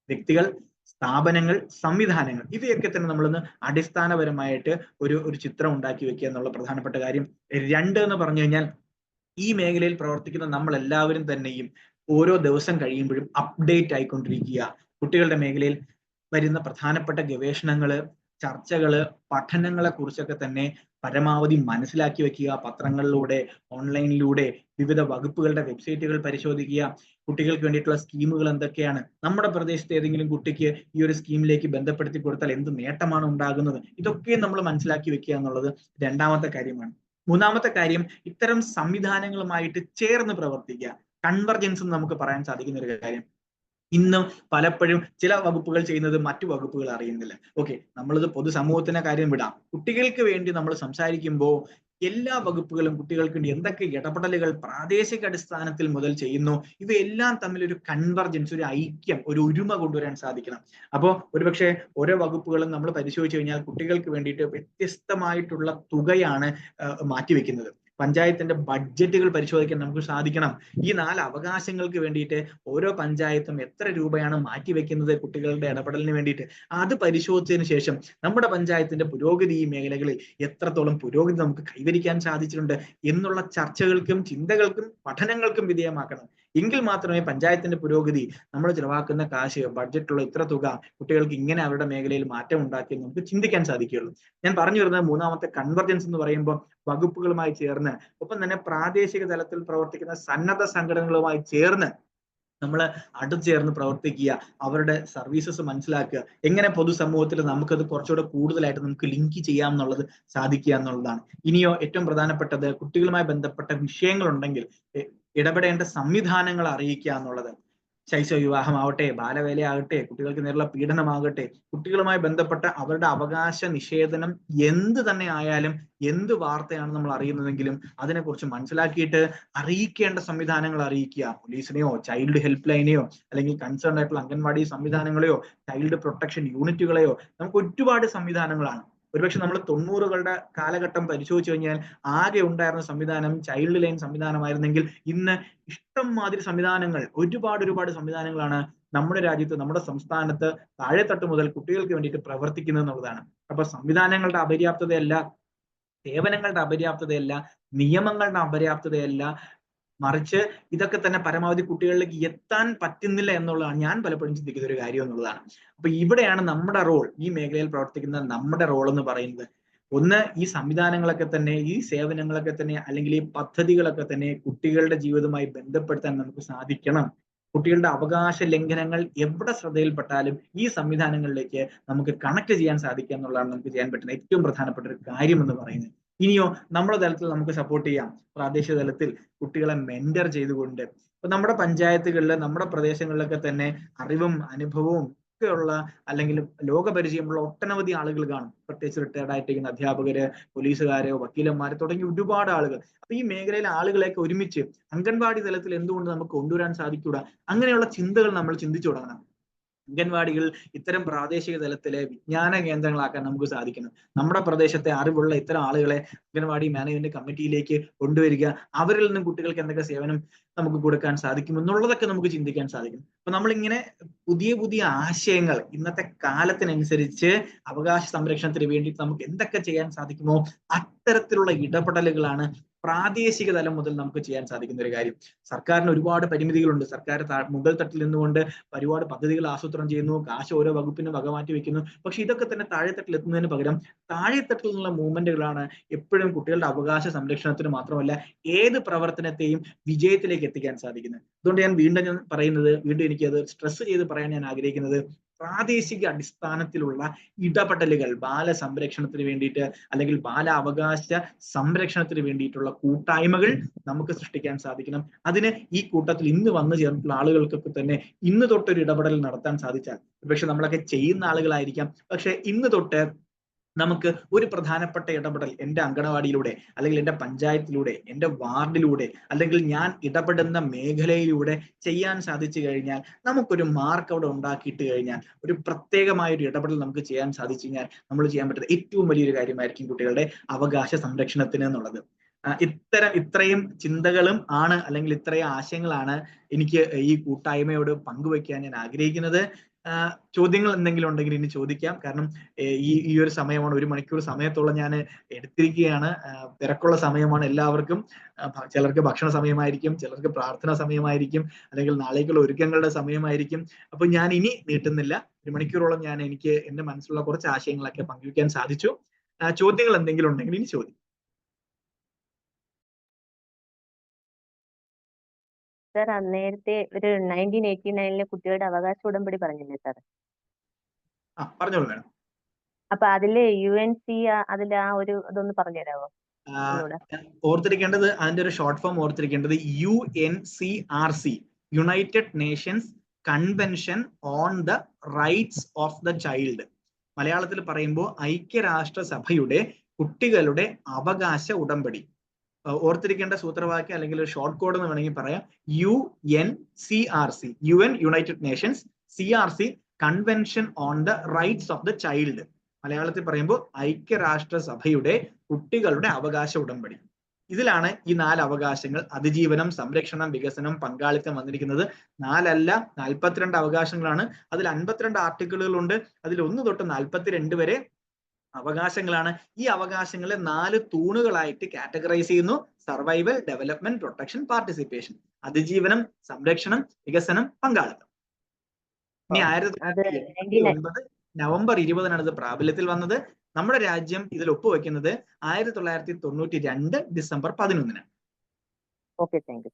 വ്യക്തികൾ, സ്ഥാപനങ്ങൾ, സംവിധാനങ്ങൾ, ഇവയൊക്കെ തന്നെ നമ്മളൊന്ന് അടിസ്ഥാനപരമായിട്ട് ഒരു ചിത്രം ഉണ്ടാക്കി വെക്കുക എന്നുള്ള പ്രധാനപ്പെട്ട കാര്യം. 2 എന്ന് പറഞ്ഞു കഴിഞ്ഞാൽ, ഈ മേഖലയിൽ പ്രവർത്തിക്കുന്ന നമ്മൾ എല്ലാവരും തന്നെയും ഓരോ ദിവസം കഴിയുമ്പോഴും അപ്ഡേറ്റ് ആയിക്കൊണ്ടിരിക്കുക. കുട്ടികളുടെ മേഖലയിൽ വരുന്ന പ്രധാനപ്പെട്ട ഗവേഷണങ്ങള്, ചർച്ചകള്, പഠനങ്ങളെ കുറിച്ചൊക്കെ തന്നെ പരമാവധി മനസ്സിലാക്കി വെക്കുക. പത്രങ്ങളിലൂടെ, ഓൺലൈനിലൂടെ, വിവിധ വകുപ്പുകളുടെ വെബ്സൈറ്റുകൾ പരിശോധിക്കുക. കുട്ടികൾക്ക് വേണ്ടിയിട്ടുള്ള സ്കീമുകൾ എന്തൊക്കെയാണ്, നമ്മുടെ പ്രദേശത്ത് ഏതെങ്കിലും കുട്ടിക്ക് ഈ ഒരു സ്കീമിലേക്ക് ബന്ധപ്പെടുത്തി കൊടുത്താൽ എന്ത് നേട്ടമാണ് ഉണ്ടാകുന്നത്, ഇതൊക്കെ നമ്മൾ മനസ്സിലാക്കി വെക്കുക എന്നുള്ളത് 2ാമത്തെ കാര്യമാണ്. 3ാമത്തെ കാര്യം, ഇത്തരം സംവിധാനങ്ങളുമായിട്ട് ചേർന്ന് പ്രവർത്തിക്കുക. കൺവർജൻസ് എന്ന് നമുക്ക് പറയാൻ സാധിക്കുന്ന ഒരു കാര്യം. ഇന്നും പലപ്പോഴും ചില വകുപ്പുകൾ ചെയ്യുന്നത് മറ്റു വകുപ്പുകൾ അറിയുന്നില്ല. ഓക്കെ, നമ്മളിത് പൊതുസമൂഹത്തിന്റെ കാര്യം വിടാം. കുട്ടികൾക്ക് വേണ്ടി നമ്മൾ സംസാരിക്കുമ്പോൾ എല്ലാ വകുപ്പുകളും കുട്ടികൾക്ക് വേണ്ടി എന്തൊക്കെ ഇടപെടലുകൾ പ്രാദേശിക അടിസ്ഥാനത്തിൽ മുതൽ ചെയ്യുന്നു, ഇവയെല്ലാം തമ്മിൽ ഒരു കൺവർജൻസ്, ഒരു ഐക്യം, ഒരു ഒരുമ കൊണ്ടുവരാൻ സാധിക്കണം. അപ്പോൾ ഒരുപക്ഷെ ഓരോ വകുപ്പുകളും നമ്മൾ പരിശോധിച്ചു കഴിഞ്ഞാൽ കുട്ടികൾക്ക് വേണ്ടിയിട്ട് വ്യത്യസ്തമായിട്ടുള്ള തുകയാണ് മാറ്റിവെക്കുന്നത്. പഞ്ചായത്തിന്റെ ബഡ്ജറ്റുകൾ പരിശോധിക്കാൻ നമുക്ക് സാധിക്കണം. ഈ 4 അവകാശങ്ങൾക്ക് വേണ്ടിയിട്ട് ഓരോ പഞ്ചായത്തും എത്ര രൂപയാണ് മാറ്റിവെക്കുന്നത് കുട്ടികളുടെ ഇടപെടലിന് വേണ്ടിയിട്ട്, അത് പരിശോധിച്ചതിന് ശേഷം നമ്മുടെ പഞ്ചായത്തിന്റെ പുരോഗതി, ഈ മേഖലകളിൽ എത്രത്തോളം പുരോഗതി നമുക്ക് കൈവരിക്കാൻ സാധിച്ചിട്ടുണ്ട് എന്നുള്ള ചർച്ചകൾക്കും ചിന്തകൾക്കും പഠനങ്ങൾക്കും വിധേയമാക്കണം. എങ്കിൽ മാത്രമേ പഞ്ചായത്തിന്റെ പുരോഗതി, നമ്മൾ ചിലവാക്കുന്ന കാശ്, ബഡ്ജറ്റുള്ള ഇത്ര തുക കുട്ടികൾക്ക് ഇങ്ങനെ അവരുടെ മേഖലയിൽ മാറ്റം ഉണ്ടാക്കി നമുക്ക് ചിന്തിക്കാൻ സാധിക്കുകയുള്ളൂ. ഞാൻ പറഞ്ഞു വരുന്നത് 3ാമത്തെ കൺവർജൻസ് എന്ന് പറയുമ്പോൾ വകുപ്പുകളുമായി ചേർന്ന്, ഒപ്പം തന്നെ പ്രാദേശിക തലത്തിൽ പ്രവർത്തിക്കുന്ന സന്നദ്ധ സംഘടനകളുമായി ചേർന്ന് നമ്മൾ അടുത്തേർന്ന് പ്രവർത്തിക്കുക, അവരുടെ സർവീസസ് മനസ്സിലാക്കുക, എങ്ങനെ പൊതുസമൂഹത്തിൽ നമുക്കത് കുറച്ചുകൂടെ കൂടുതലായിട്ട് നമുക്ക് ലിങ്ക് ചെയ്യാം എന്നുള്ളത് സാധിക്കുക എന്നുള്ളതാണ്. ഇനിയോ ഏറ്റവും പ്രധാനപ്പെട്ടത്, കുട്ടികളുമായി ബന്ധപ്പെട്ട വിഷയങ്ങളുണ്ടെങ്കിൽ ഇടപെടേണ്ട സംവിധാനങ്ങൾ അറിയിക്കുക എന്നുള്ളത്. ശൈശവ വിവാഹമാവട്ടെ, ബാലവേലയാകട്ടെ, കുട്ടികൾക്ക് നേരിലുള്ള പീഡനമാകട്ടെ, കുട്ടികളുമായി ബന്ധപ്പെട്ട അവരുടെ അവകാശ നിഷേധനം എന്ത് തന്നെ ആയാലും, എന്ത് വാർത്തയാണ് നമ്മൾ അറിയുന്നതെങ്കിലും അതിനെക്കുറിച്ച് മനസ്സിലാക്കിയിട്ട് അറിയിക്കേണ്ട സംവിധാനങ്ങൾ അറിയിക്കുക. പോലീസിനെയോ, ചൈൽഡ് ഹെൽപ്പ് ലൈനെയോ, അല്ലെങ്കിൽ കൺസേൺ ആയിട്ടുള്ള അംഗൻവാടി സംവിധാനങ്ങളെയോ, ചൈൽഡ് പ്രൊട്ടക്ഷൻ യൂണിറ്റുകളെയോ, നമുക്ക് ഒരുപാട് സംവിധാനങ്ങളാണ്. ഒരുപക്ഷെ നമ്മൾ 90കളുടെ കാലഘട്ടം പരിശോധിച്ചു കഴിഞ്ഞാൽ ആകെ ഉണ്ടായിരുന്ന സംവിധാനം ചൈൽഡ് ലൈൻ സംവിധാനമായിരുന്നെങ്കിൽ ഇന്ന് ഇഷ്ടം മാതിരി സംവിധാനങ്ങൾ, ഒരുപാട് സംവിധാനങ്ങളാണ് നമ്മുടെ രാജ്യത്ത്, നമ്മുടെ സംസ്ഥാനത്ത് താഴെത്തട്ട് മുതൽ കുട്ടികൾക്ക് വേണ്ടിയിട്ട് പ്രവർത്തിക്കുന്നത് എന്നുള്ളതാണ്. അപ്പൊ സംവിധാനങ്ങളുടെ അപര്യാപ്തതയല്ല, സേവനങ്ങളുടെ അപര്യാപ്തതയല്ല, നിയമങ്ങളുടെ അപര്യാപ്തതയല്ല, മറിച്ച് ഇതൊക്കെ തന്നെ പരമാവധി കുട്ടികളിലേക്ക് എത്താൻ പറ്റുന്നില്ല എന്നുള്ളതാണ് ഞാൻ പലപ്പോഴും ചിന്തിക്കുന്ന ഒരു കാര്യം എന്നുള്ളതാണ്. അപ്പൊ ഇവിടെയാണ് നമ്മുടെ റോൾ, ഈ മേഖലയിൽ പ്രവർത്തിക്കുന്ന നമ്മുടെ റോൾ എന്ന് പറയുന്നത്. ഒന്ന്, ഈ സംവിധാനങ്ങളൊക്കെ തന്നെ, ഈ സേവനങ്ങളൊക്കെ തന്നെ, അല്ലെങ്കിൽ ഈ പദ്ധതികളൊക്കെ തന്നെ കുട്ടികളുടെ ജീവിതവുമായി ബന്ധപ്പെടുത്താൻ നമുക്ക് സാധിക്കണം. കുട്ടികളുടെ അവകാശ ലംഘനങ്ങൾ എവിടെ ശ്രദ്ധയിൽപ്പെട്ടാലും ഈ സംവിധാനങ്ങളിലേക്ക് നമുക്ക് കണക്ട് ചെയ്യാൻ സാധിക്കുക എന്നുള്ളതാണ് നമുക്ക് ചെയ്യാൻ പറ്റുന്ന ഏറ്റവും പ്രധാനപ്പെട്ട ഒരു കാര്യം എന്ന് പറയുന്നത്. ഇനിയോ നമ്മുടെ തലത്തിൽ നമുക്ക് സപ്പോർട്ട് ചെയ്യാം. പ്രാദേശിക തലത്തിൽ കുട്ടികളെ മെന്റർ ചെയ്തുകൊണ്ട്, ഇപ്പൊ നമ്മുടെ പഞ്ചായത്തുകളിൽ, നമ്മുടെ പ്രദേശങ്ങളിലൊക്കെ തന്നെ അറിവും അനുഭവവും ഒക്കെയുള്ള, അല്ലെങ്കിൽ ലോകപരിചയമുള്ള ഒട്ടനവധി ആളുകൾ കാണും. പ്രത്യേകിച്ച് റിട്ടയർഡ് ആയിട്ടിരിക്കുന്ന അധ്യാപകര്, പോലീസുകാര്, വക്കീലന്മാര് തുടങ്ങി ഒരുപാട് ആളുകൾ. അപ്പൊ ഈ മേഖലയിലെ ആളുകളെയൊക്കെ ഒരുമിച്ച് അംഗൻവാടി തലത്തിൽ എന്തുകൊണ്ട് നമുക്ക് കൊണ്ടുവരാൻ സാധിക്കൂടാ? അങ്ങനെയുള്ള ചിന്തകൾ നമ്മൾ ചിന്തിച്ചു തുടങ്ങണം. അംഗൻവാടികൾ ഇത്തരം പ്രാദേശിക തലത്തിലെ വിജ്ഞാന കേന്ദ്രങ്ങളാക്കാൻ നമുക്ക് സാധിക്കണം. നമ്മുടെ പ്രദേശത്തെ അറിവുള്ള ഇത്തരം ആളുകളെ അംഗൻവാടി മാനേജ്മെന്റ് കമ്മിറ്റിയിലേക്ക് കൊണ്ടുവരിക, അവരിൽ നിന്നും കുട്ടികൾക്ക് എന്തൊക്കെ സേവനം നമുക്ക് കൊടുക്കാൻ സാധിക്കും എന്നുള്ളതൊക്കെ നമുക്ക് ചിന്തിക്കാൻ സാധിക്കും. അപ്പൊ നമ്മളിങ്ങനെ പുതിയ ആശയങ്ങൾ ഇന്നത്തെ കാലത്തിനനുസരിച്ച് അവകാശ സംരക്ഷണത്തിന് വേണ്ടി നമുക്ക് എന്തൊക്കെ ചെയ്യാൻ സാധിക്കുമോ അത്തരത്തിലുള്ള ഇടപെടലുകളാണ് പ്രാദേശിക തലം മുതൽ നമുക്ക് ചെയ്യാൻ സാധിക്കുന്ന ഒരു കാര്യം. സർക്കാരിന് ഒരുപാട് പരിമിതികളുണ്ട്. സർക്കാർ മുകൾ തട്ടിൽ നിന്നുകൊണ്ട് ഒരുപാട് പദ്ധതികൾ ആസൂത്രണം ചെയ്യുന്നു, കാശ് ഓരോ വകുപ്പിനും വകമാറ്റി വെക്കുന്നു. പക്ഷെ ഇതൊക്കെ തന്നെ താഴെത്തട്ടിൽ എത്തുന്നതിന് പകരം താഴെത്തട്ടിൽ നിന്നുള്ള മൂവ്മെന്റുകളാണ് എപ്പോഴും കുട്ടികളുടെ അവകാശ സംരക്ഷണത്തിന് മാത്രമല്ല ഏത് പ്രവർത്തനത്തെയും വിജയത്തിലേക്ക് എത്തിക്കാൻ സാധിക്കുന്നത്. അതുകൊണ്ട് ഞാൻ വീണ്ടും പറയുന്നത്, എനിക്കത് സ്ട്രെസ് ചെയ്ത് പറയാൻ ഞാൻ ആഗ്രഹിക്കുന്നത്, പ്രാദേശിക അടിസ്ഥാനത്തിലുള്ള ഇടപെടലുകൾ ബാലസംരക്ഷണത്തിന് വേണ്ടിയിട്ട് അല്ലെങ്കിൽ ബാലാവകാശ സംരക്ഷണത്തിന് വേണ്ടിയിട്ടുള്ള കൂട്ടായ്മകൾ നമുക്ക് സൃഷ്ടിക്കാൻ സാധിക്കണം. അതിന് ഈ കൂട്ടത്തിൽ ഇന്ന് വന്നു ചേർന്നിട്ടുള്ള ആളുകൾക്കൊക്കെ തന്നെ ഇന്ന് തൊട്ടൊരു ഇടപെടൽ നടത്താൻ സാധിച്ചാൽ, പക്ഷെ നമ്മളൊക്കെ ചെയ്യുന്ന ആളുകളായിരിക്കാം, പക്ഷെ ഇന്ന് തൊട്ട് നമുക്ക് ഒരു പ്രധാനപ്പെട്ട ഇടപെടൽ എൻ്റെ അങ്കണവാടിയിലൂടെ അല്ലെങ്കിൽ എൻ്റെ പഞ്ചായത്തിലൂടെ എൻ്റെ വാർഡിലൂടെ അല്ലെങ്കിൽ ഞാൻ ഇടപെടുന്ന മേഖലയിലൂടെ ചെയ്യാൻ സാധിച്ചു കഴിഞ്ഞാൽ, നമുക്കൊരു മാർക്ക് അവിടെ ഉണ്ടാക്കിയിട്ട് കഴിഞ്ഞാൽ, ഒരു പ്രത്യേകമായ ഒരു ഇടപെടൽ നമുക്ക് ചെയ്യാൻ സാധിച്ചു കഴിഞ്ഞാൽ നമ്മൾ ചെയ്യാൻ പറ്റുന്ന ഏറ്റവും വലിയൊരു കാര്യമായിരിക്കും കുട്ടികളുടെ അവകാശ സംരക്ഷണത്തിന് എന്നുള്ളത്. ഇത്രയും ചിന്തകളും ആണ് അല്ലെങ്കിൽ ഇത്രയും ആശയങ്ങളാണ് എനിക്ക് ഈ കൂട്ടായ്മയോട് പങ്കുവയ്ക്കാൻ ഞാൻ ആഗ്രഹിക്കുന്നത്. ചോദ്യങ്ങൾ എന്തെങ്കിലും ഉണ്ടെങ്കിൽ ഇനി ചോദിക്കാം. കാരണം ഈ ഒരു സമയമാണ്, 1 മണിക്കൂർ സമയത്തോളം ഞാൻ എടുത്തിരിക്കുകയാണ്. തിരക്കുള്ള സമയമാണ് എല്ലാവർക്കും. ചിലർക്ക് ഭക്ഷണ സമയമായിരിക്കും, ചിലർക്ക് പ്രാർത്ഥന സമയമായിരിക്കും, അല്ലെങ്കിൽ നാളേക്കുള്ള ഒരുക്കങ്ങളുടെ സമയമായിരിക്കും. അപ്പൊ ഞാൻ ഇനി നീട്ടുന്നില്ല. 1 മണിക്കൂറോളം എനിക്ക് എന്റെ മനസ്സിലുള്ള കുറച്ച് ആശയങ്ങളൊക്കെ പങ്കുവയ്ക്കാൻ സാധിച്ചു. ചോദ്യങ്ങൾ എന്തെങ്കിലും ഉണ്ടെങ്കിൽ ഇനി ചോദിക്കും. സാർ, നേരത്തെ ഒരു 1989 കുട്ടികളുടെ അവകാശ ഉടമ്പടി പറഞ്ഞില്ലേ സാർ? പറഞ്ഞോളൂ മാഡം. അപ്പൊ അതില് UNC അതില് അതൊന്ന് പറഞ്ഞുതരാമോ? ഓർത്തിരിക്കേണ്ടത്, അതിന്റെ ഒരു ഷോർട്ട് ഫോം ഓർത്തിരിക്കേണ്ടത് UNCRC, united nations convention on the rights of the child. മലയാളത്തിൽ പറയുമ്പോൾ ഐക്യരാഷ്ട്രസഭയുടെ കുട്ടികളുടെ അവകാശ ഉടമ്പടി. ഓർത്തിരിക്കേണ്ട സൂത്രവാക്യം അല്ലെങ്കിൽ ഒരു ഷോർട്ട് കോഡ് എന്ന് വേണമെങ്കിൽ പറയാം, UNCRC, UN United Nations, CRC convention on the rights of the child. മലയാളത്തിൽ പറയുമ്പോൾ ഐക്യരാഷ്ട്രസഭയുടെ കുട്ടികളുടെ അവകാശ ഉടമ്പടി. ഇതിലാണ് ഈ 4 അവകാശങ്ങൾ, അതിജീവനം, സംരക്ഷണം, വികസനം, പങ്കാളിത്തം വന്നിരിക്കുന്നത്. 4 അല്ല, 42 അവകാശങ്ങളാണ്. അതിൽ 52 ആർട്ടിക്കിളുകളുണ്ട്. അതിൽ 1 തൊട്ട് 42 വരെ അവകാശങ്ങളാണ്. ഈ അവകാശങ്ങളെ 4 തൂണുകളായിട്ട് കാറ്റഗറൈസ് ചെയ്യുന്നു: സർവൈവൽ, ഡെവലപ്മെന്റ്, പ്രൊട്ടക്ഷൻ, പാർട്ടിസിപ്പേഷൻ. അതിജീവനം, സംരക്ഷണം, വികസനം, പങ്കാളിത്തം. ഇനി 1989 നവംബർ 20 ഇത് പ്രാബല്യത്തിൽ വന്നത്. നമ്മുടെ രാജ്യം ഇതിൽ ഒപ്പുവെക്കുന്നത് 1992 ഡിസംബർ 11. Okay, thank you.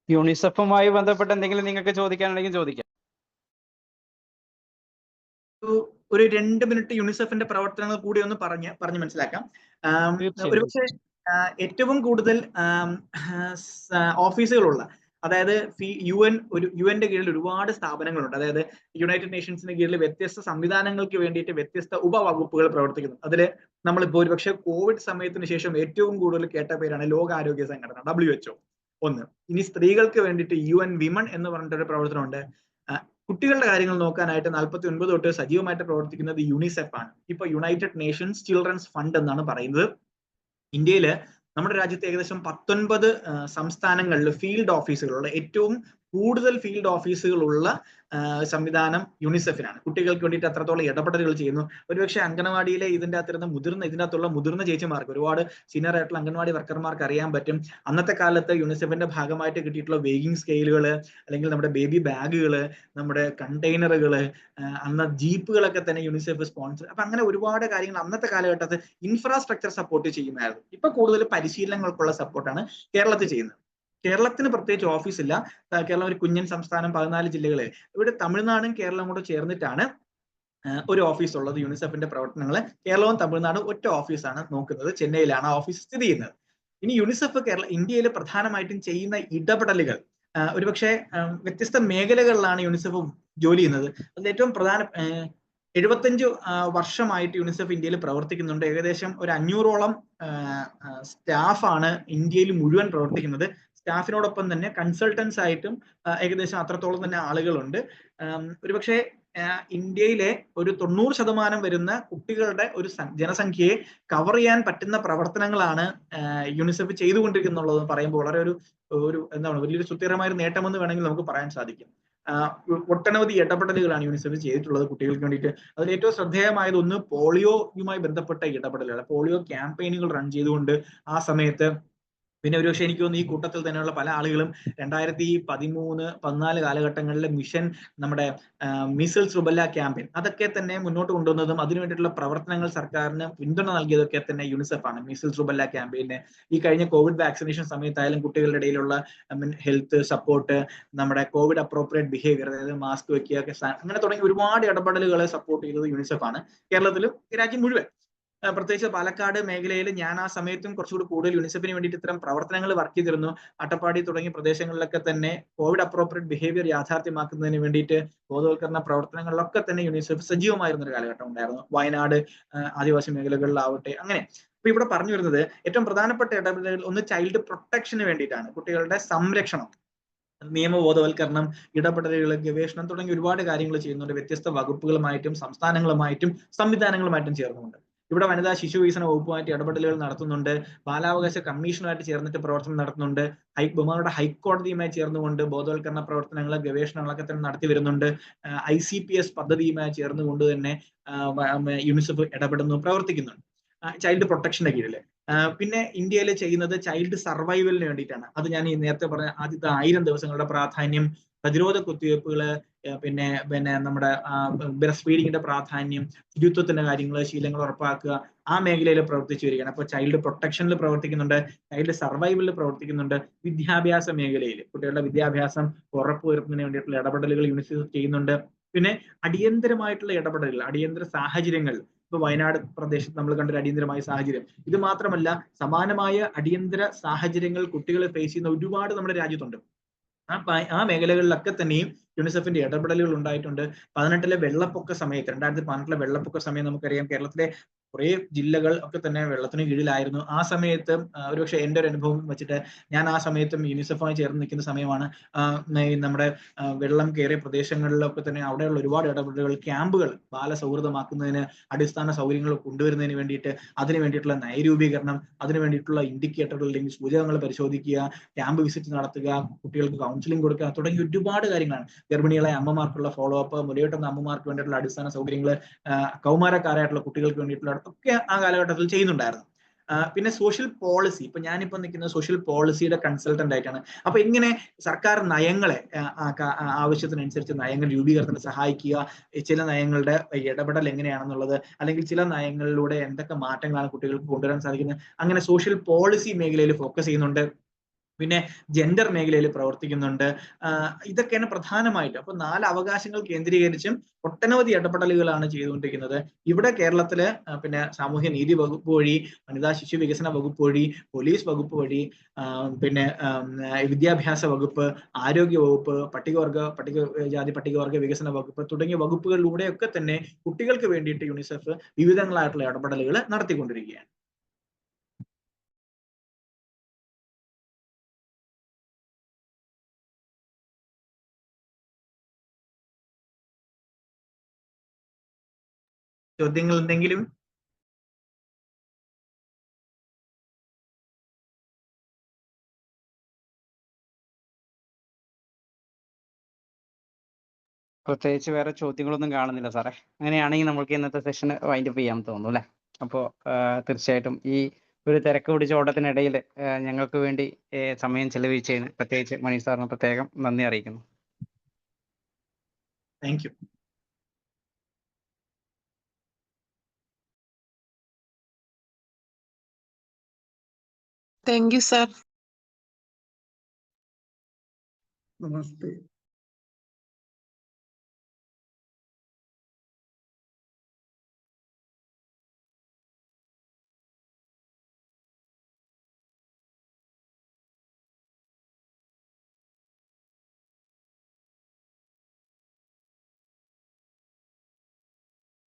യൂണിസെഫുമായി ബന്ധപ്പെട്ട് എന്തെങ്കിലും നിങ്ങൾക്ക് ചോദിക്കാനുണ്ടെങ്കിൽ ചോദിക്കാം. ഒരു 2 മിനിറ്റ് യുണിസെഫിന്റെ പ്രവർത്തനങ്ങൾ കൂടി ഒന്ന് പറഞ്ഞ് മനസ്സിലാക്കാം. ഒരുപക്ഷെ ഏറ്റവും കൂടുതൽ ഓഫീസുകളുള്ള, അതായത് യുഎന്റെ കീഴിൽ ഒരുപാട് സ്ഥാപനങ്ങളുണ്ട്. അതായത് യുണൈറ്റഡ് നേഷൻസിന്റെ കീഴിൽ വ്യത്യസ്ത സംവിധാനങ്ങൾക്ക് വേണ്ടിയിട്ട് വ്യത്യസ്ത ഉപവകുപ്പുകൾ പ്രവർത്തിക്കുന്നു. അതിൽ നമ്മളിപ്പോൾ ഒരുപക്ഷെ കോവിഡ് സമയത്തിന് ശേഷം ഏറ്റവും കൂടുതൽ കേട്ട പേരാണ് ലോകാരോഗ്യ സംഘടന, WHO. ഒന്ന്. ഇനി സ്ത്രീകൾക്ക് വേണ്ടിയിട്ട് UN വിമൺ എന്ന് പറഞ്ഞിട്ടൊരു പ്രവർത്തനമുണ്ട്. കുട്ടികളുടെ കാര്യങ്ങൾ നോക്കാനായിട്ട് 49 തൊട്ട് സജീവമായിട്ട് പ്രവർത്തിക്കുന്നത് യുണിസെഫ് ആണ്. ഇപ്പൊ യുണൈറ്റഡ് നേഷൻസ് ചിൽഡ്രൻസ് ഫണ്ട് എന്നാണ് പറയുന്നത്. ഇന്ത്യയില്, നമ്മുടെ രാജ്യത്ത് ഏകദേശം 19 സംസ്ഥാനങ്ങളിൽ ഫീൽഡ് ഓഫീസുകളുള്ള, ഏറ്റവും കൂടുതൽ ഫീൽഡ് ഓഫീസുകളുള്ള സംവിധാനം യുണിസെഫിനാണ്. കുട്ടികൾക്ക് വേണ്ടിയിട്ട് അത്രത്തോളം ഇടപെടലുകൾ ചെയ്യുന്നു. ഒരുപക്ഷെ അംഗനവാടിയിലെ ഇതിൻ്റെ അകത്തുള്ള മുതിർന്ന ചേച്ചിമാർക്ക്, ഒരുപാട് സീനിയർ ആയിട്ടുള്ള അംഗൻവാടി വർക്കർമാർക്ക് അറിയാൻ പറ്റും. അന്നത്തെ കാലത്ത് യുണിസെഫിന്റെ ഭാഗമായിട്ട് കിട്ടിയിട്ടുള്ള വെയിങ്ങിങ് സ്കെയിലുകൾ, അല്ലെങ്കിൽ നമ്മുടെ ബേബി ബാഗുകൾ, നമ്മുടെ കണ്ടെയ്നറുകൾ, അന്ന് ജീപ്പുകളൊക്കെ തന്നെ യുണിസെഫ് സ്പോൺസർ. അപ്പൊ അങ്ങനെ ഒരുപാട് കാര്യങ്ങൾ അന്നത്തെ കാലഘട്ടത്തിൽ ഇൻഫ്രാസ്ട്രക്ചർ സപ്പോർട്ട് ചെയ്യുമായിരുന്നു. ഇപ്പൊ കൂടുതൽ പരിശീലനങ്ങൾക്കുള്ള സപ്പോർട്ടാണ് കേരളത്തിൽ ചെയ്യുന്നത്. കേരളത്തിന് പ്രത്യേകിച്ച് ഓഫീസില്ല. കേരളം ഒരു കുഞ്ഞൻ സംസ്ഥാനം, 14 ജില്ലകള്. ഇവിടെ തമിഴ്നാടും കേരളവും കൂടെ ചേർന്നിട്ടാണ് ഒരു ഓഫീസ് ഉള്ളത്. യുണിസെഫിന്റെ പ്രവർത്തനങ്ങൾ കേരളവും തമിഴ്നാടും ഒറ്റ ഓഫീസാണ് നോക്കുന്നത്. ചെന്നൈയിലാണ് ഓഫീസ് സ്ഥിതി ചെയ്യുന്നത്. ഇനി യുണിസെഫ് ഇന്ത്യയിൽ പ്രധാനമായിട്ടും ചെയ്യുന്ന ഇടപെടലുകൾ ഒരുപക്ഷെ വ്യത്യസ്ത മേഖലകളിലാണ് യുണിസെഫ് ജോലി ചെയ്യുന്നത്. അതിൽ ഏറ്റവും പ്രധാന 75 വർഷമായിട്ട് യുണിസെഫ് ഇന്ത്യയിൽ പ്രവർത്തിക്കുന്നുണ്ട്. ഏകദേശം ഒരു 500ഓളം സ്റ്റാഫാണ് ഇന്ത്യയിൽ മുഴുവൻ പ്രവർത്തിക്കുന്നത്. സ്റ്റാഫിനോടൊപ്പം തന്നെ കൺസൾട്ടൻസ് ആയിട്ടും ഏകദേശം അത്രത്തോളം തന്നെ ആളുകളുണ്ട്. ഒരുപക്ഷെ ഇന്ത്യയിലെ ഒരു 90% വരുന്ന കുട്ടികളുടെ ഒരു ജനസംഖ്യയെ കവർ ചെയ്യാൻ പറ്റുന്ന പ്രവർത്തനങ്ങളാണ് യുണിസെഫ് ചെയ്തുകൊണ്ടിരിക്കുന്നുള്ളത് പറയുമ്പോൾ വളരെ ഒരു എന്താണ് വലിയൊരു സുസ്ഥിരമായ ഒരു നേട്ടമെന്ന് വേണമെങ്കിൽ നമുക്ക് പറയാൻ സാധിക്കും. ഒട്ടനവധി ഇടപെടലുകളാണ് യൂണിസെഫ് ചെയ്തിട്ടുള്ളത് കുട്ടികൾക്ക് വേണ്ടിയിട്ട്. അതിൽ ഏറ്റവും ശ്രദ്ധേയമായത് ഒന്ന് പോളിയോയുമായി ബന്ധപ്പെട്ട ഇടപെടലുകൾ, പോളിയോ ക്യാമ്പയിനുകൾ റൺ ചെയ്തുകൊണ്ട് ആ സമയത്ത്. പിന്നെ ഒരുപക്ഷെ എനിക്ക് തോന്നുന്നു ഈ കൂട്ടത്തിൽ തന്നെയുള്ള പല ആളുകളും 2013-14 കാലഘട്ടങ്ങളിലെ മിഷൻ, നമ്മുടെ മീസിൽസ് റുബല്ല ക്യാമ്പയിൻ, അതൊക്കെ തന്നെ മുന്നോട്ട് കൊണ്ടുവന്നതും അതിനു വേണ്ടിയിട്ടുള്ള പ്രവർത്തനങ്ങൾ സർക്കാരിന് പിന്തുണ നൽകിയതൊക്കെ തന്നെ യൂണിസെഫ് ആണ്. മീസിൽസ് റുബല്ല ക്യാമ്പയിന് ഈ കഴിഞ്ഞ കോവിഡ് വാക്സിനേഷൻ സമയത്തായാലും കുട്ടികളുടെ ഇടയിലുള്ള ഹെൽത്ത് സപ്പോർട്ട്, നമ്മുടെ കോവിഡ് അപ്രോപ്രിയേറ്റ് ബിഹേവിയർ, അതായത് മാസ്ക് വെക്കുക, അങ്ങനെ തുടങ്ങി ഒരുപാട് ഇടപെടലുകളെ സപ്പോർട്ട് ചെയ്തത് യൂണിസെഫ് ആണ്. കേരളത്തിലും രാജ്യം മുഴുവൻ, പ്രത്യേകിച്ച് പാലക്കാട് മേഖലയിൽ ഞാൻ ആ സമയത്തും കുറച്ചുകൂടി കൂടുതൽ യൂണിസെഫിന് വേണ്ടിയിട്ട് ഇത്തരം പ്രവർത്തനങ്ങൾ വർക്ക് ചെയ്തിരുന്നു. അട്ടപ്പാടി തുടങ്ങിയ പ്രദേശങ്ങളിലൊക്കെ തന്നെ കോവിഡ് അപ്രോപ്രിയേറ്റ് ബിഹേവിയർ യാഥാർത്ഥ്യമാക്കുന്നതിന് വേണ്ടിയിട്ട് ബോധവൽക്കരണ പ്രവർത്തനങ്ങളിലൊക്കെ തന്നെ യൂണിസെഫ് സജീവമായിരുന്ന ഒരു കാലഘട്ടം ഉണ്ടായിരുന്നു. വയനാട് ആദിവാസി മേഖലകളിലാവട്ടെ, അങ്ങനെ. അപ്പൊ ഇവിടെ പറഞ്ഞു വരുന്നത് ഏറ്റവും പ്രധാനപ്പെട്ട ഇടപെടലുകൾ ഒന്ന് ചൈൽഡ് പ്രൊട്ടക്ഷന് വേണ്ടിയിട്ടാണ്, കുട്ടികളുടെ സംരക്ഷണം, നിയമബോധവൽക്കരണം, ഇടപെടലുകൾ, ഗവേഷണം തുടങ്ങി ഒരുപാട് കാര്യങ്ങൾ ചെയ്യുന്നുണ്ട്. വ്യത്യസ്ത വകുപ്പുകളുമായിട്ടും സംസ്ഥാനങ്ങളുമായിട്ടും സംവിധാനങ്ങളുമായിട്ടും ചേർന്നുകൊണ്ട്. ഇവിടെ വനിതാ ശിശു വികസന വകുപ്പുമായിട്ട് ഇടപെടലുകൾ നടത്തുന്നുണ്ട്. ബാലാവകാശ കമ്മീഷനുമായിട്ട് ചേർന്നിട്ട് പ്രവർത്തനം നടത്തുന്നുണ്ട്. ബഹുമാനപ്പെട്ട ഹൈക്കോടതിയുമായി ചേർന്നുകൊണ്ട് ബോധവൽക്കരണ പ്രവർത്തനങ്ങൾ, ഗവേഷണങ്ങളൊക്കെ തന്നെ നടത്തി വരുന്നുണ്ട്. ICPS പദ്ധതിയുമായി ചേർന്നുകൊണ്ട് തന്നെ യൂണിസെഫ് ഇടപെടുന്നു, പ്രവർത്തിക്കുന്നുണ്ട് ചൈൽഡ് പ്രൊട്ടക്ഷന്റെ കീഴിൽ. പിന്നെ ഇന്ത്യയിൽ ചെയ്യുന്നത് ചൈൽഡ് സർവൈവലിന് വേണ്ടിയിട്ടാണ്. അത് ഞാൻ ഈ നേരത്തെ പറഞ്ഞ ആദ്യത്തെ 1000 ദിവസങ്ങളുടെ പ്രാധാന്യം, പ്രതിരോധ കുത്തിവയ്പ്പുകള്, പിന്നെ നമ്മുടെ ബ്രസ്റ്റ് ഫീഡിങ്ങിന്റെ പ്രാധാന്യം, ശുചിത്വത്തിന്റെ കാര്യങ്ങൾ, ശീലങ്ങൾ ഉറപ്പാക്കുക, ആ മേഖലയിൽ പ്രവർത്തിച്ചു വരികയാണ്. അപ്പൊ ചൈൽഡ് പ്രൊട്ടക്ഷനിൽ പ്രവർത്തിക്കുന്നുണ്ട്, ചൈൽഡ് സർവൈവലിൽ പ്രവർത്തിക്കുന്നുണ്ട്. വിദ്യാഭ്യാസ മേഖലയിൽ കുട്ടികളുടെ വിദ്യാഭ്യാസം ഉറപ്പുവരുത്തുന്നതിന് വേണ്ടിയിട്ടുള്ള ഇടപെടലുകൾ യൂണിസെഫ് ചെയ്യുന്നുണ്ട്. പിന്നെ അടിയന്തരമായിട്ടുള്ള ഇടപെടലുകൾ, അടിയന്തര സാഹചര്യങ്ങൾ, ഇപ്പൊ വയനാട് പ്രദേശത്ത് നമ്മൾ കണ്ടൊരു അടിയന്തരമായ സാഹചര്യം, ഇത് മാത്രമല്ല സമാനമായ അടിയന്തര സാഹചര്യങ്ങൾ കുട്ടികൾ ഫേസ് ചെയ്യുന്ന ഒരുപാട് നമ്മുടെ രാജ്യത്തുണ്ട്. ആ മേഖലകളിലൊക്കെ തന്നെയും യൂണിസെഫിന്റെ ഇടപെടലുകൾ ഉണ്ടായിട്ടുണ്ട്. 2018 വെള്ളപ്പൊക്ക സമയത്ത്, 2018 വെള്ളപ്പൊക്ക സമയം നമുക്കറിയാം, കേരളത്തിലെ കുറെ ജില്ലകൾ ഒക്കെ തന്നെ വെള്ളത്തിന് കീഴിലായിരുന്നു. ആ സമയത്ത് ഒരുപക്ഷെ എൻ്റെ ഒരു അനുഭവം വെച്ചിട്ട്, ഞാൻ ആ സമയത്തും യൂണിസെഫുമായി ചേർന്ന് നിൽക്കുന്ന സമയമാണ്. നമ്മുടെ വെള്ളം കയറിയ പ്രദേശങ്ങളിലൊക്കെ തന്നെ അവിടെയുള്ള ഒരുപാട് ഇടപെടലുകൾ, ക്യാമ്പുകൾ ബാലസൗഹൃദമാക്കുന്നതിന്, അടിസ്ഥാന സൗകര്യങ്ങൾ കൊണ്ടുവരുന്നതിന് വേണ്ടിയിട്ട്, അതിന് വേണ്ടിയിട്ടുള്ള നയരൂപീകരണം, അതിന് വേണ്ടിയിട്ടുള്ള ഇൻഡിക്കേറ്ററുകൾ അല്ലെങ്കിൽ സൂചകങ്ങൾ പരിശോധിക്കുക, ക്യാമ്പ് വിസിറ്റ് നടത്തുക, കുട്ടികൾക്ക് കൗൺസിലിംഗ് കൊടുക്കുക തുടങ്ങി ഒരുപാട് കാര്യങ്ങളാണ്. ഗർഭിണികളായ അമ്മമാർക്കുള്ള ഫോളോ അപ്പ്, മുലയൂട്ടുന്ന അമ്മമാർക്ക് വേണ്ടിയിട്ടുള്ള അടിസ്ഥാന സൗകര്യങ്ങൾ, കൗമാരക്കാരായിട്ടുള്ള കുട്ടികൾക്ക് വേണ്ടിയിട്ടുള്ള ഒക്കെ ആ കാലഘട്ടത്തിൽ ചെയ്യുന്നുണ്ടായിരുന്നു. പിന്നെ സോഷ്യൽ പോളിസി, ഇപ്പൊ ഞാനിപ്പോ നിൽക്കുന്നത് സോഷ്യൽ പോളിസിയുടെ കൺസൾട്ടന്റ് ആയിട്ടാണ്. അപ്പൊ ഇങ്ങനെ സർക്കാർ നയങ്ങളെ ആവശ്യത്തിനനുസരിച്ച് നയങ്ങൾ രൂപീകരണത്തിന് സഹായിക്കുക, ചില നയങ്ങളുടെ ഇടപെടൽ എങ്ങനെയാണെന്നുള്ളത്, അല്ലെങ്കിൽ ചില നയങ്ങളിലൂടെ എന്തൊക്കെ മാറ്റങ്ങളാണ് കുട്ടികൾക്ക് കൊണ്ടുവരാൻ സാധിക്കുന്നത്, അങ്ങനെ സോഷ്യൽ പോളിസി മേഖലയിൽ ഫോക്കസ് ചെയ്യുന്നുണ്ട്. പിന്നെ ജെൻഡർ മേഖലയിൽ പ്രവർത്തിക്കുന്നുണ്ട്. ഇതൊക്കെയാണ് പ്രധാനമായിട്ട്. അപ്പൊ 4 അവകാശങ്ങൾ കേന്ദ്രീകരിച്ചും ഒട്ടനവധി ഇടപെടലുകളാണ് ചെയ്തുകൊണ്ടിരിക്കുന്നത്. ഇവിടെ കേരളത്തില് പിന്നെ സാമൂഹ്യ നീതി വകുപ്പ് വഴി, വനിതാ ശിശു വികസന വകുപ്പ് വഴി, പോലീസ് വകുപ്പ് വഴി, പിന്നെ വിദ്യാഭ്യാസ വകുപ്പ്, ആരോഗ്യ വകുപ്പ്, പട്ടികജാതി പട്ടികവർഗ വികസന വകുപ്പ് തുടങ്ങിയ വകുപ്പുകളിലൂടെയൊക്കെ തന്നെ കുട്ടികൾക്ക് വേണ്ടിയിട്ട് യൂണിസെഫ് വിവിധങ്ങളായിട്ടുള്ള ഇടപെടലുകൾ നടത്തിക്കൊണ്ടിരിക്കുകയാണ്. ചോദ്യങ്ങൾ എന്തെങ്കിലും? പ്രത്യേകിച്ച് വേറെ ചോദ്യങ്ങളൊന്നും കാണുന്നില്ല സാറേ. അങ്ങനെയാണെങ്കിൽ നമുക്ക് ഇന്നത്തെ സെഷൻ വൈൻഡപ്പ് ചെയ്യാൻ തോന്നുന്നു അല്ലേ? അപ്പോൾ തീർച്ചയായിട്ടും ഈ ഒരു തിരക്ക് പിടിച്ച ഓട്ടത്തിനിടയിൽ ഞങ്ങൾക്ക് വേണ്ടി സമയം ചെലവഴിച്ചതിന് പ്രത്യേകിച്ച് മണി സാറിന് പ്രത്യേകം നന്ദി അറിയിക്കുന്നു. Thank you. Thank you, sir. नमस्ते।